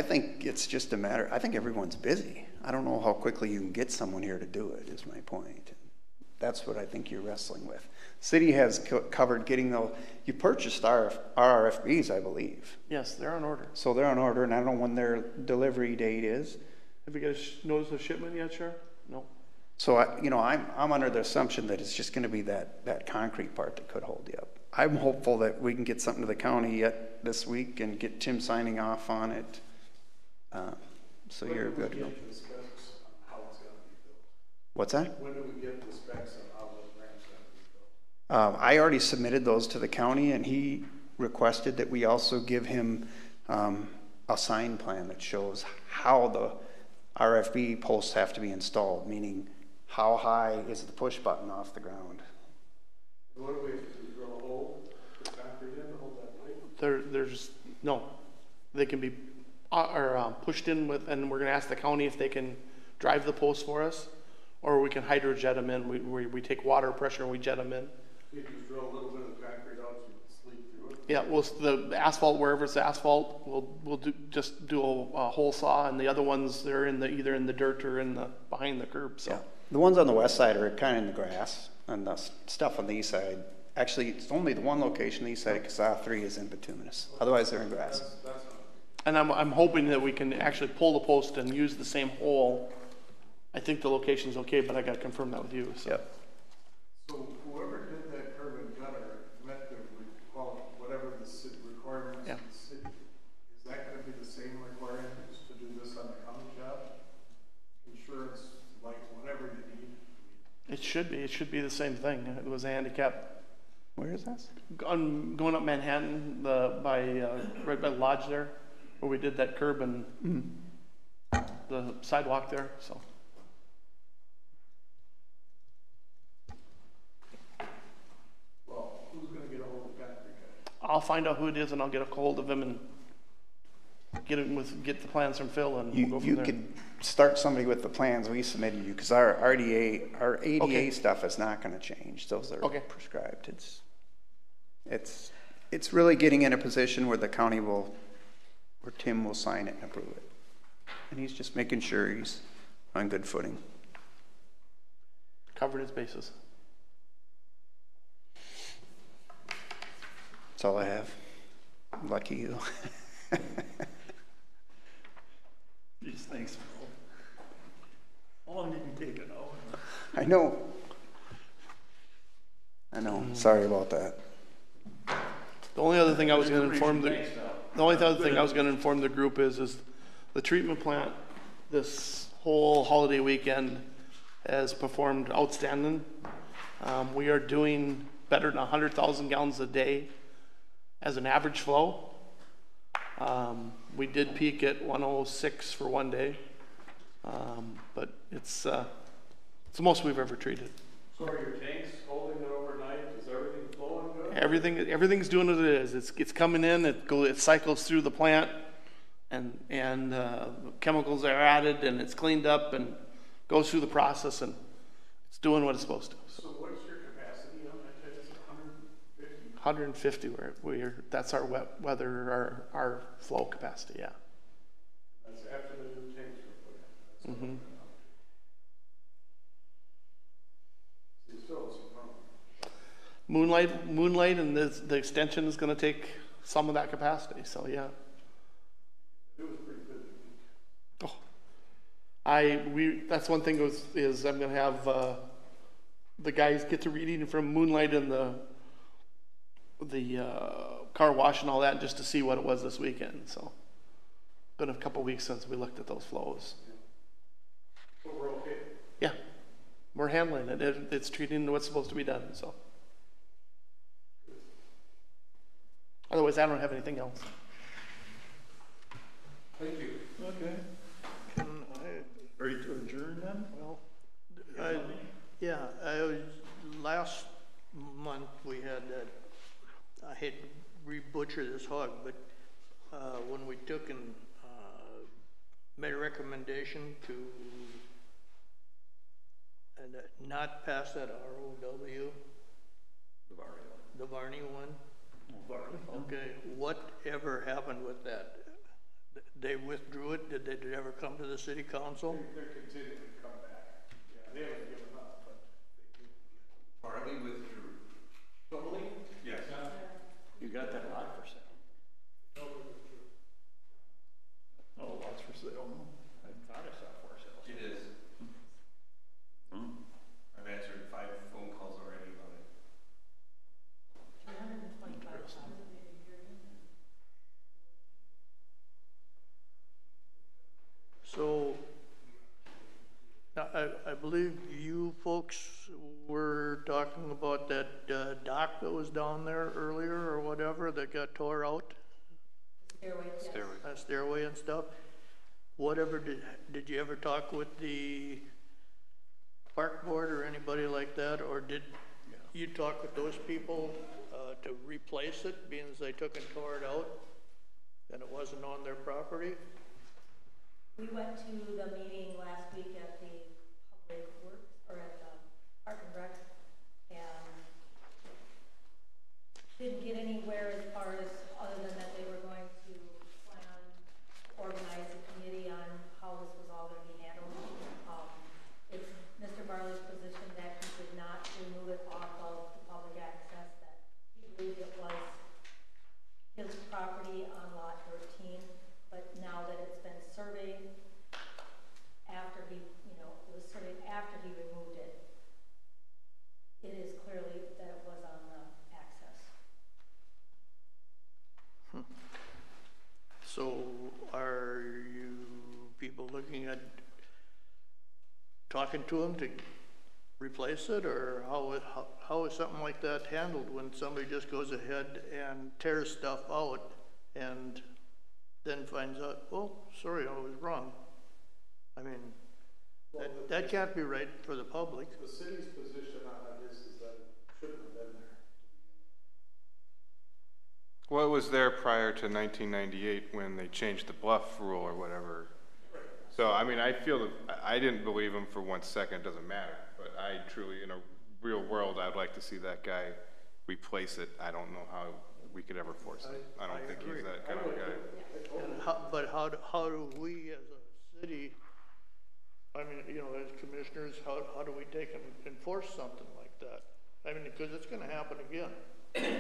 S19: think it's just a matter. I think everyone's busy. I don't know how quickly you can get someone here to do it. Is my point. That's what I think you're wrestling with. City has covered getting those. You purchased RRFBs, I believe.
S6: Yes, they're on order.
S19: So they're on order, and I don't know when their delivery date is.
S6: Have you guys noticed the shipment yet, Shar? No.
S19: So I'm under the assumption that it's just going to be that concrete part that could hold you up. I'm hopeful that we can get something to the county yet this week and get Tim signing off on it. So you're good to go. What's that?
S1: When do we get the specs on how those ramps are going to be built?
S19: I already submitted those to the county, and he requested that we also give him a sign plan that shows how the RFB posts have to be installed, meaning how high is the push button off the ground.
S1: What do we have to do? Drill a hole, put concrete in to hold that pipe?
S6: There's no. They can be pushed in with, and we're going to ask the county if they can drive the posts for us, or we can hydrojet them in. We take water pressure and we jet them in.
S1: You just drill a little bit of concrete out so you can sleep through it.
S6: Yeah, well, the asphalt, wherever it's asphalt, we'll do a hole saw, and the other ones they're either in the dirt or behind the curb. So.
S19: Yeah. The ones on the west side are kind of in the grass, and the stuff on the east side. Actually, it's only the one location on the east side, because I-3 is in bituminous. Otherwise, they're in grass.
S6: And I'm hoping that we can actually pull the post and use the same hole. I think the location's okay, but I got to confirm that with you. So.
S19: Yep.
S1: So whoever did that curb and gutter met the whatever the city requirements of the city. Is that going to be the same requirements to do this on the county job? Insurance, like whatever you need.
S6: It should be. It should be the same thing. It was a handicap.
S19: Where is that?
S6: Going up Manhattan, right by the lodge there, where we did that curb and the sidewalk there. So.
S1: Well, who's going to get a hold of concrete guy?
S6: I'll find out who it is, and I'll get a hold of him and get the plans from Phil, and we'll go from there.
S19: You could start somebody with the plans we submitted you, because our ADA stuff is not going to change. Those are prescribed. It's really getting in a position where the county where Tim will sign it and approve it, and he's just making sure he's on good footing.
S6: Covered his bases.
S19: That's all I have. Lucky you.
S6: Jeez, thanks, Phil. How long did you take it out?
S19: I know. Sorry about that.
S6: The only other thing I was going to inform the group is the treatment plant this whole holiday weekend has performed outstanding. We are doing better than 100,000 gallons a day as an average flow. We did peak at 106 for one day, but it's the most we've ever treated.
S5: So are your tanks holding it overnight? Is everything flowing good?
S6: Everything's doing what it is. It's coming in. It cycles through the plant, and chemicals are added, and it's cleaned up and goes through the process, and it's doing what it's supposed to.
S5: So what's your capacity on that? Is it
S6: 150.
S5: 150?
S6: That's our wet weather, our flow capacity. Yeah.
S5: That's after the new tanks were put in.
S6: Mm-hmm. Moonlight, and the extension is going to take some of that capacity. So yeah.
S5: It was pretty good.
S6: Oh, that's one thing is I'm going to have the guys get to reading from Moonlight and the car wash and all that, just to see what it was this weekend. So, been a couple weeks since we looked at those flows.
S5: But we're okay.
S6: Yeah, we're handling it. It's treating what's supposed to be done. So, otherwise, I don't have anything else.
S5: Thank you. Okay. Ready to adjourn then?
S14: Well, last month we had that, I hate to re-butcher this hog, but when we took and made a recommendation to not pass that ROW, the Varney one. Okay, whatever happened with that? They withdrew it? Did it ever come to the city council?
S5: They're continuing to come back. Yeah, they haven't given up, but
S8: Partly withdrew.
S5: totally?
S8: Yes.
S7: You got that lot for sale?
S5: Oh, lots for sale.
S7: I thought I saw for sale.
S8: It is. I've answered 5 phone calls already about it.
S14: So, I believe you folks were talking about that dock that was down there earlier or whatever that got tore out? Stairway and stuff. Whatever, did you ever talk with the park board or anybody like that? Or did you talk with those people to replace it, being as they took and tore it out and it wasn't on their property?
S11: We went to the meeting last week at the Public Works, or at the Park and Rec, and didn't get anywhere as far as, other than that they were going to plan, organize a committee on how this was all going to be handled. It's Mr. Barley's position that he did not remove it off of the public access, that he believed it was his property on lot 13, but now that it's been surveyed after he, it was surveyed after he removed it, it is clearly that it was on the access.
S14: So are you people looking at talking to him to replace it, or how is something like that handled when somebody just goes ahead and tears stuff out and then finds out, oh, sorry, I was wrong? I mean, that can't be right for the public.
S5: The city's position on it is that it shouldn't have been there.
S15: Well, it was there prior to 1998 when they changed the bluff rule or whatever. So, I mean, I feel that I didn't believe him for 1 second, it doesn't matter. But I truly, in a real world, I'd like to see that guy replace it. I don't know how we could ever force it. I don't think he's that kind of a guy.
S14: But how do we as a city, I mean, as commissioners, how do we take and enforce something like that? I mean, because it's going to happen again.
S5: I guess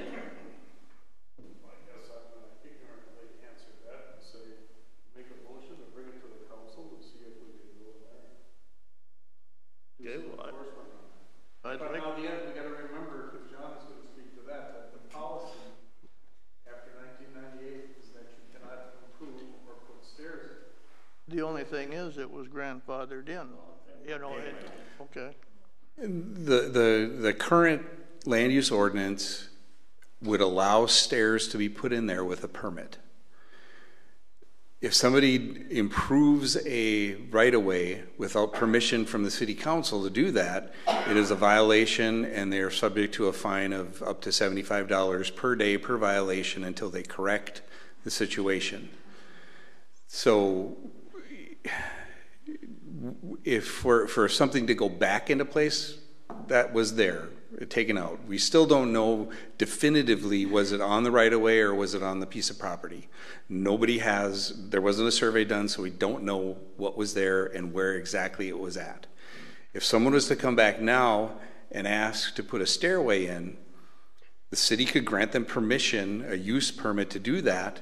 S5: I'm going to ignorantly answer that and say, make a motion and bring it to the council and see if we can go there.
S14: Okay, well,
S5: But on the end, we got to remember, because John is going to speak to that the policy after 1998 is that you cannot improve or put stairs in.
S14: The only thing is, it was grandfathered in, okay.
S8: The current land use ordinance would allow stairs to be put in there with a permit. If somebody improves a right-of-way without permission from the city council to do that, it is a violation, and they're subject to a fine of up to $75 per day per violation until they correct the situation. So if for something to go back into place, that was there, taken out. We still don't know definitively, was it on the right-of-way or was it on the piece of property? There wasn't a survey done, so we don't know what was there and where exactly it was at. If someone was to come back now and ask to put a stairway in, the city could grant them permission, a use permit to do that,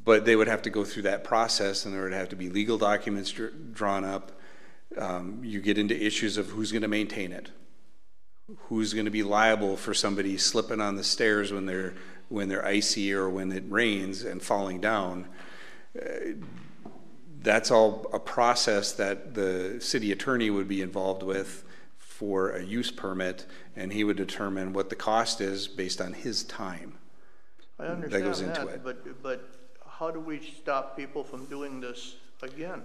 S8: but they would have to go through that process, and there would have to be legal documents drawn up. You get into issues of who's going to maintain it, who's going to be liable for somebody slipping on the stairs when they're icy or when it rains and falling down. That's all a process that the city attorney would be involved with for a use permit, and he would determine what the cost is based on his time.
S14: I understand
S8: that goes into it.
S14: But how do we stop people from doing this again?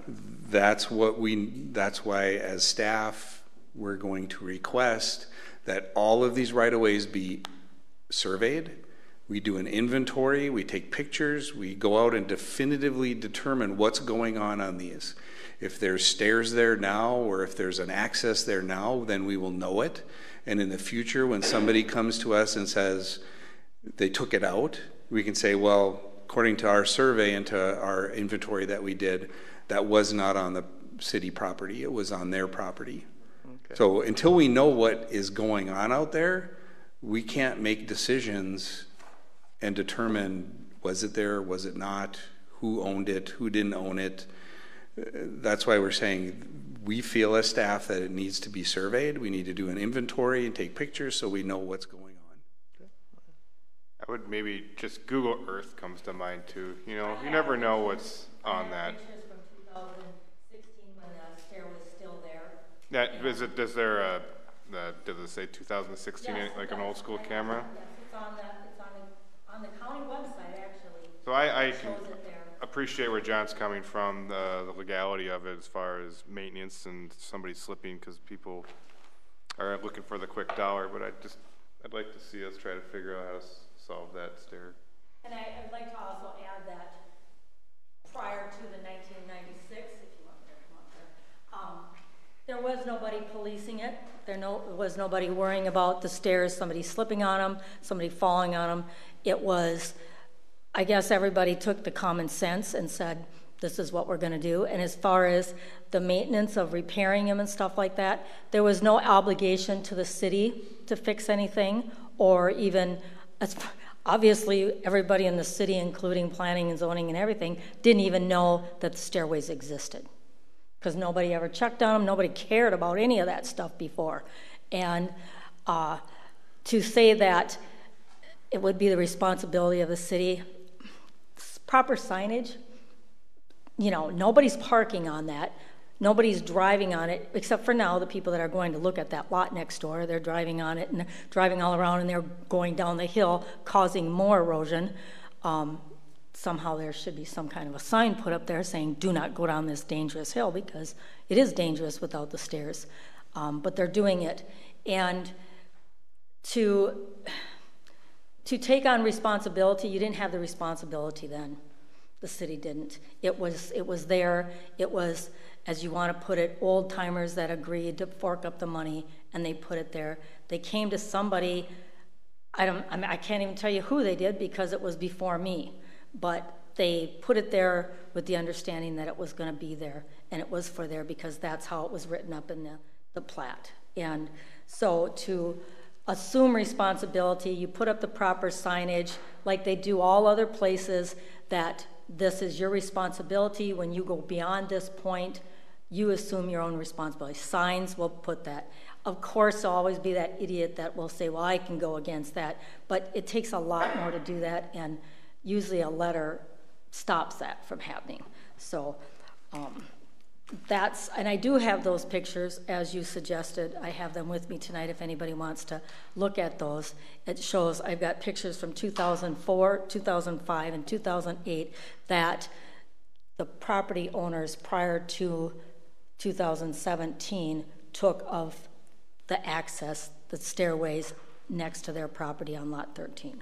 S8: That's why as staff, we're going to request that all of these right-of-ways be surveyed. We do an inventory, we take pictures, we go out and definitively determine what's going on these. If there's stairs there now, or if there's an access there now, then we will know it. And in the future, when somebody comes to us and says they took it out, we can say, well, according to our survey and to our inventory that we did, that was not on the city property, it was on their property. Okay. So until we know what is going on out there, we can't make decisions and determine, was it there, was it not, who owned it, who didn't own it. That's why we're saying we feel as staff that it needs to be surveyed. We need to do an inventory and take pictures so we know what's going on.
S15: I would maybe just Google Earth comes to mind too. You know, you never know what's on that.
S11: Pictures from 2016 when the stair was still there.
S15: Yeah, does it say 2016
S11: yes,
S15: like an old school camera?
S11: Yes, it's on the county website actually.
S15: So I can appreciate where John's coming from, the legality of it as far as maintenance and somebody slipping because people are looking for the quick dollar, but I'd like to see us try to figure out how to solve that stair.
S11: And I'd like to also add that prior to the 1996, if you want me to come up there, there was nobody policing it. There was nobody worrying about the stairs, somebody slipping on them, somebody falling on them. It was, I guess everybody took the common sense and said, this is what we're going to do. And as far as the maintenance of repairing them and stuff like that, there was no obligation to the city to fix anything, or even, obviously everybody in the city, including planning and zoning and everything, didn't even know that the stairways existed because nobody ever checked on them. Nobody cared about any of that stuff before. And to say that it would be the responsibility of the city, proper signage, you know, nobody's parking on that. Nobody's driving on it, except for now, the people that are going to look at that lot next door. They're driving on it and they're driving all around and they're going down the hill, causing more erosion. Somehow there should be some kind of a sign put up there saying, do not go down this dangerous hill, because it is dangerous without the stairs. But they're doing it. And to take on responsibility, you didn't have the responsibility then. The city didn't. It was there. It was, as you want to put it, old timers that agreed to fork up the money, and they put it there. They came to somebody. I can't even tell you who they did because it was before me, but they put it there with the understanding that it was going to be there, and it was for there because that's how it was written up in the plat. And so to assume responsibility, you put up the proper signage like they do all other places, that this is your responsibility. When you go beyond this point, you assume your own responsibility. Signs will put that. Of course, there'll always be that idiot that will say, well, I can go against that. But it takes a lot more to do that, and usually a letter stops that from happening. So And I do have those pictures, as you suggested. I have them with me tonight if anybody wants to look at those. It shows, I've got pictures from 2004, 2005, and 2008 that the property owners prior to 2017 took of the access, the stairways next to their property on lot 13.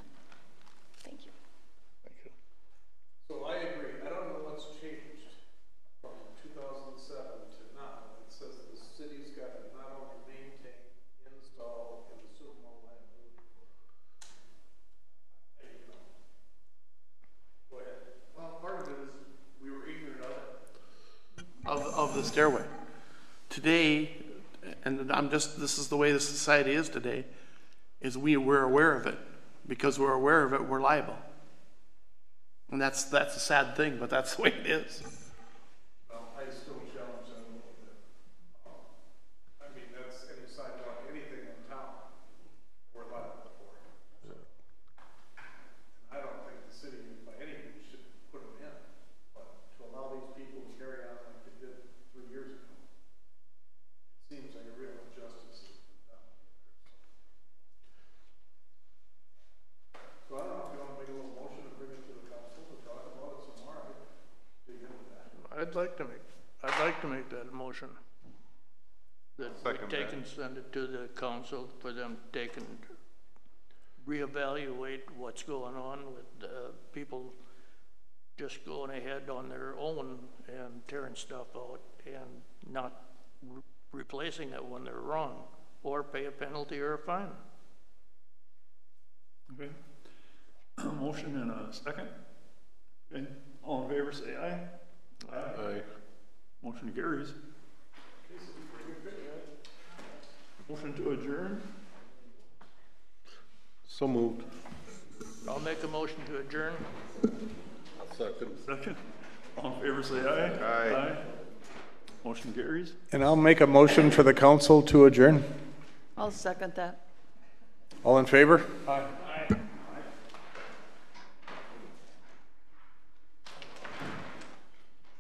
S11: Thank you.
S1: Thank you. So I agree. I don't know what's changed from 2007 to now. It says the city's got to not only maintain, install, and assume all liability for. Go ahead.
S14: Well, part of it is we were ignorant
S6: Of the stairway. Today, and this is the way the society is today, is we're aware of it. Because we're aware of it, we're liable. And that's a sad thing, but that's the way it is.
S1: Well, I still challenge that a little bit. I mean, that's any sidewalk, anything in town, we're liable for. I don't think the city, by any means, should put them in, but to allow these people to carry on like they did 3 years ago, it seems like a real injustice has been done. So I don't know if you want to make a little motion and bring it to the council to talk about it some more. I'd dig into that.
S14: I'd like to make that motion. That we take and send it to the council for them to take and reevaluate what's going on with people just going ahead on their own and tearing stuff out and not replacing it when they're wrong, or pay a penalty or a fine.
S5: Okay. Motion and a second. Okay. All in favor, say aye.
S10: Aye.
S5: Motion carries. Motion to adjourn.
S10: So moved.
S14: I'll make a motion to adjourn.
S10: Second.
S5: Second. All in favor, say aye.
S10: Aye.
S5: Motion carries.
S1: And I'll make a motion for the council to adjourn.
S16: I'll second that.
S1: All in favor?
S5: Aye.